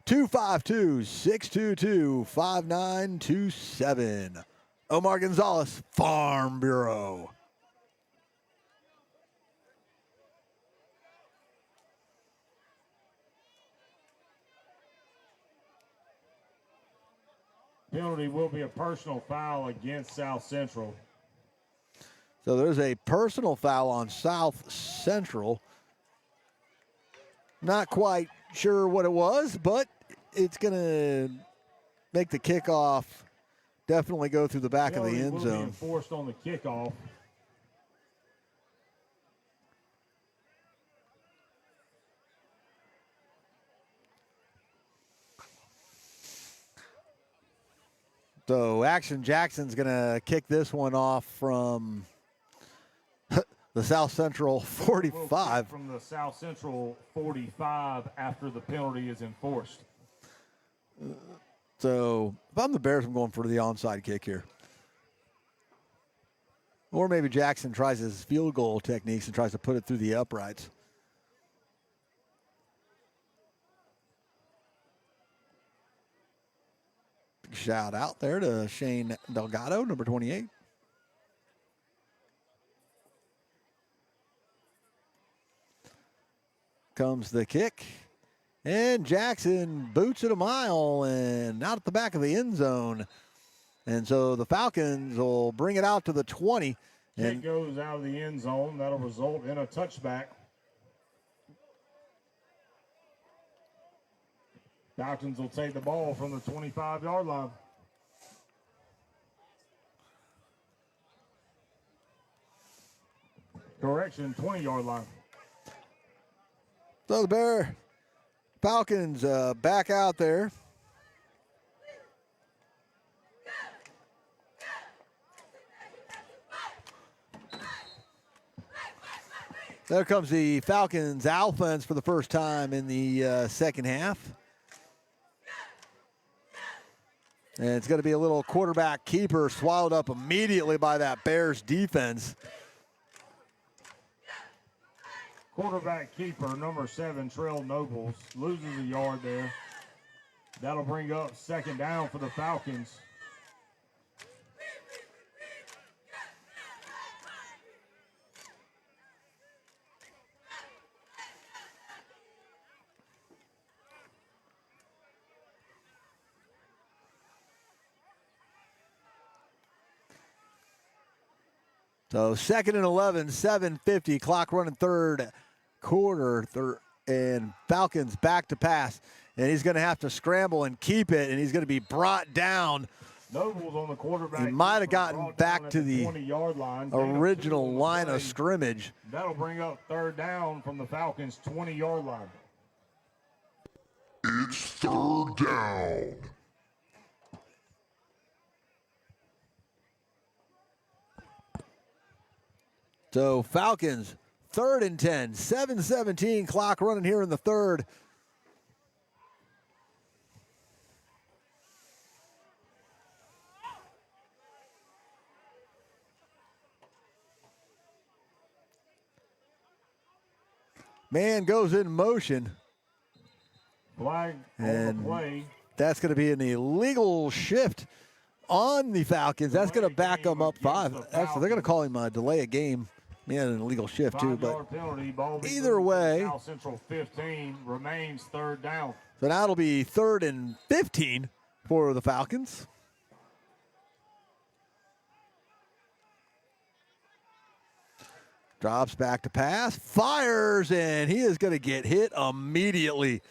A: 252-622-5927. Omar Gonzalez, Farm Bureau.
G: Penalty will be a personal foul against South Central.
A: So there's a personal foul on South Central. Not quite sure what it was, but it's going to make the kickoff definitely go through the back of the
G: Penalty
A: end
G: will be
A: zone.
G: enforced on the kickoff.
A: So Action Jackson's going to kick this one off from the South Central 45.
G: From the South Central 45 after the penalty is enforced.
A: So if I'm the Bears, I'm going for the onside kick here. Or maybe Jackson tries his field goal techniques and tries to put it through the uprights. Big shout out there to Shane Delgado, number 28. Comes the kick. And Jackson boots it a mile and out at the back of the end zone. And so the Falcons will bring it out to the 20.
G: Kick goes out of the end zone. That'll result in a touchback. Falcons will take the ball from the 25-yard line. Correction, 20-yard line.
A: So the Falcons back out there. There comes the Falcons offense for the first time in the second half. And it's going to be a little quarterback keeper swallowed up immediately by that Bears defense.
G: Quarterback keeper, number 7, Trell Nobles, loses a yard there. That'll bring up second down for the Falcons.
A: So 2nd and 11, 7:50, clock running third quarter, and Falcons back to pass. And he's going to have to scramble and keep it, and he's going to be brought down.
G: Nobles on the quarterback.
A: He might have gotten back to the
G: 20-yard line.
A: original line of scrimmage.
G: That'll bring up third down from the Falcons' 20-yard line.
H: It's third down.
A: So Falcons, 3rd and 10, 7:17, clock running here in the third. Man goes in motion.
G: Flag on the play.
A: That's going to be an illegal shift on the Falcons. That's going to back them up 5. Actually, they're going to call him a delay a game. Man, an illegal shift too. But
G: penalty,
A: either way,
G: South Central 15 remains third down.
A: So now it'll be 3rd and 15 for the Falcons. Drops back to pass, fires, and he is going to get hit immediately.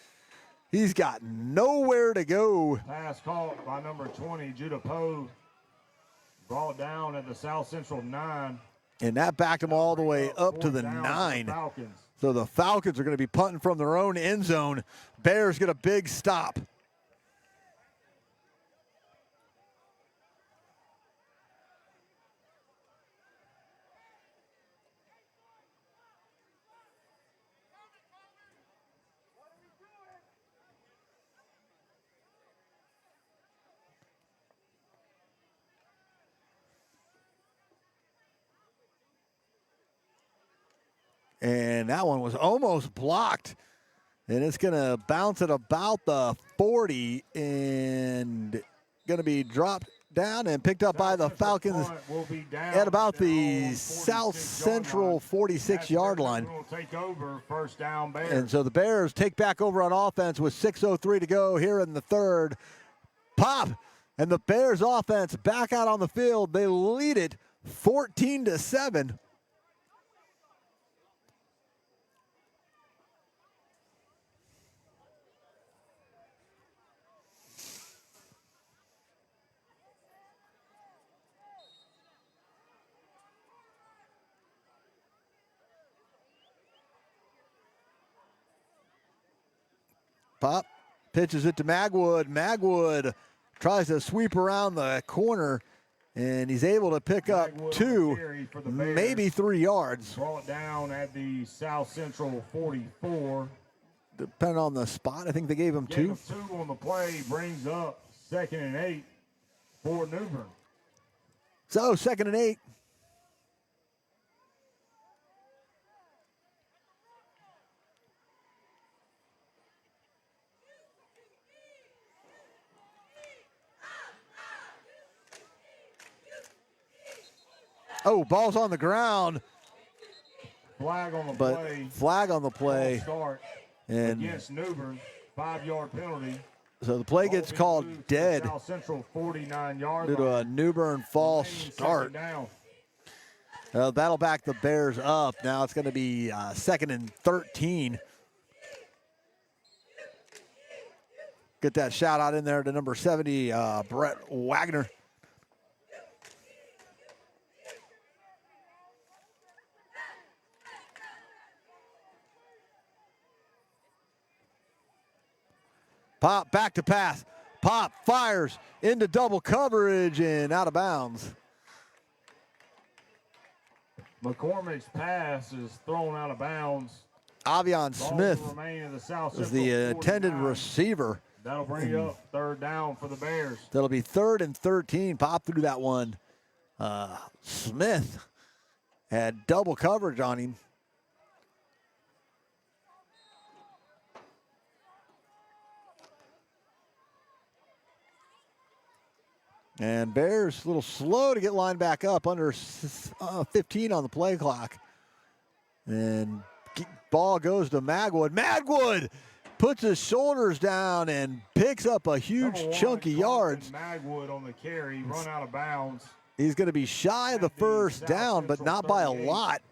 A: He's got nowhere to go.
G: Pass caught by number 20, Judah Poe. Brought down at the South Central 9.
A: And that backed him all the way up to the 9. So the Falcons are going to be punting from their own end zone. Bears get a big stop. And that one was almost blocked. And it's going to bounce at about the 40 and going to be dropped down and picked up by the Falcons at about the South Central 46-yard line.
G: Take over, first down, Bears.
A: And so the Bears take back over on offense with 6:03 to go here in the third. Pop! And the Bears offense back out on the field. They lead it 14-7. Pop pitches it to Magwood. Magwood tries to sweep around the corner, and he's able to pick up 2, maybe 3 yards.
G: Brought down at the South Central 44.
A: Depending on the spot, I think they gave him 2.
G: 2 on the play, brings up 2nd and 8 for New Bern.
A: So 2nd and 8. Oh, ball's on the ground.
G: Flag on the
A: but
G: play.
A: Flag on the play.
G: Start
A: and
G: against New Bern, 5-yard penalty.
A: So the play gets called dead
G: South Central 49-yard
A: due to a New Bern false start. That'll back the Bears up. Now it's going to be 2nd and 13. Get that shout out in there to number 70, Brett Wagner. Pop back to pass. Pop fires into double coverage and out of bounds.
G: McCormick's pass is thrown out of bounds.
A: Avion Smith is the intended receiver.
G: That'll bring up 3rd down for the Bears.
A: That'll be 3rd and 13. Pop through that one. Smith had double coverage on him. And Bears a little slow to get lined back up, under 15 on the play clock. And ball goes to Magwood. Magwood puts his shoulders down and picks up a huge chunk of yards.
G: Magwood on the carry, run out of bounds.
A: He's going to be shy of the 1st down, but not by a lot.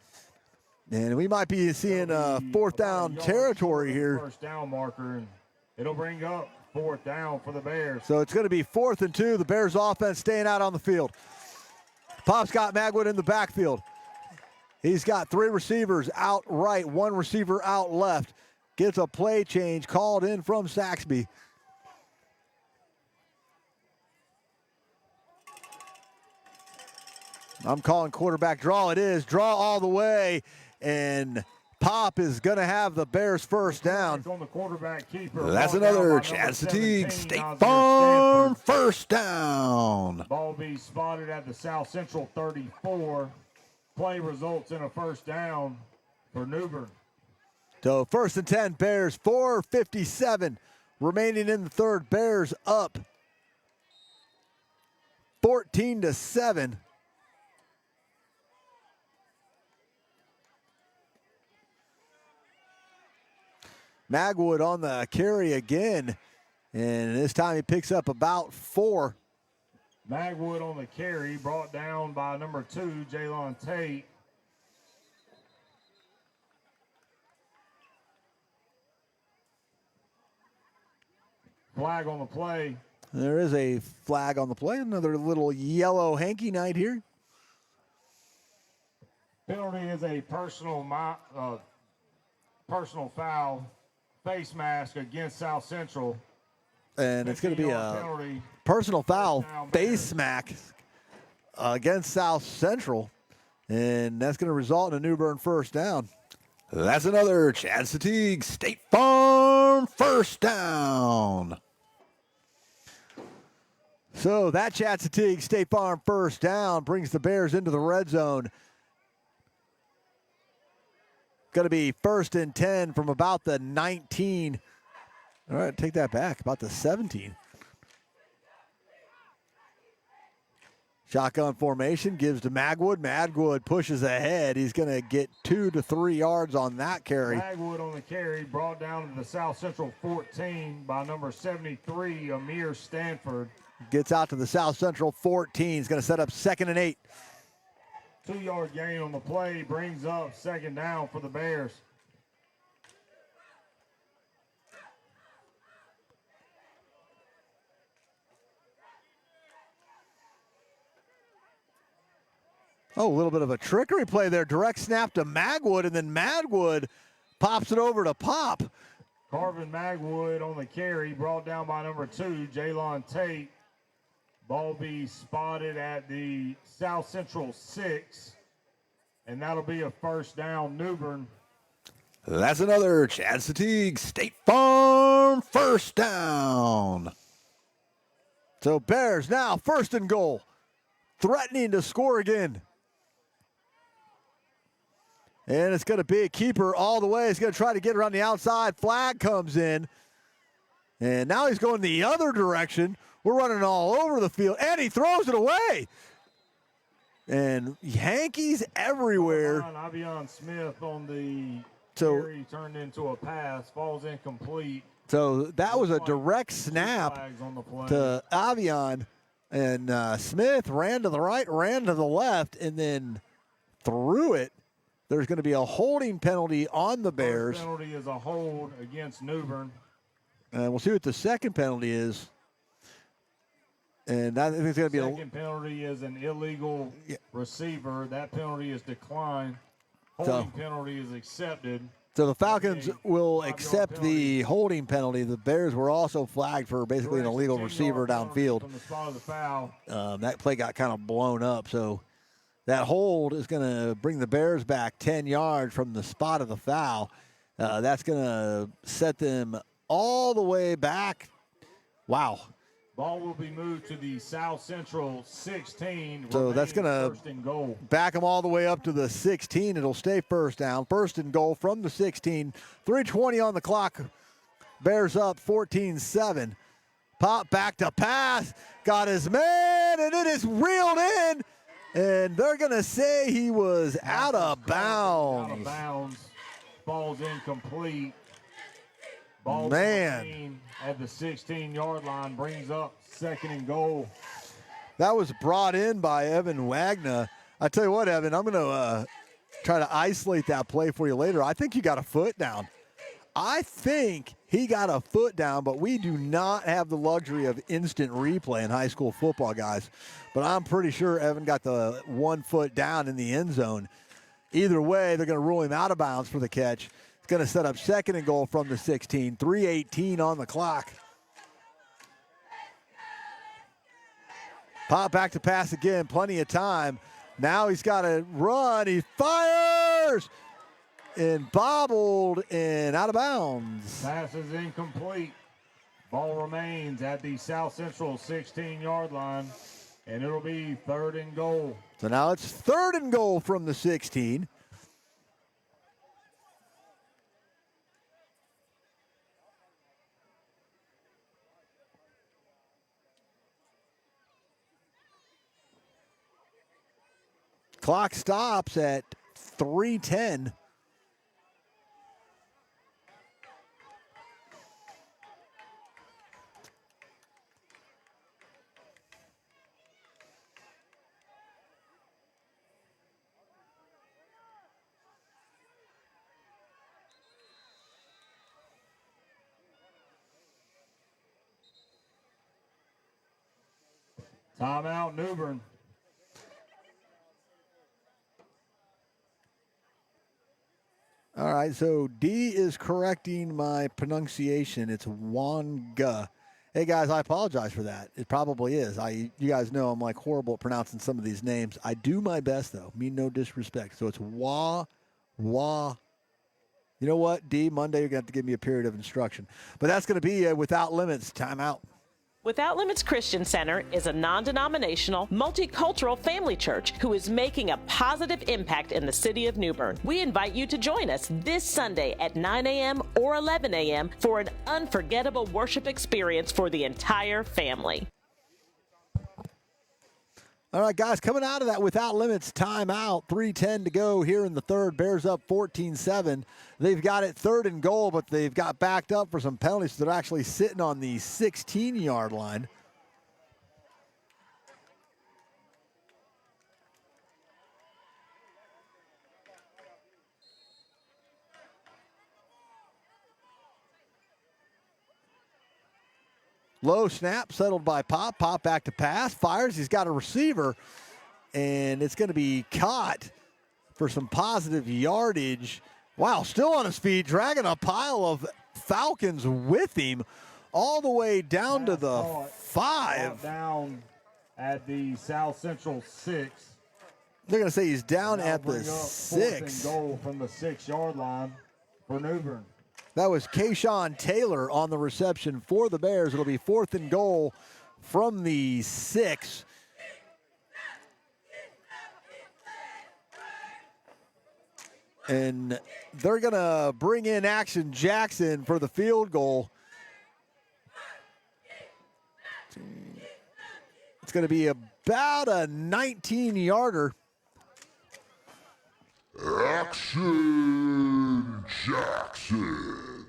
A: And we might be seeing 4th down territory here.
G: 1st down marker, and it'll bring up 4th down for the Bears.
A: So it's going to be 4th and 2. The Bears offense staying out on the field. Pop's got Magwood in the backfield. He's got 3 receivers out right, 1 receiver out left. Gets a play change called in from Saxby. I'm calling quarterback draw. It is. Draw all the way. And Pop is going to have the Bears 1st down. That's another Chad Satigue State Farm 1st down.
G: Ball be spotted at the South Central 34. Play results in a 1st down for New Bern.
A: So 1st and 10, Bears, 4:57 remaining in the 3rd. Bears up 14-7. Magwood on the carry again, and this time he picks up about 4.
G: Magwood on the carry, brought down by number 2, Jaylon Tate. Flag on the play.
A: There is a flag on the play. Another little yellow hanky night here.
G: Penalty is a personal foul, face mask against South Central.
A: And it's going to be a personal foul, face mask against South Central. And that's going to result in a New Bern 1st down. That's another Chad Satigue State Farm 1st down. So that Chad Satigue State Farm 1st down brings the Bears into the red zone. Going to be 1st and 10 from about the 19. All right, take that back, about the 17. Shotgun formation gives to Magwood. Magwood pushes ahead. He's going to get 2 to 3 yards on that carry.
G: Magwood on the carry, brought down to the South Central 14 by number 73, Amir Stanford.
A: Gets out to the South Central 14. He's going to set up 2nd and 8.
G: 2-yard gain on the play, brings up 2nd down for the Bears.
A: Oh, a little bit of a trickery play there. Direct snap to Magwood, and then Magwood pops it over to Pop.
G: Carvin Magwood on the carry, brought down by number 2, Jalon Tate. Ball be spotted at the South Central 6, and that'll be a first down, New Bern.
A: That's another Chad Satigue State Farm first down. So Bears now first and goal, threatening to score again. And it's going to be a keeper all the way. He's going to try to get around the outside. Flag comes in. And now he's going the other direction. We're running all over the field. And he throws it away. And Yankees everywhere.
G: Avion Smith on the carry turned into a pass. Falls incomplete.
A: So that was a direct snap to Avion. And Smith ran to the right, ran to the left, and then threw it. There's going to be a holding penalty on the Bears.
G: First penalty is a hold against New Bern.
A: We'll see what the second penalty is. And I think it's going to be
G: second penalty is an illegal receiver. That penalty is declined. Holding penalty is accepted.
A: So the Falcons will accept the holding penalty. The Bears were also flagged for basically an illegal receiver downfield.
G: From the spot of the foul.
A: That play got kind of blown up. So that hold is going to bring the Bears back 10 yards from the spot of the foul. That's going to set them all the way back. Wow.
G: Ball will be moved to the South Central 16.
A: So that's going to back them all the way up to the 16. It'll stay first down. First and goal from the 16. 3:20 on the clock. Bears up 14-7. Pop back to pass. Got his man, and it is reeled in. And they're going to say he was out of bounds.
G: Out of bounds. Ball's incomplete. Ball at the 16-yard line, brings up second and goal.
A: That was brought in by Evan Wagner. I tell you what, Evan, I'm going to try to isolate that play for you later. I think you got a foot down. I think he got a foot down, but we do not have the luxury of instant replay in high school football, guys. But I'm pretty sure Evan got the 1 foot down in the end zone. Either way, they're going to rule him out of bounds for the catch. It's going to set up second and goal from the 16. 3:18 on the clock. Pop back to pass again. Plenty of time. Now he's got to run. He fires. And bobbled and out of bounds.
G: Pass is incomplete. Ball remains at the South Central 16-yard line. And it'll be third and goal.
A: So now it's third and goal from the 16. Clock stops at 3:10.
G: Timeout, New Bern.
A: All right, so D is correcting my pronunciation. It's Wanga. Hey, guys, I apologize for that. It probably is. You guys know I'm like horrible at pronouncing some of these names. I do my best, though. Mean no disrespect. So it's Wah. You know what, D? Monday, you're going to have to give me a period of instruction. But that's going to be Without Limits timeout.
F: Without Limits Christian Center is a non-denominational, multicultural family church who is making a positive impact in the city of New Bern. We invite you to join us this Sunday at 9 a.m. or 11 a.m. for an unforgettable worship experience for the entire family.
A: All right, guys, coming out of that Without Limits timeout, 3:10 to go here in the third. Bears up 14-7. They've got it third and goal, but they've got backed up for some penalties. So they're actually sitting on the 16-yard line. Low snap, settled by Pop. Pop back to pass, fires. He's got a receiver, and it's going to be caught for some positive yardage. Wow, still on his feet, dragging a pile of Falcons with him all the way down to the 5.
G: Down at the South Central 6.
A: They're going to say he's down
G: Now
A: at the
G: bring up
A: 6.
G: 4th and goal from the 6-yard line for New Bern.
A: That was Kayshawn Taylor on the reception for the Bears. It'll be 4th and goal from the 6. And they're going to bring in Action Jackson for the field goal. It's going to be about a 19-yarder.
H: Action Jackson.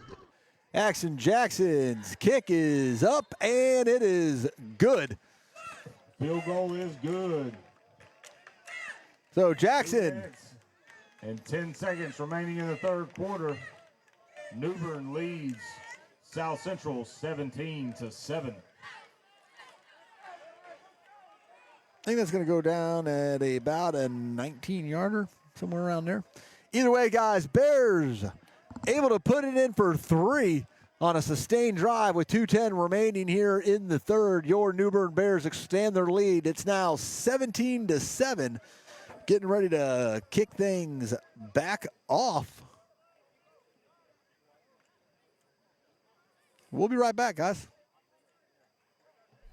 A: Action Jackson's kick is up, and it is good.
G: Field goal is good.
A: So Jackson.
G: And 10 seconds remaining in the third quarter. New Bern leads South Central 17-7.
A: I think that's going to go down at about a 19-yarder, somewhere around there. Either way, guys, Bears able to put it in for 3 on a sustained drive with 2:10 remaining here in the third. Your New Bern Bears extend their lead. It's now 17-7. Getting ready to kick things back off. We'll be right back, guys.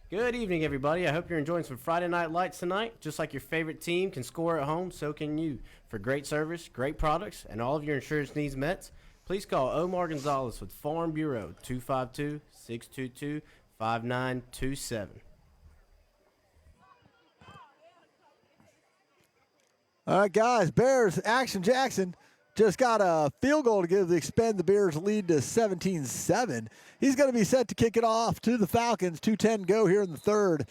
E: Good evening, everybody. I hope you're enjoying some Friday Night Lights tonight. Just like your favorite team can score at home, so can you. For great service, great products, and all of your insurance needs met, please call Omar Gonzalez with Farm Bureau, 252-622-5927.
A: All right, guys, Bears, Action Jackson just got a field goal to give the Bears lead to 17-7. He's going to be set to kick it off to the Falcons. 2:10 go here in the third.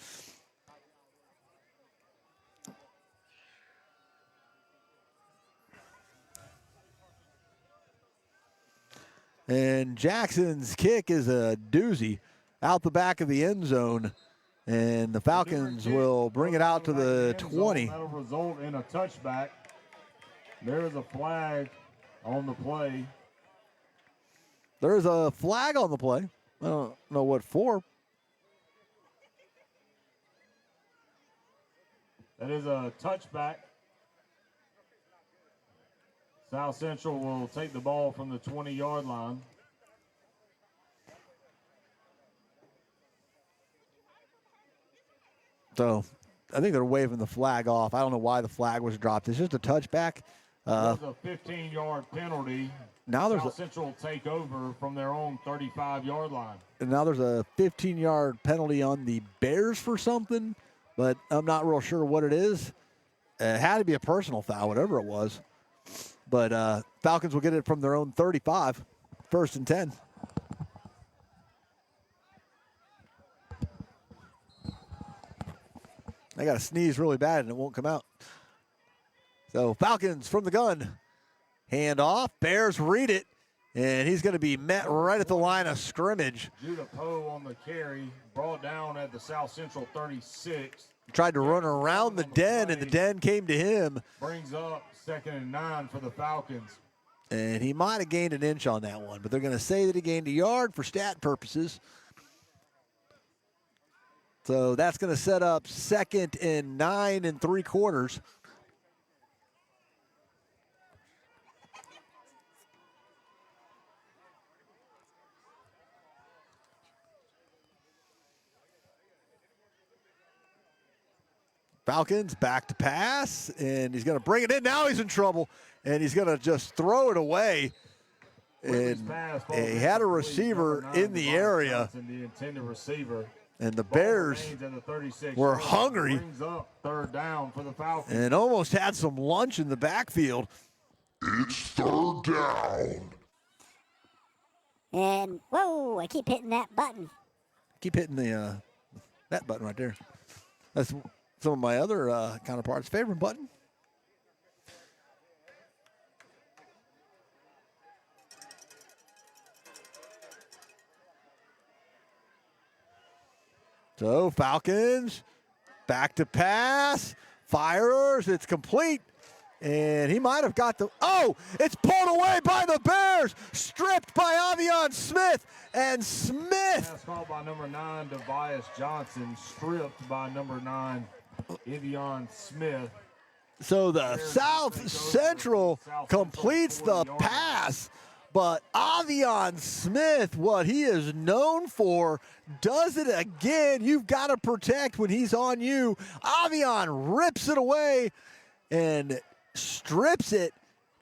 A: And Jackson's kick is a doozy out the back of the end zone. And the Falcons will bring it out to the 20.
G: That'll result in a touchback. There is a flag on the play.
A: There is a flag on the play. I don't know what for.
G: That is a touchback. South Central will take the ball from the 20-yard line.
A: So I think they're waving the flag off. I don't know why the flag was dropped. It's just a touchback.
G: There's a 15-yard penalty.
A: Now there's
G: South Central will take over from their own 35-yard line.
A: And now there's a 15-yard penalty on the Bears for something, but I'm not real sure what it is. It had to be a personal foul, whatever it was. But Falcons will get it from their own 35, 1st and 10. I got to sneeze really bad and it won't come out. So Falcons from the gun. Hand off. Bears read it. And he's going to be met right at the line of scrimmage.
G: Judah Poe on the carry. Brought down at the South Central 36.
A: Tried to run around the den, and the den came to him.
G: Brings up 2nd and 9 for the Falcons.
A: And he might have gained an inch on that one, but they're going to say that he gained a yard for stat purposes. So that's going to set up 2nd and 9 3/4. Falcons back to pass, and he's going to bring it in. Now he's in trouble, and he's going to just throw it away. And he had a receiver in the area.
G: The intended receiver.
A: And the Bears were hungry
G: Brings up 3rd down for the Falcons.
A: and almost had some lunch in the backfield.
H: It's 3rd down.
K: And, whoa, I keep hitting that button.
A: Keep hitting the that button right there. That's some of my other counterparts' favorite button. So Falcons back to pass, fires, it's complete, And he might have got the, oh, it's pulled away by the Bears, stripped by Avion Smith, and Smith.
G: Pass called by number 9, Tobias Johnson, stripped by number 9, Avion Smith.
A: So the South Central completes the pass, but Avion Smith, what he is known for, does it again. You've got to protect when he's on you. Avion rips it away and strips it,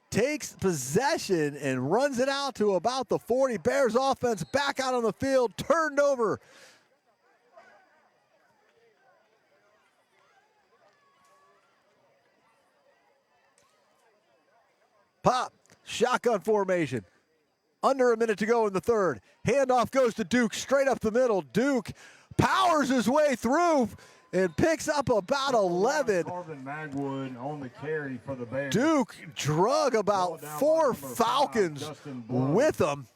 A: takes possession, and runs it out to about the 40. Bears offense back out on the field, turned over. Pop, shotgun formation. Under a minute to go in the third. Handoff goes to Duke, straight up the middle. Duke powers his way through and picks up about 11.
G: Corbin Magwood on the carry for the Bears.
A: Duke drug about 4 Falcons with him.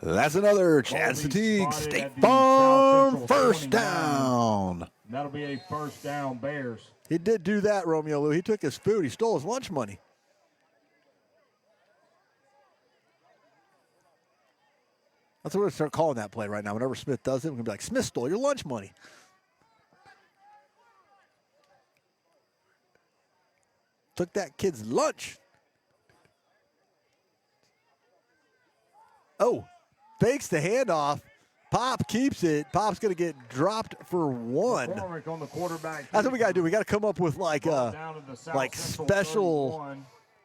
A: That's another Chad Fatigue State Farm first down.
G: That'll be a first down, Bears.
A: He did do that, Romeo Lou. He took his food. He stole his lunch money. That's what we're going to start calling that play right now. Whenever Smith does it, we're going to be like, Smith stole your lunch money. Took that kid's lunch. Oh, fakes the handoff. Pop keeps it. Pop's going to get dropped for 1.
G: On the quarterback.
A: That's what we got to do. We got to come up with like special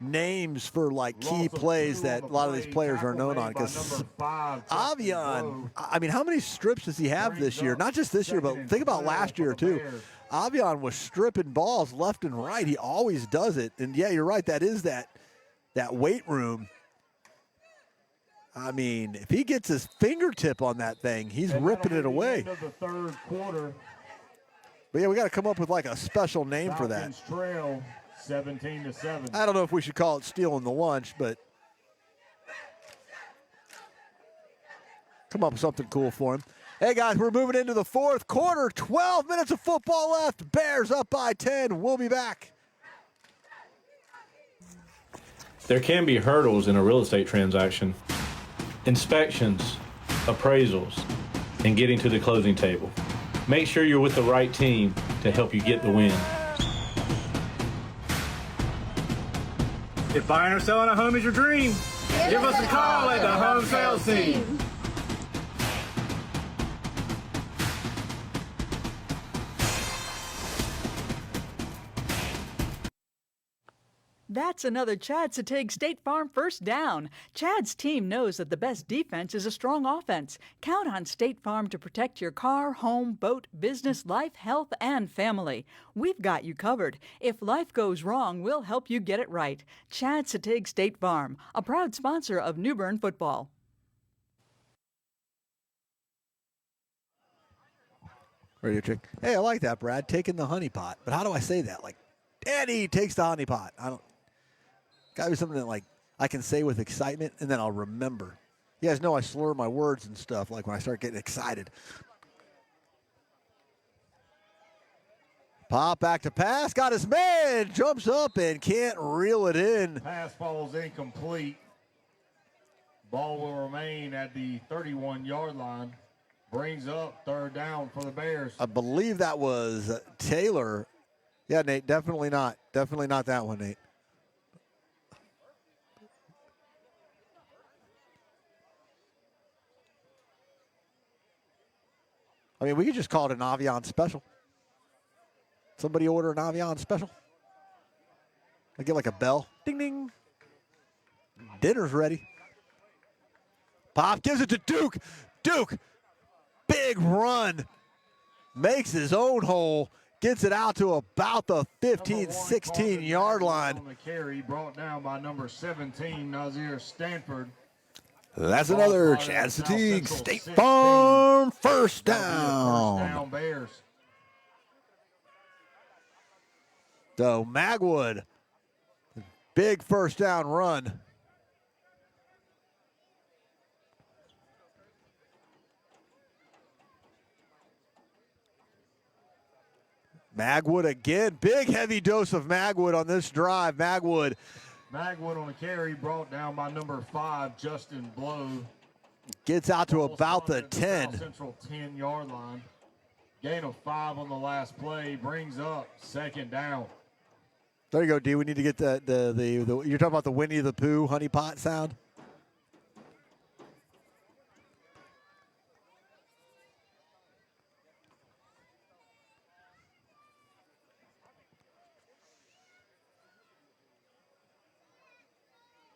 A: names for like key plays that a lot of these players are known on. Because Avion, I mean, how many strips does he have this year? Not just this year, but think about last year too. Avion was stripping balls left and right. He always does it. And yeah, you're right. That is that weight room. I mean, if he gets his fingertip on that thing, he's ripping it away.
G: End of the third quarter.
A: But yeah, we got to come up with like a special name for that.
G: Falcons trail 17-7.
A: I don't know if we should call it stealing the lunch, but come up with something cool for him. Hey, guys, we're moving into the fourth quarter. 12 minutes of football left. Bears up by 10. We'll be back.
B: There can be hurdles in a real estate transaction. Inspections, appraisals, and getting to the closing table. Make sure you're with the right team to help you get the win.
C: If buying or selling a home is your dream, give us a call at the home sales team.
D: That's another Chad Fatigue State Farm first down. Chad's team knows that the best defense is a strong offense. Count on State Farm to protect your car, home, boat, business, life, health, and family. We've got you covered. If life goes wrong, we'll help you get it right. Chad Fatigue State Farm, a proud sponsor of New Bern football.
A: Radio trick. Hey, I like that, Brad. Taking the honey pot. But how do I say that? Like, Daddy takes the honey pot. I don't. Gotta be something that like I can say with excitement and then I'll remember. You guys know I slur my words and stuff like when I start getting excited. Pop back to pass. Got his man. Jumps up and can't reel it in.
G: Pass ball's incomplete. Ball will remain at the 31-yard line. Brings up third down for the Bears.
A: I believe that was Taylor. Yeah, Nate, definitely not. Definitely not that one, Nate. I mean, we could just call it an Avion special. Somebody order an Avion special. I get like a bell. Ding, ding. Dinner's ready. Pop gives it to Duke. Duke, big run. Makes his own hole. Gets it out to about the 15, 16-yard line.
G: On the carry, brought down by number 17, Nazir Stanford.
A: That's another Chad Fatigue State Farm first down.
G: First down, Bears.
A: So Magwood, big first down run. Magwood again. Big heavy dose of Magwood on this drive. Magwood
G: on the carry, brought down by number 5, Justin Blow.
A: Gets out to about the 10.
G: South Central 10-yard line. Gain of 5 on the last play. Brings up 2nd down.
A: There you go, D. We need to get the you're talking about the Winnie the Pooh honey pot sound?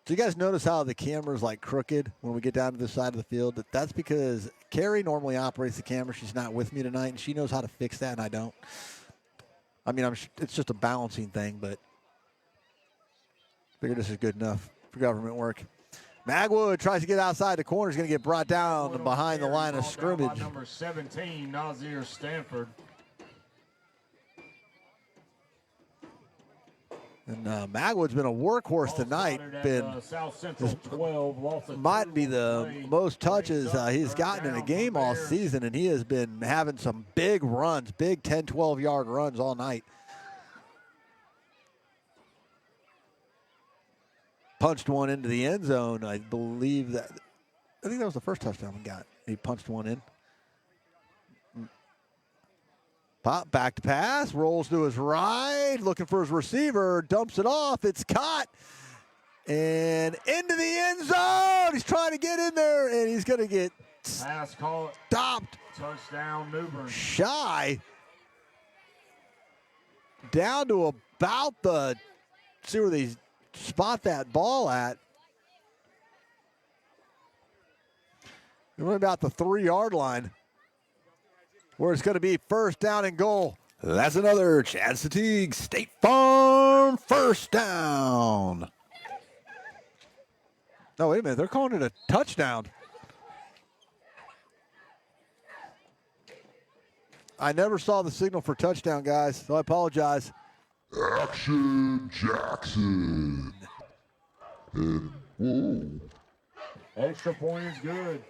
A: Do you guys notice how the camera's like crooked when we get down to the side of the field? That's because Carrie normally operates the camera. She's not with me tonight, and she knows how to fix that, and I don't. I mean, it's just a balancing thing, but I figure this is good enough for government work. Magwood tries to get outside the corner. He's going to get brought down behind the line of scrimmage.
G: Number 17, Nazir Stanford.
A: And Magwood's been a workhorse tonight.
G: South Central 12,
A: might be the most touches he's gotten in a game all season, and he has been having some big runs, big 10, 12-yard runs all night. Punched one into the end zone, I believe that. I think that was the first touchdown we got. He punched one in. Pop back to pass, rolls to his right, looking for his receiver, dumps it off, it's caught, and into the end zone. He's trying to get in there, and he's going to get
G: pass call
A: stopped.
G: Touchdown, New Bern.
A: Shy. Down to about the, see where they spot that ball at. We're about the 3-yard line, where it's going to be 1st down and goal. That's another Chad Satigue State Farm 1st down. No, wait a minute. They're calling it a touchdown. I never saw the signal for touchdown, guys, so I apologize.
H: Action Jackson. And, whoa.
G: Extra point is good.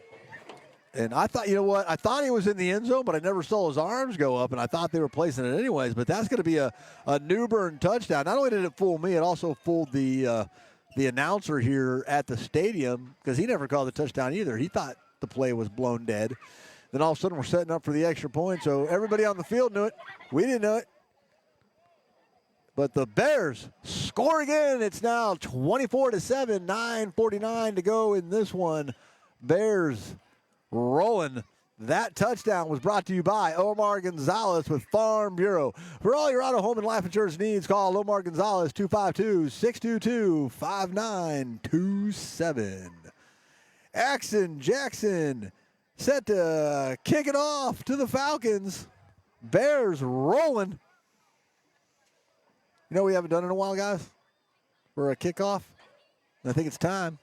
A: And I thought, you know what? I thought he was in the end zone, but I never saw his arms go up, and I thought they were placing it anyways. But that's going to be a New Bern touchdown. Not only did it fool me, it also fooled the announcer here at the stadium, because he never called the touchdown either. He thought the play was blown dead. Then all of a sudden we're setting up for the extra point, so everybody on the field knew it. We didn't know it. But the Bears score again. It's now 24-7, 9:49 to go in this one. Bears rolling. That touchdown was brought to you by Omar Gonzalez with Farm Bureau. For all your auto, home, and life insurance needs, call Omar Gonzalez 252-622-5927. Axon Jackson set to kick it off to the Falcons. Bears rolling. You know we haven't done it in a while, guys? For a kickoff. I think it's time.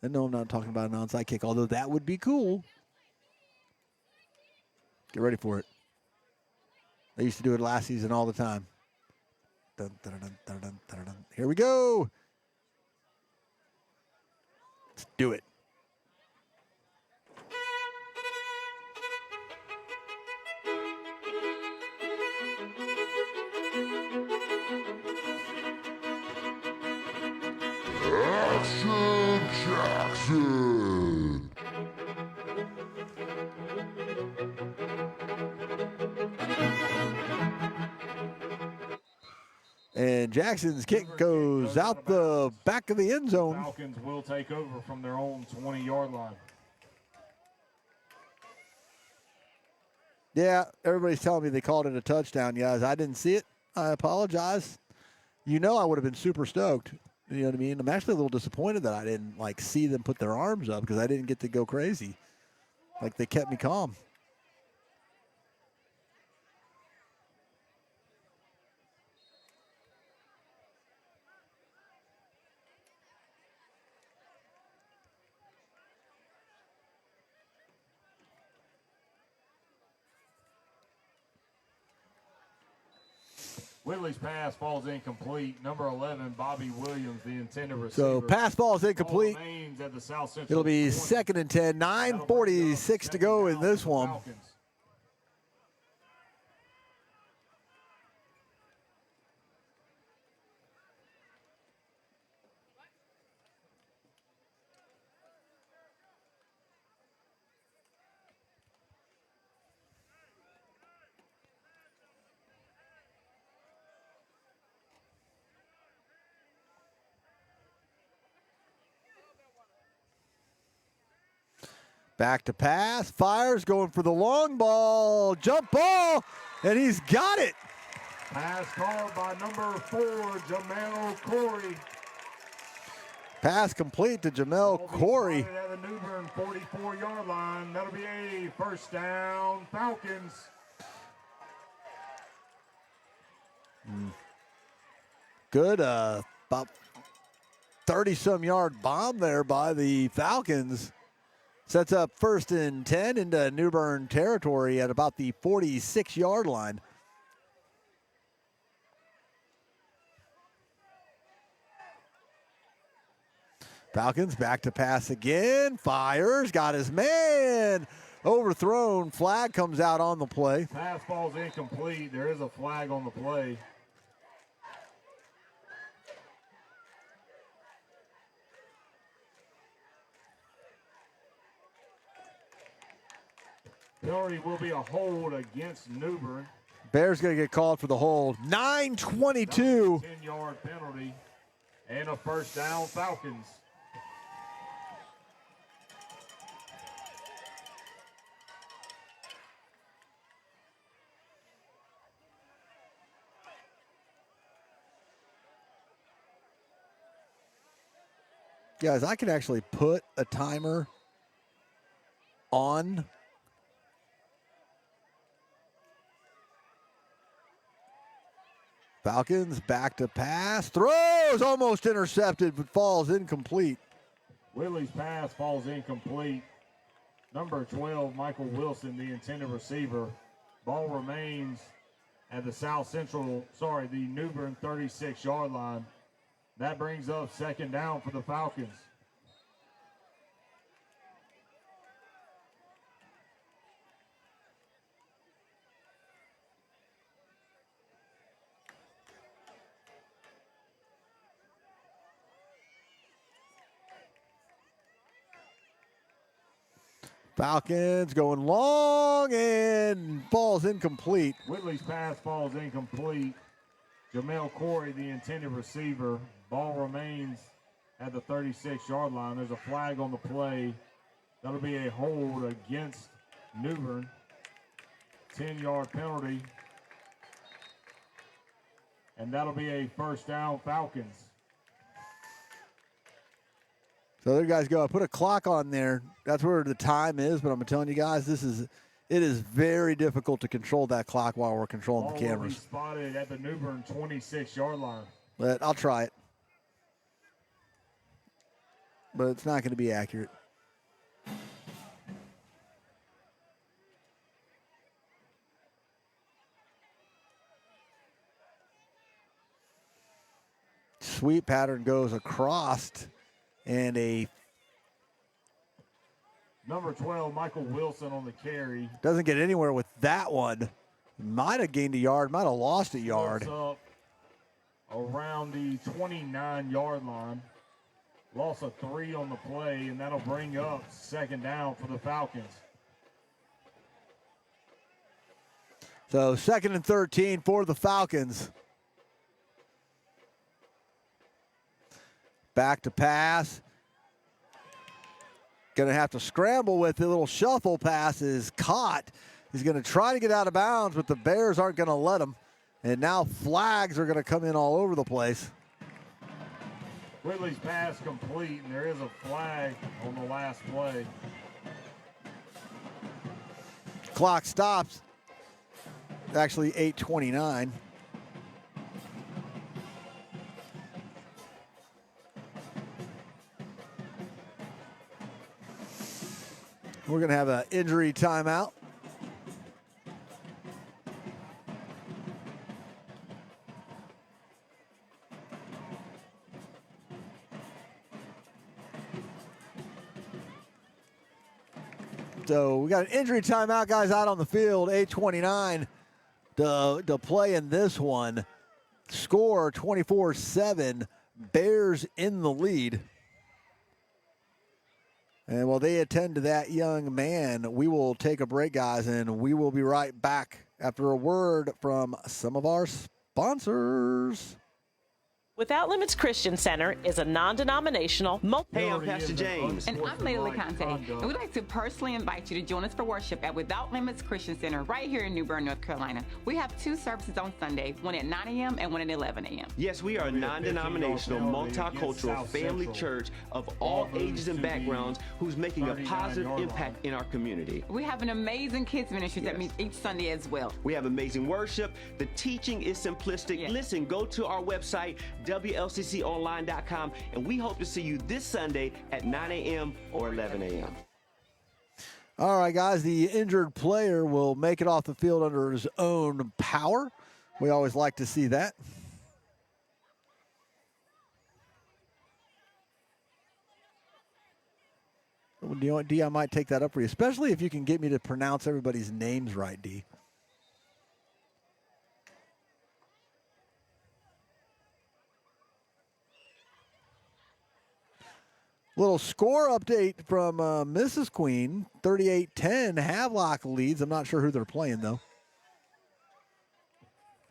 A: And no, I'm not talking about an onside kick, although that would be cool. Get ready for it. I used to do it last season all the time. Dun, dun, dun, dun, dun, dun, dun. Here we go. Let's do it.
H: Action Jackson.
A: And Jackson's kick goes out the back of the end zone.
G: Falcons will take over from their own 20-yard line.
A: Yeah, everybody's telling me they called it a touchdown, guys. I didn't see it. I apologize. You know I would have been super stoked. You know what I mean? I'm actually a little disappointed that I didn't see them put their arms up, because I didn't get to go crazy. Like, they kept me calm.
G: Whitley's pass falls incomplete. Number 11, Bobby Williams, the intended receiver.
A: So pass ball is incomplete.
G: At the South Central
A: It'll be
G: 20.
A: 2nd and 10. 9:46 to go in this one.
G: Falcons.
A: Back to pass, fires, going for the long ball, jump ball, and he's got it.
G: Pass called by number 4, Jamel Corey.
A: Pass complete to Jamel Corey.
G: At the New Bern 44-yard line. That'll be a first down, Falcons.
A: Good, about 30-some yard bomb there by the Falcons. Sets up 1st and 10 into New Bern territory at about the 46-yard line. Falcons back to pass again. Fires, got his man. Overthrown, flag comes out on the play.
G: Pass ball's incomplete. There is a flag on the play. Penalty will be a hold against New Bern.
A: Bears going to get called for the hold. 9:22.
G: 10-yard penalty and a first down, Falcons.
A: Guys, I can actually put a timer on Falcons back to pass, throws, almost intercepted, but falls incomplete.
G: Whitley's pass falls incomplete. Number 12, Michael Wilson, the intended receiver. Ball remains at the New Bern 36-yard line. That brings up second down for the Falcons.
A: Falcons going long and falls incomplete.
G: Whitley's pass falls incomplete. Jamel Corey, the intended receiver. Ball remains at the 36-yard line. There's a flag on the play. That'll be a hold against New Bern. 10-yard penalty. And that'll be a first down, Falcons.
A: So there you guys go. I put a clock on there. That's where the time is, but I'm telling you guys, it is very difficult to control that clock while we're controlling the cameras.
G: Will be spotted at the New Bern 26-yard line.
A: But I'll try it. But it's not going to be accurate. Sweep pattern goes across, and a
G: number 12, Michael Wilson on the carry.
A: Doesn't get anywhere with that one. Might have gained a yard, might have lost a yard.
G: Up around the 29-yard line. Loss of 3 on the play, and that'll bring up second down for the Falcons.
A: So 2nd and 13 for the Falcons. Back to pass. Going to have to scramble with it. A little shuffle pass is caught. He's going to try to get out of bounds, but the Bears aren't going to let him. And now flags are going to come in all over the place.
G: Whitley's pass complete, and there is a flag on the last play.
A: Clock stops. Actually 8:29. We're going to have an injury timeout. So we got an injury timeout, guys, out on the field. 8:29 to play in this one. Score 24-7. Bears in the lead. And while they attend to that young man, we will take a break, guys, and we will be right back after a word from some of our sponsors.
F: Without Limits Christian Center is a non-denominational,
I: Hey, I'm Pastor James.
J: And I'm Lady LeConte, and we'd like to personally invite you to join us for worship at Without Limits Christian Center right here in New Bern, North Carolina. We have 2 services on Sunday, one at 9 a.m. and one at 11 a.m.
I: Yes, we are a non-denominational, multicultural family church of all ages and backgrounds who's making a positive impact in our community.
J: We have an amazing kids ministry that meets each Sunday as well.
I: We have amazing worship. The teaching is simplistic.
J: Yes.
I: Listen, go to our website, WLCConline.com, and we hope to see you this Sunday at 9 a.m. or 11 a.m.
A: All right, guys, the injured player will make it off the field under his own power. We always like to see that. Do you know what, D? I might take that up for you, especially if you can get me to pronounce everybody's names right, D. Little score update from Mrs. Queen. 38-10, Havelock leads. I'm not sure who they're playing, though.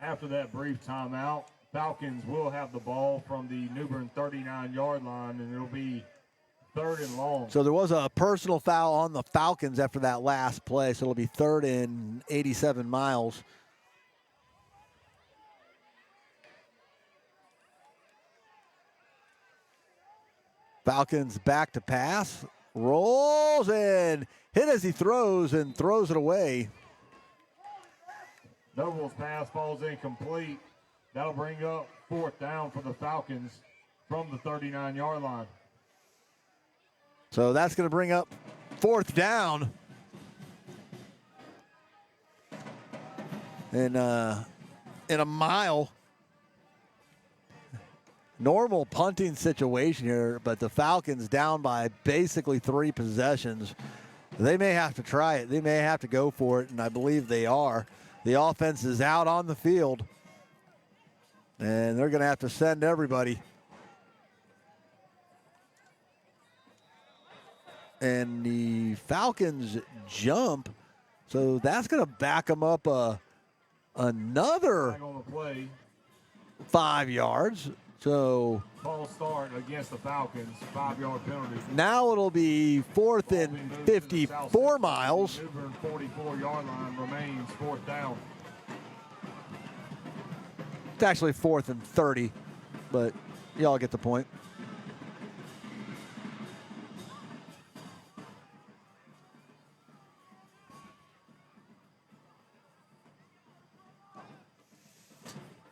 G: After that brief timeout, Falcons will have the ball from the New Bern 39-yard line, and it'll be 3rd and long.
A: So there was a personal foul on the Falcons after that last play, so it'll be 3rd and 87 miles. Falcons back to pass, rolls and hit as he throws and throws it away.
G: Noble's pass falls incomplete. That'll bring up 4th down for the Falcons from the 39-yard line.
A: So that's going to bring up 4th down. And in a mile. Normal punting situation here, but the Falcons down by basically 3 possessions. They may have to try it. They may have to go for it, and I believe they are. The offense is out on the field, and they're going to have to send everybody. And the Falcons jump, so that's going to back them up another 5 yards. So
G: false start against the Falcons, 5-yard penalty.
A: Now it'll be 4th and 54 miles.
G: New Bern 44-yard line remains 4th down.
A: It's actually 4th and 30, but y'all get the point.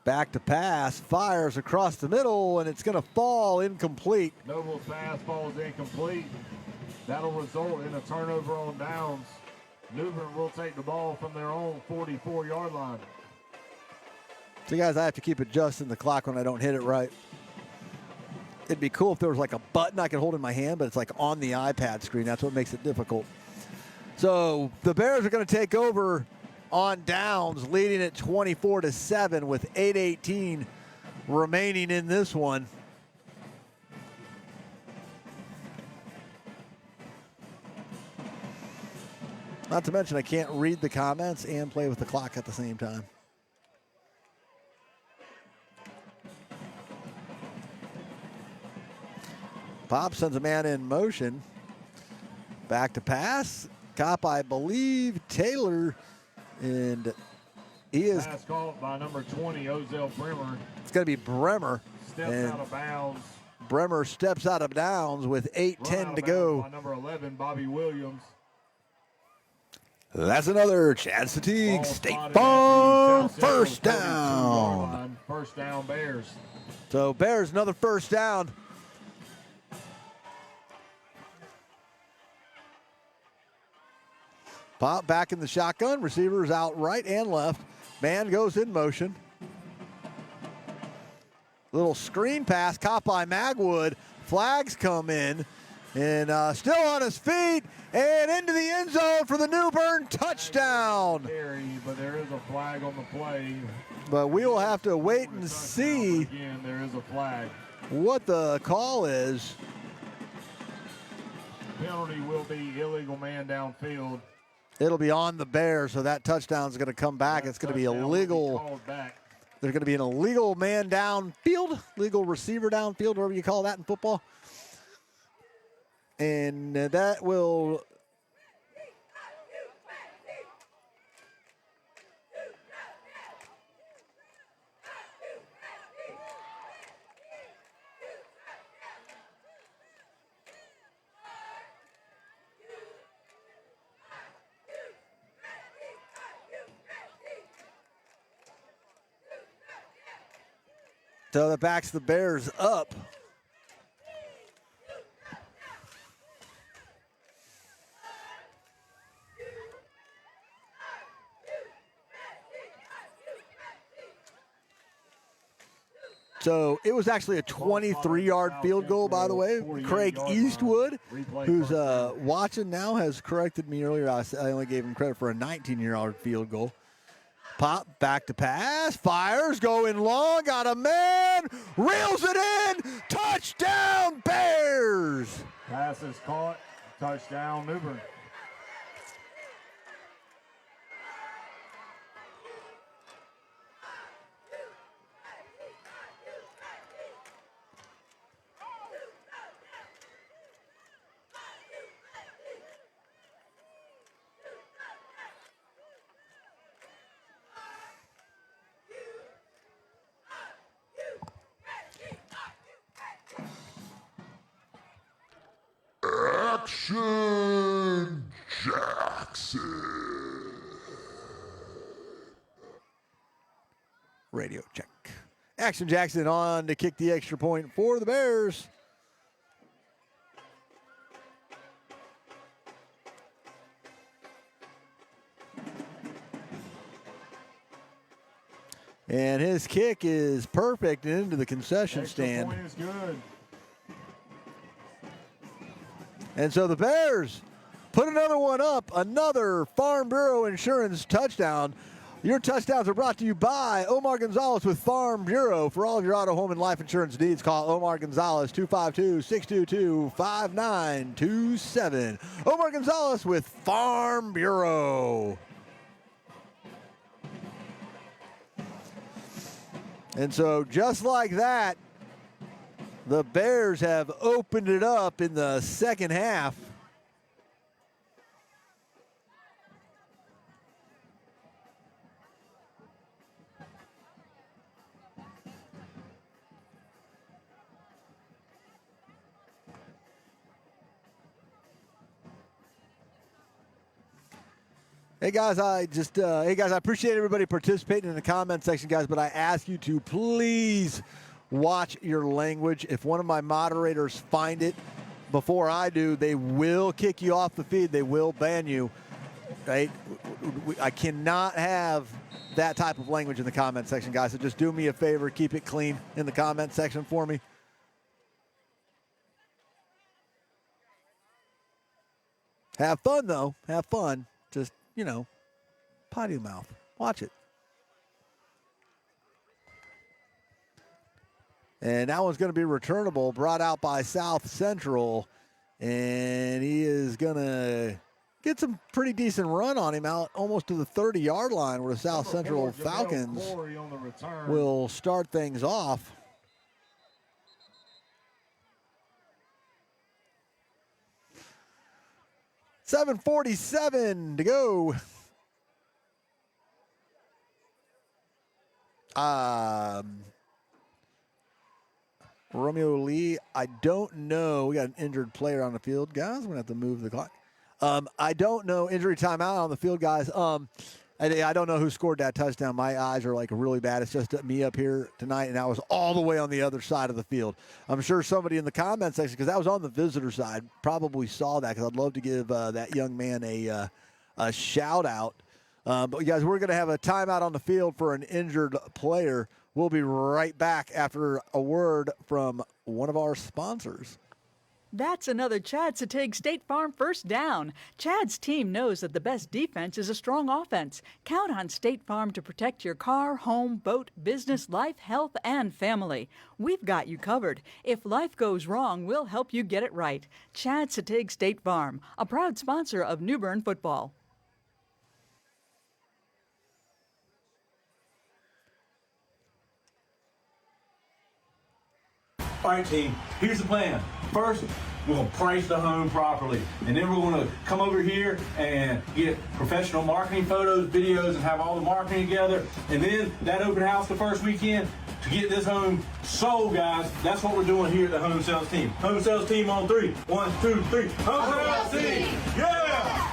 A: Back to pass, fires across the middle, and it's going to fall incomplete.
G: Noble's pass falls incomplete. That'll result in a turnover on downs. New Bern will take the ball from their own 44-yard line.
A: So, guys, I have to keep adjusting the clock when I don't hit it right. It'd be cool if there was like a button I could hold in my hand, but it's like on the iPad screen. That's what makes it difficult. So the Bears are going to take over on downs, leading at 24-7 with 8:18 remaining in this one. Not to mention I can't read the comments and play with the clock at the same time. Pop sends a man in motion. Back to pass. Cop, I believe, Taylor. And he is.
G: Pass caught by number 20, Ozell Bremer.
A: It's going to be Bremer.
G: Steps out of bounds.
A: Bremer steps out of downs with 8:10 to go.
G: By number 11, Bobby Williams.
A: That's another Chad Satigue State Farm first down.
G: First down, Bears.
A: So Bears another first down. Pop back in the shotgun. Receivers out right and left. Man goes in motion. Little screen pass caught by Magwood. Flags come in. And still on his feet and into the end zone for the New Bern touchdown.
G: But there is a flag on the play.
A: But we will have to wait and see.
G: Again, there is a flag.
A: What the call is.
G: Penalty will be illegal man downfield.
A: It'll be on the Bears, so that touchdown is going to come back. It's going to be illegal There's going to be an illegal man downfield, legal receiver downfield, whatever you call that in football. And that will so that backs the Bears up. So it was actually a 23-yard field goal, by the way. Craig Eastwood, who's watching now, has corrected me earlier. I only gave him credit for a 19-yard field goal. Pop, back to pass, fires, going long, got a man, reels it in, touchdown Bears!
G: Pass is caught, touchdown New Bern.
H: Action Jackson.
A: Radio check. Action Jackson on to kick the extra point for the Bears. And his kick is perfect into the concession stand.
G: Point is good.
A: And so the Bears put another one up, another Farm Bureau Insurance touchdown. Your touchdowns are brought to you by Omar Gonzalez with Farm Bureau. For all of your auto, home, and life insurance needs, call Omar Gonzalez, 252-622-5927. Omar Gonzalez with Farm Bureau. And so just like that, the Bears have opened it up in the second half. Hey guys, I appreciate everybody participating in the comment section, guys, but I ask you to please watch your language. If one of my moderators find it before I do, they will kick you off the feed. They will ban you. Right? I cannot have that type of language in the comment section, guys. So just do me a favor, keep it clean in the comment section for me. Have fun though. Have fun. Just, potty mouth. Watch it. And that one's going to be returnable, brought out by South Central. And he is going to get some pretty decent run on him out almost to the 30-yard line where the South Central Falcons will start things off. .747 to go. Romeo Lee, I don't know. We got an injured player on the field, guys. We're going to have to move the clock. I don't know. Injury timeout on the field, guys. I don't know who scored that touchdown. My eyes are like really bad. It's just me up here tonight, and I was all the way on the other side of the field. I'm sure somebody in the comment section, because that was on the visitor side, probably saw that, because I'd love to give that young man a shout out. But guys, we're going to have a timeout on the field for an injured player. We'll be right back after a word from one of our sponsors.
D: That's another chance to take State Farm first down. Chad's team knows that the best defense is a strong offense. Count on State Farm to protect your car, home, boat, business, life, health, and family. We've got you covered. If life goes wrong, we'll help you get it right. Chad's to take State Farm, a proud sponsor of New Bern football.
B: All right, team, here's the plan. First, we're going to price the home properly, and then we're going to come over here and get professional marketing photos, videos, and have all the marketing together. And then that open house the first weekend to get this home sold, guys. That's what we're doing here at the home sales team. Home sales team on 3. 1, 2, 3. Home sales team! Yeah!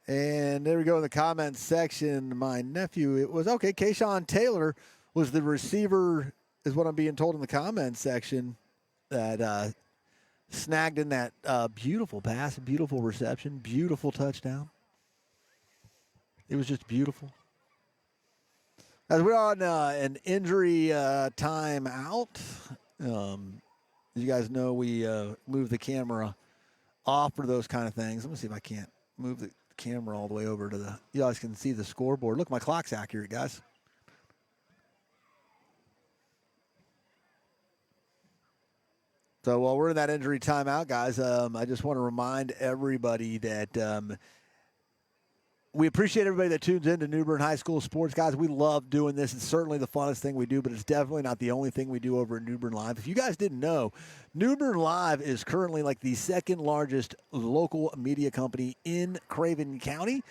A: And there we go in the comments section. My nephew, it was okay. Kayshawn Taylor was the receiver, is what I'm being told in the comments section, that snagged in that beautiful pass, beautiful reception, beautiful touchdown. It was just beautiful. As we're on an injury timeout, as you guys know, we move the camera off for those kind of things. Let me see if I can't move the camera all the way over to the, you guys can see the scoreboard. Look, my clock's accurate, guys. So while we're in that injury timeout, guys, I just want to remind everybody that we appreciate everybody that tunes in to New Bern High School Sports. Guys, we love doing this. It's certainly the funnest thing we do, but it's definitely not the only thing we do over at New Bern Live. If you guys didn't know, New Bern Live is currently like the second largest local media company in Craven County.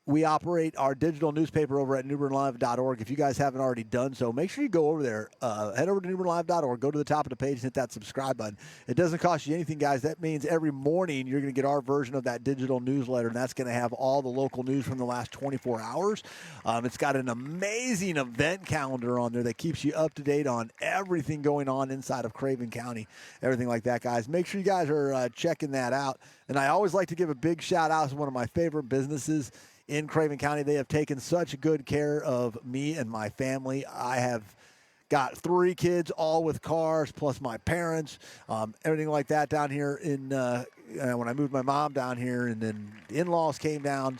A: We operate our digital newspaper over at newbernlive.org. If you guys haven't already done so, make sure you go over there. Head over to newbernlive.org. Go to the top of the page and hit that subscribe button. It doesn't cost you anything, guys. That means every morning you're going to get our version of that digital newsletter, and that's going to have all the local news from the last 24 hours. It's got an amazing event calendar on there that keeps you up to date on everything going on inside of Craven County, everything like that, guys. Make sure you guys are checking that out. And I always like to give a big shout-out to one of my favorite businesses in Craven County. They have taken such good care of me and my family. I have got 3 kids, all with cars, plus my parents, everything like that down here in when I moved my mom down here, and then the in-laws came down.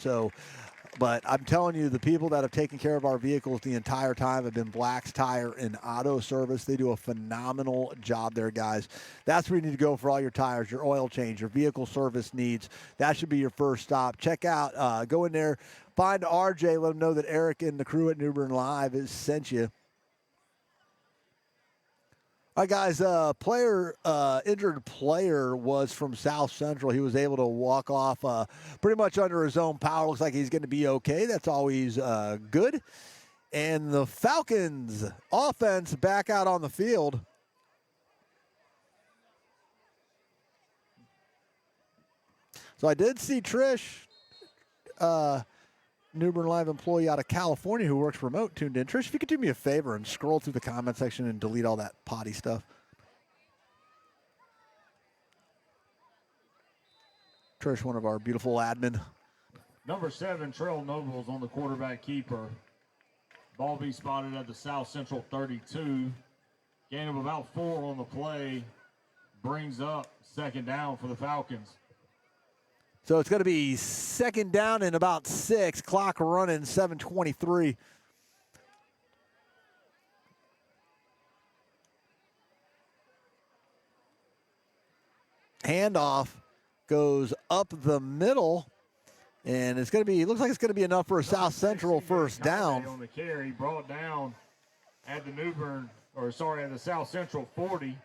A: But I'm telling you, the people that have taken care of our vehicles the entire time have been Black's Tire and Auto Service. They do a phenomenal job there, guys. That's where you need to go for all your tires, your oil change, your vehicle service needs. That should be your first stop. Check out, go in there, find RJ, let him know that Eric and the crew at New Bern Live has sent you. All right, guys, injured player was from South Central. He was able to walk off pretty much under his own power. Looks like he's going to be okay. That's always good. And the Falcons offense back out on the field. So I did see Trish, New Bern Live employee out of California who works remote, tuned in. Trish, if you could do me a favor and scroll through the comment section and delete all that potty stuff. Trish, one of our beautiful admin.
G: Number 7, Trail Nobles on the quarterback keeper. Ball be spotted at the South Central 32. Gain of about 4 on the play. Brings up second down for the Falcons.
A: So it's going to be second down and about 6. Clock running, 7:23. Handoff goes up the middle, and it's going to be. It looks like it's going to be enough for a South Central first down.
G: On the carry, brought down at the at the South Central 40,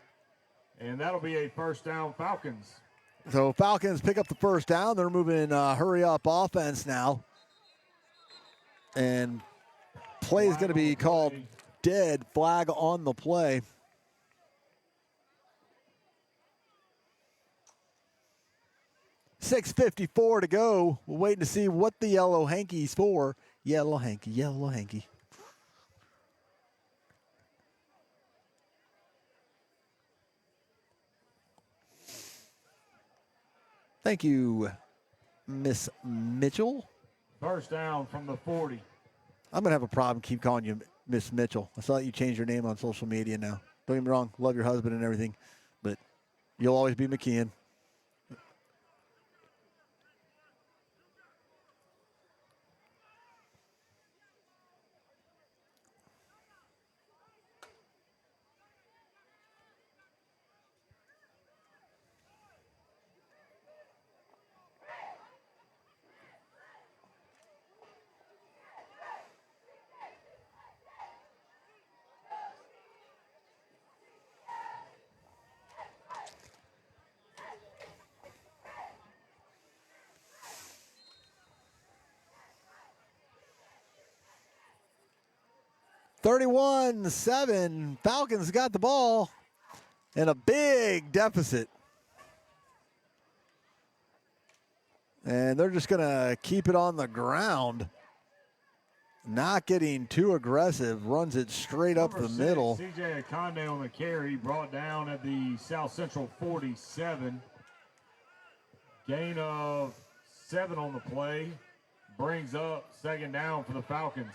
G: and that'll be a first down Falcons.
A: So Falcons pick up the first down. They're moving hurry-up offense now. And play is going to be called dead. Flag on the play. .6:54 to go. We're waiting to see what the yellow hanky's for. Yellow hanky, yellow hanky. Thank you, Miss Mitchell.
G: First down from the 40.
A: I'm going to have a problem keep calling you Miss Mitchell. I saw that you changed your name on social media now. Don't get me wrong, love your husband and everything, but you'll always be McKeon. 31-7. Falcons got the ball in a big deficit. And they're just going to keep it on the ground. Not getting too aggressive. Runs it straight up the middle.
G: C.J. Akonde on the carry, brought down at the South Central 47. Gain of 7 on the play. Brings up second down for the Falcons.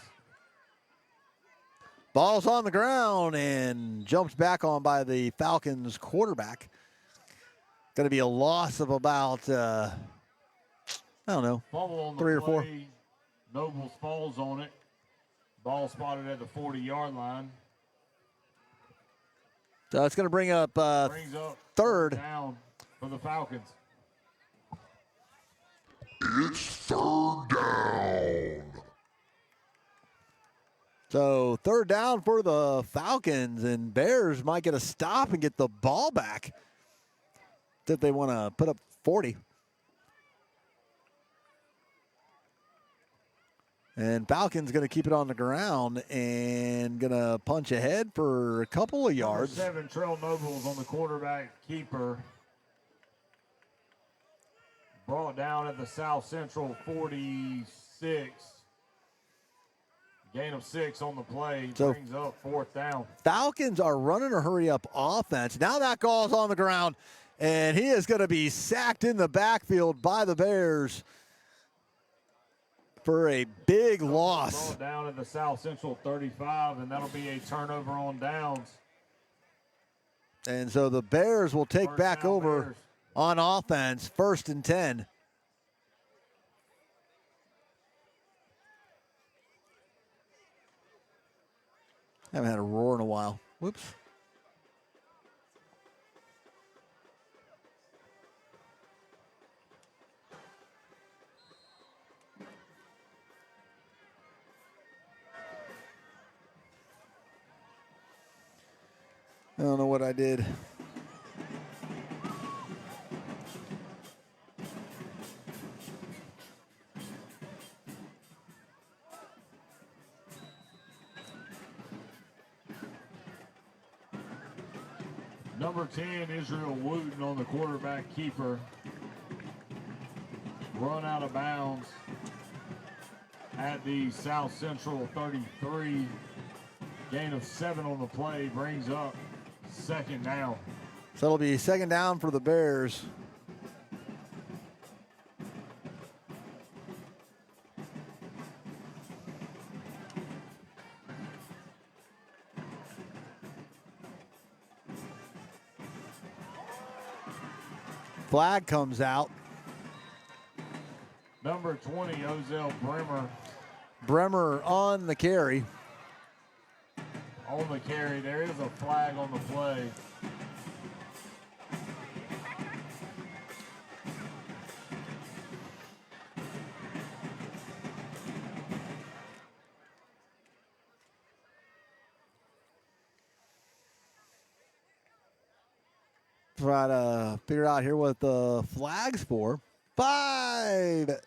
A: Ball's on the ground and jumps back on by the Falcons quarterback. Going to be a loss of about, I don't know,
G: Fumble on the
A: 3 or 4.
G: play. Nobles falls on it. Ball spotted at the 40-yard line.
A: So it's going to bring up
G: Brings up
A: third
G: down for the Falcons.
H: It's third down.
A: So third down for the Falcons, and Bears might get a stop and get the ball back if they want to put up 40. And Falcons going to keep it on the ground and going to punch ahead for a couple of yards.
G: Number 7, Trail Nobles on the quarterback keeper. Brought down at the South Central 46. Gain of 6 on the play.
A: So
G: brings up fourth down.
A: Falcons are running a hurry-up offense. Now that ball's on the ground, and he is going to be sacked in the backfield by the Bears for a big loss.
G: Brought down at the South Central 35, and that'll be a turnover on downs.
A: And so the Bears will take
G: First
A: back
G: down,
A: over
G: Bears.
A: on offense, 1st and 10. Haven't had a roar in a while. Whoops. I don't know what I did.
G: Number 10, Israel Wooten on the quarterback keeper. Run out of bounds at the South Central 33. Gain of 7 on the play, brings up second down.
A: So it'll be second down for the Bears. Flag comes out.
G: Number 20, Ozell Bremer
A: Bremer on the carry.
G: on the carry. There is a flag on the play.
A: Try to figure out here what the flag's for. 5-10.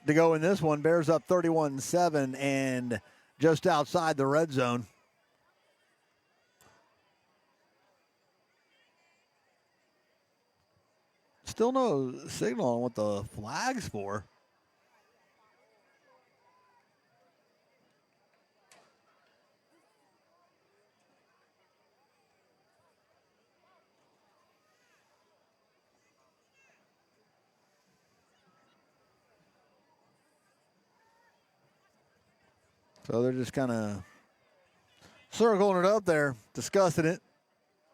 A: To go in this one. Bears up 31-7 and just outside the red zone. Still no signal on what the flag's for. So they're just kind of circling it up there, discussing it.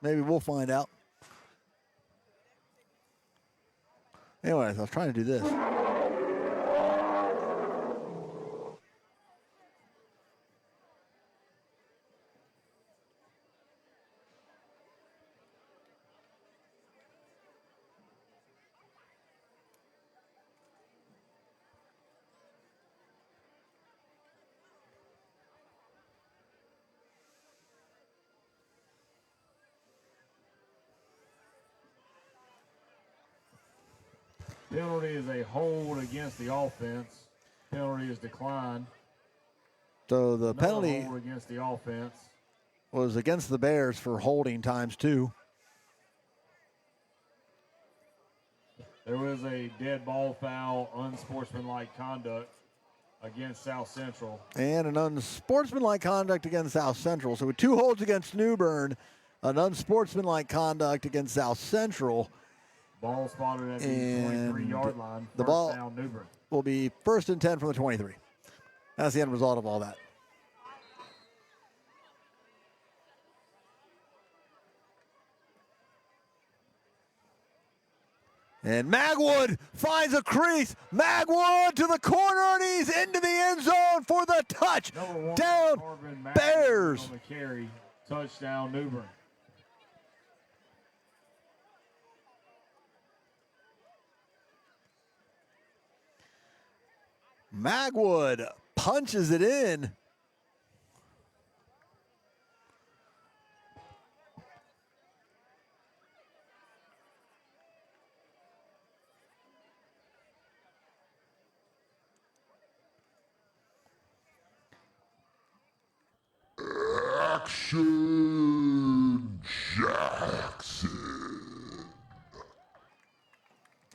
A: Maybe we'll find out. Anyways, I was trying to do this.
G: Penalty is a hold against the offense. Penalty is declined.
A: So the
G: Another
A: penalty
G: hold against the offense.
A: was against the Bears for holding times 2.
G: There was a dead ball foul, unsportsmanlike conduct against South Central.
A: And an unsportsmanlike conduct against South Central. So with 2 holds against New Bern, an unsportsmanlike conduct against South Central.
G: Ball spotted at the 23-yard line.
A: The
G: First
A: ball
G: down, New Bern.
A: will be 1st and 10 from the 23. That's the end result of all that. And Magwood finds a crease. Magwood to the corner, and he's into the end zone for the touch. Down Bears.
G: On the carry. Touchdown, New Bern.
A: Magwood punches it in.
H: Action Jackson.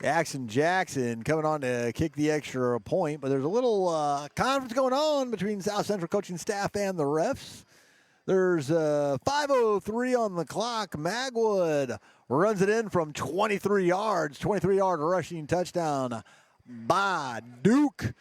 A: Action Jackson coming on to kick the extra point, but there's a little conference going on between South Central coaching staff and the refs. There's 5:03 on the clock. Magwood runs it in from 23 yards, 23-yard rushing touchdown by Duke.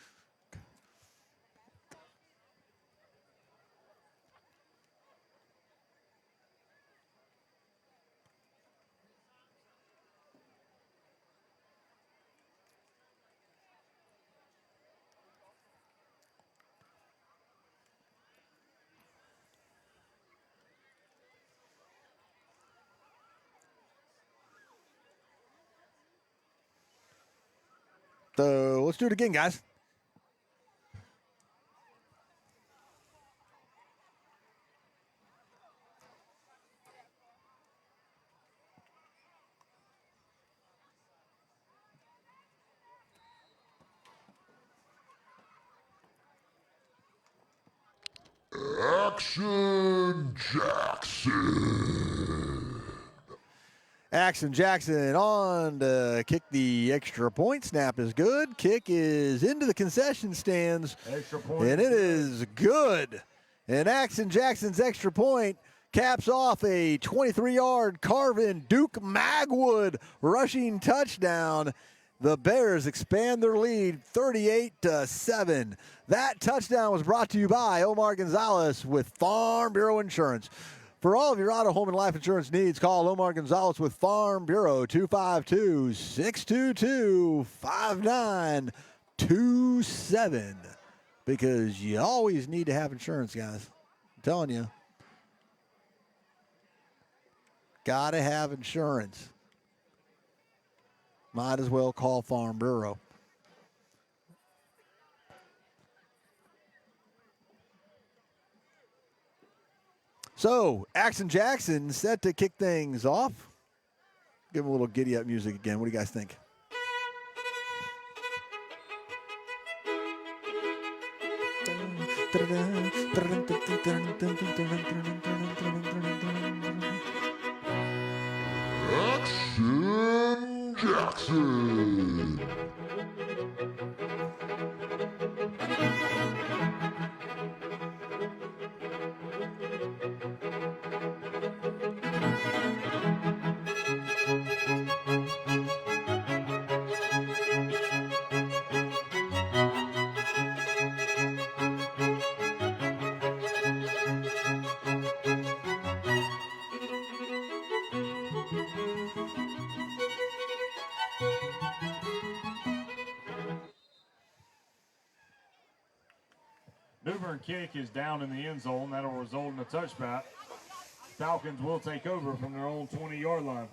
A: So let's do it again, guys.
H: Action Jackson.
A: Action Jackson on to kick the extra point. Snap is good. Kick is into the concession stands.
G: Extra point.
A: And it is good. And Action Jackson's extra point caps off a 23-yard carve-in Duke Magwood rushing touchdown. The Bears expand their lead 38-7. That touchdown was brought to you by Omar Gonzalez with Farm Bureau Insurance. For all of your auto, home, and life insurance needs, call Omar Gonzalez with Farm Bureau, 252-622-5927. Because you always need to have insurance, guys. I'm telling you. Got to have insurance. Might as well call Farm Bureau. So, Action Jackson set to kick things off. Give him a little giddy-up music again. What do you guys think?
H: Action Jackson.
G: New Bern kick is down in the end zone. That'll result in a touchback. Falcons will take over from their own 20-yard line.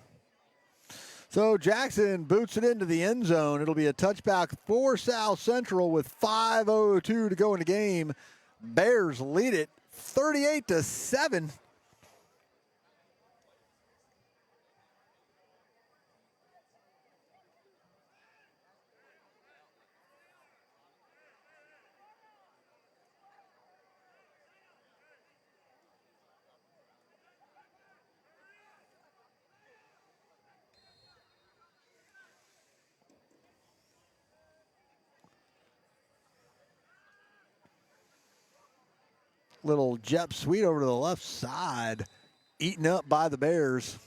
A: So Jackson boots it into the end zone. It'll be a touchback for South Central with 5:02 to go in the game. Bears lead it 38-7. little jet sweep over to the left side, eaten up by the Bears.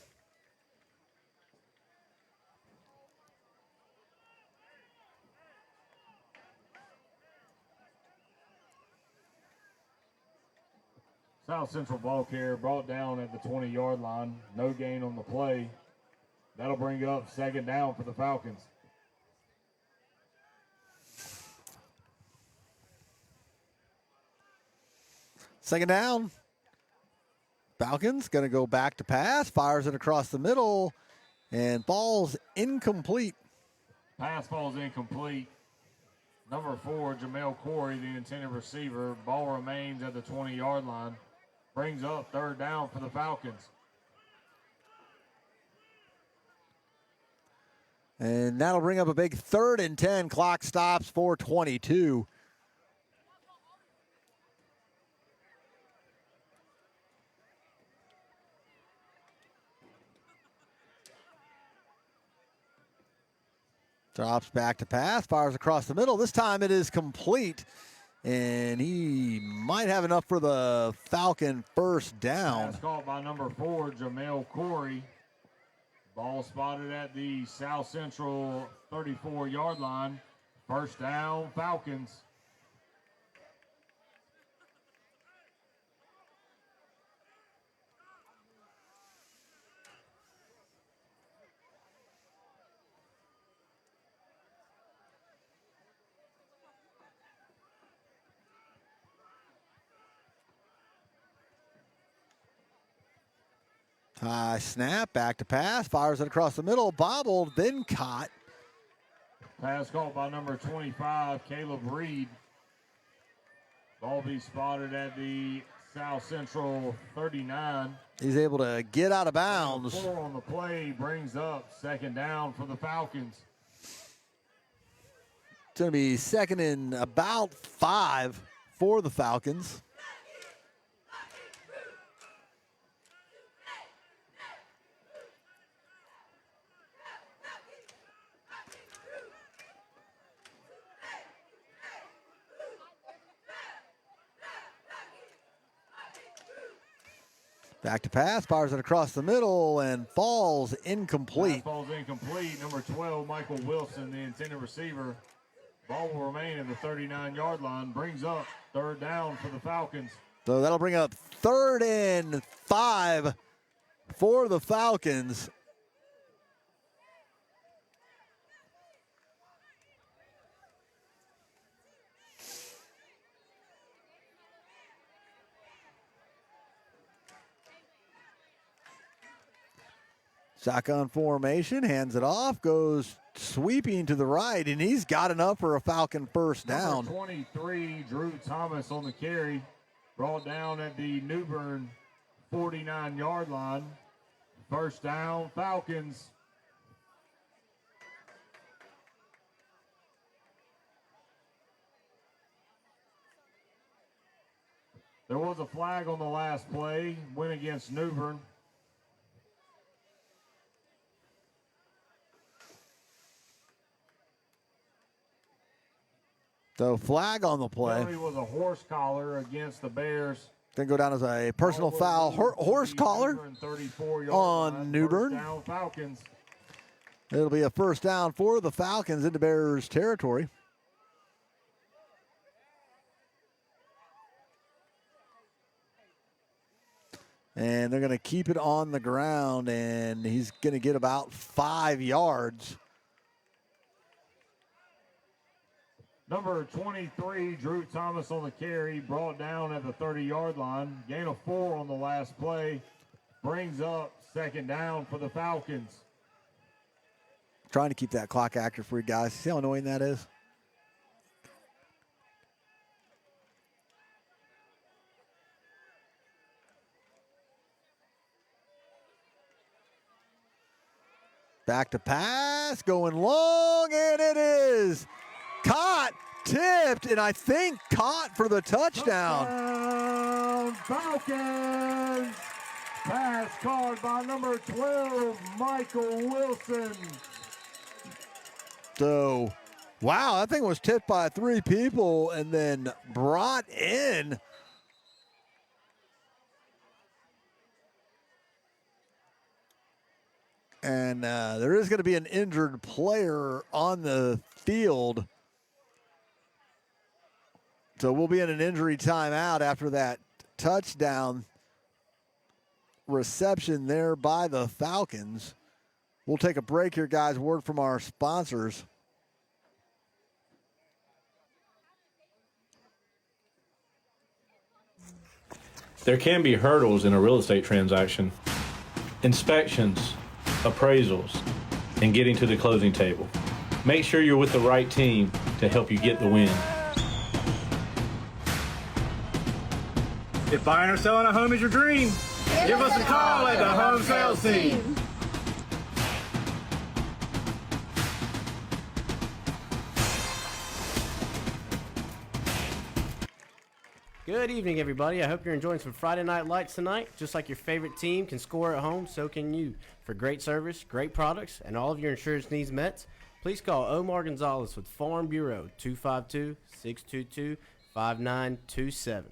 G: South Central ball carrier brought down at the 20-yard line. No gain on the play. That'll bring up second down for the Falcons.
A: Second down. Falcons going to go back to pass. Fires it across the middle. And ball's incomplete.
G: Pass ball's incomplete. Number 4, Jamel Corey, the intended receiver. Ball remains at the 20-yard line. Brings up third down for the Falcons.
A: And that'll bring up a big 3rd and 10. Clock stops, 4:22. Drops back to pass, fires across the middle. This time it is complete. And he might have enough for the Falcon first down.
G: Pass caught by number 4, Jamel Corey. Ball spotted at the South Central 34-yard line. First down, Falcons.
A: High snap, back to pass, fires it across the middle, bobbled, then caught.
G: Pass caught by number 25, Caleb Reed. Ball be spotted at the South Central 39.
A: He's able to get out of bounds.
G: 4 on the play brings up second down for the Falcons.
A: It's going to be second and about 5 for the Falcons. Back to pass, fires it across the middle, and falls incomplete.
G: Falls incomplete. Number 12, Michael Wilson, the intended receiver. Ball will remain at the 39-yard line. Brings up third down for the Falcons.
A: So that'll bring up 3rd and 5 for the Falcons. Shotgun formation, hands it off, goes sweeping to the right, and he's got enough for a Falcon first down.
G: Number 23, Drew Thomas on the carry. Brought down at the New Bern 49-yard line. First down, Falcons. There was a flag on the last play, went against New Bern.
A: So flag on the play.
G: Penalty was a horse collar against the Bears.
A: Then go down as a personal foul. Horse collar on New Bern.
G: Down Falcons.
A: It'll be a first down for the Falcons into Bears territory. And they're going to keep it on the ground, and he's going to get about 5 yards.
G: Number 23, Drew Thomas on the carry, brought down at the 30-yard line. Gain of 4 on the last play. Brings up second down for the Falcons.
A: Trying to keep that clock accurate for you guys. See how annoying that is? Back to pass, going long, and it is caught, tipped, and I think caught for the touchdown.
G: Falcons! Pass caught by number 12, Michael Wilson.
A: So, wow, that thing was tipped by 3 people and then brought in And there is going to be an injured player on the field. So we'll be in an injury timeout after that touchdown reception there by the Falcons. We'll take a break here, guys. Word from our sponsors.
B: There can be hurdles in a real estate transaction. Inspections, appraisals, and getting to the closing table. Make sure you're with the right team to help you get the win.
C: If buying or selling a home is your dream, give us a call at the home sales team.
E: Good evening, everybody. I hope you're enjoying some Friday Night Lights tonight. Just like your favorite team can score at home, so can you. For great service, great products, and all of your insurance needs met, please call Omar Gonzalez with Farm Bureau, 252-622-5927.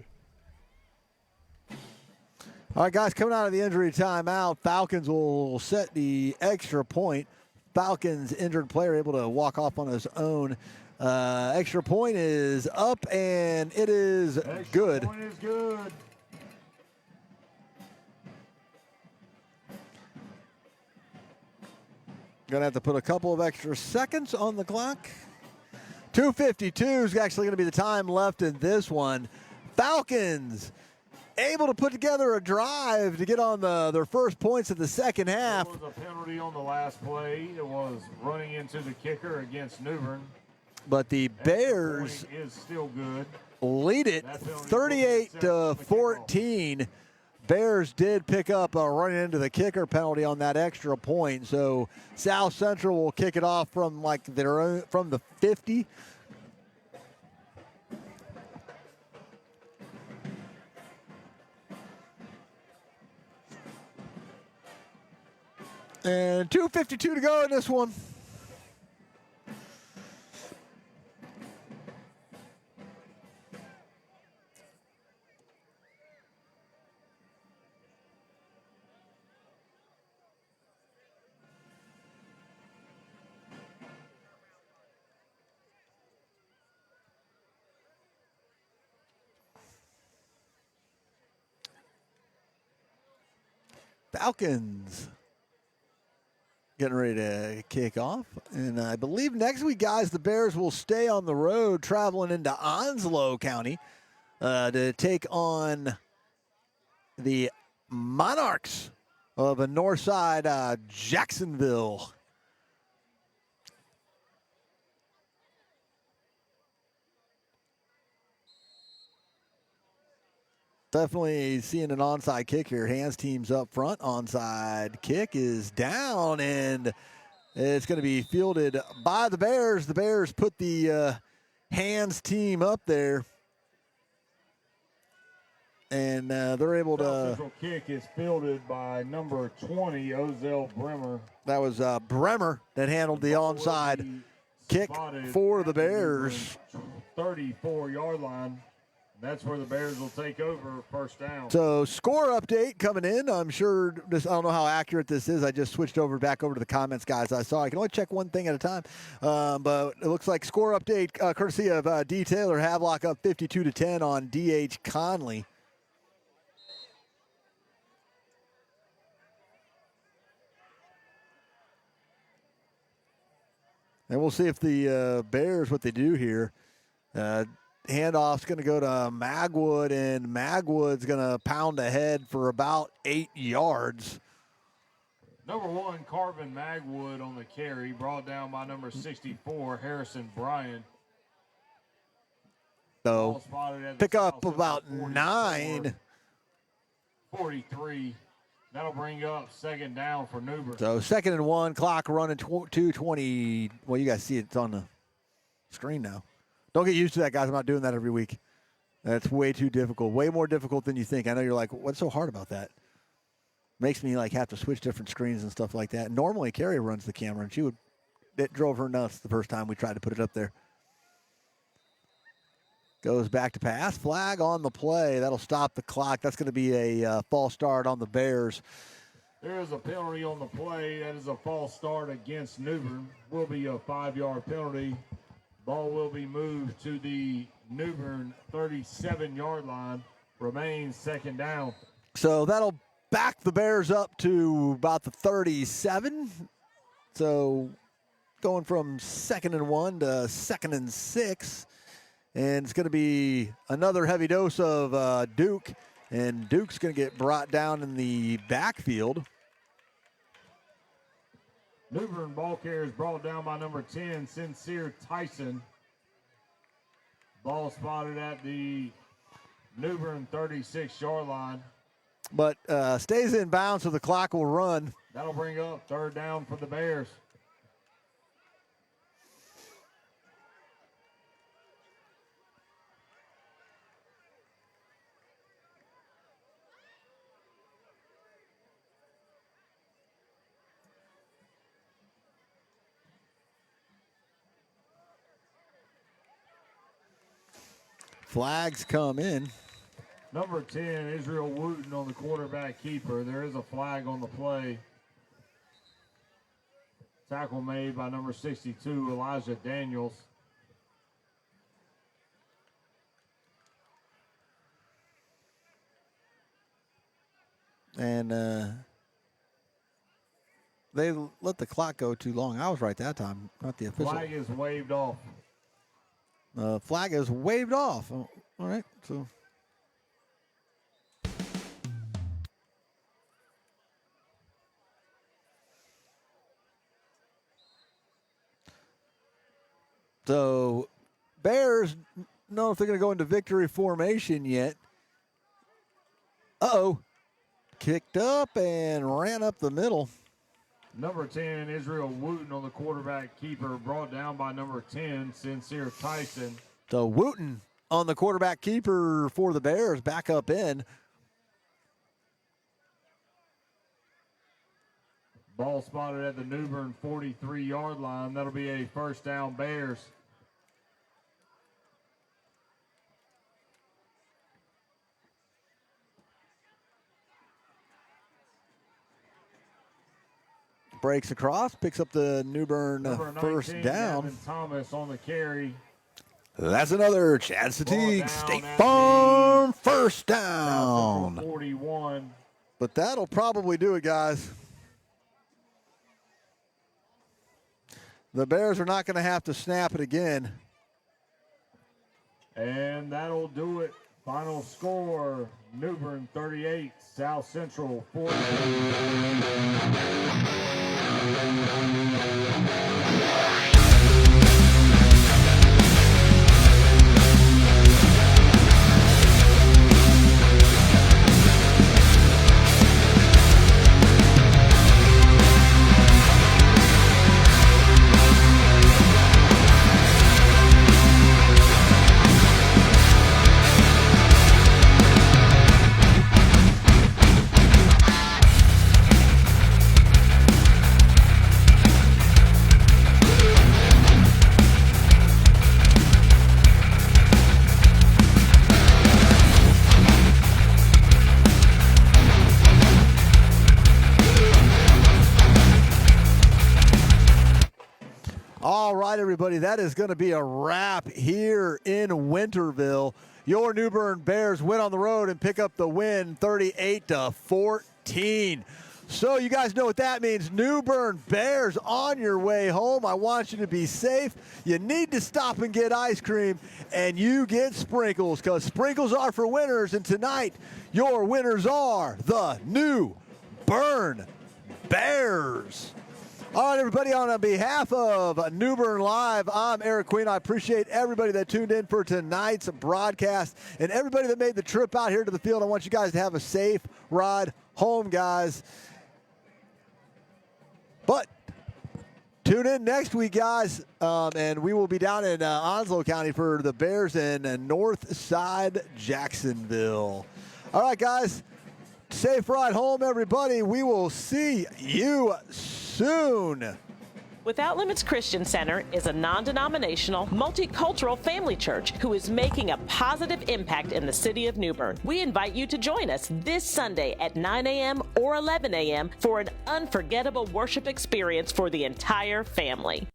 A: All right, guys, coming out of the injury timeout, Falcons will set the extra point. Falcons injured player able to walk off on his own. Extra point is up, and it is good.
G: Extra point is good.
A: Gonna have to put a couple of extra seconds on the clock. 2:52 is actually going to be the time left in this one. Falcons able to put together a drive to get on their first points of the second half.
G: There was a penalty on the last play. It was running into the kicker against New Bern.
A: But the Bears
G: is still good.
A: Lead it 38-14. Bears did pick up a run into the kicker penalty on that extra point. So South Central will kick it off from their own, from the 50. And 2:52 to go in this one. Falcons getting ready to kick off. And I believe next week, guys, the Bears will stay on the road traveling into Onslow County to take on the Monarchs of a Northside Jacksonville. Definitely seeing an onside kick here. Hands team's up front. Onside kick is down, and it's going to be fielded by the Bears. The Bears put the hands team up there, and they're able to.
G: Central kick is fielded by number 20, Ozell Bremer.
A: That was Bremer that handled the onside kick for the Bears.
G: 34-yard line. That's where the Bears will take over first down.
A: So score update coming in. I'm sure this. I don't know how accurate this is. I just switched back over to the comments, guys. I saw I can only check one thing at a time. But it looks like score update courtesy of D. Taylor. Havelock up 52-10 on D.H. Conley. And we'll see if the Bears, what they do here. Handoff's going to go to Magwood, and Magwood's going to pound ahead for about 8 yards.
G: Number 1, Carvin Magwood on the carry, brought down by number 64, Harrison Bryan.
A: So pick up about 9.
G: 43. That'll bring up second down for New Bern.
A: So 2nd and 1, clock running 2:20. Well, you guys see it's on the screen now. Don't get used to that, guys. I'm not doing that every week. That's way too difficult. Way more difficult than you think. I know you're like, what's so hard about that? Makes me have to switch different screens and stuff like that. Normally, Carrie runs the camera, and it drove her nuts the first time we tried to put it up there. Goes back to pass. Flag on the play. That'll stop the clock. That's going to be a false start on the Bears.
G: There is a penalty on the play. That is a false start against New Bern. Will be a 5-yard penalty. Ball will be moved to the New Bern 37-yard line. Remains second down.
A: So that'll back the Bears up to about the 37. So going from 2nd and 1 to 2nd and 6. And it's going to be another heavy dose of Duke. And Duke's going to get brought down in the backfield.
G: New Bern ball carrier is brought down by number 10, Sincere Tyson. Ball spotted at the New Bern 36-yard line.
A: But stays in bounds, so the clock will run.
G: That'll bring up 3rd down for the Bears.
A: Flags come in.
G: Number 10, Israel Wooten on the quarterback keeper. There is a flag on the play. Tackle made by number 62, Elijah Daniels.
A: And they let the clock go too long. I was right that time, not the official.
G: Flag is waved off.
A: Flag is waved off. Oh, all right, so. So, Bears don't know if they're going to go into victory formation yet. Uh-oh. Kicked up and ran up the middle.
G: Number 10, Israel Wooten on the quarterback keeper, brought down by number 10, Sincere Tyson.
A: So Wooten on the quarterback keeper for the Bears, back up in.
G: Ball spotted at the New Bern 43-yard line. That'll be a 1st down Bears.
A: Breaks across, picks up the New Bern 1st down.
G: Gavin Thomas on the carry.
A: That's another Chad Satig State Farm 1st down.
G: 41.
A: But that'll probably do it, guys. The Bears are not going to have to snap it again.
G: And that'll do it. Final score, New Bern 38, South Central 40.
A: All right, everybody, that is going to be a wrap here in Winterville. Your New Bern Bears win on the road and pick up the win 38-14. So you guys know what that means. New Bern Bears on your way home. I want you to be safe. You need to stop and get ice cream, and you get sprinkles, because sprinkles are for winners. And tonight, your winners are the New Bern Bears. All right, everybody, on behalf of New Bern Live, I'm Eric Queen. I appreciate everybody that tuned in for tonight's broadcast and everybody that made the trip out here to the field. I want you guys to have a safe ride home, guys. But tune in next week, guys, and we will be down in Onslow County for the Bears in North Side Jacksonville. All right, guys, safe ride home, everybody. We will see you soon.
F: Without Limits Christian Center is a non-denominational, multicultural family church who is making a positive impact in the city of New Bern. We invite you to join us this Sunday at 9 a.m. or 11 a.m. for an unforgettable worship experience for the entire family.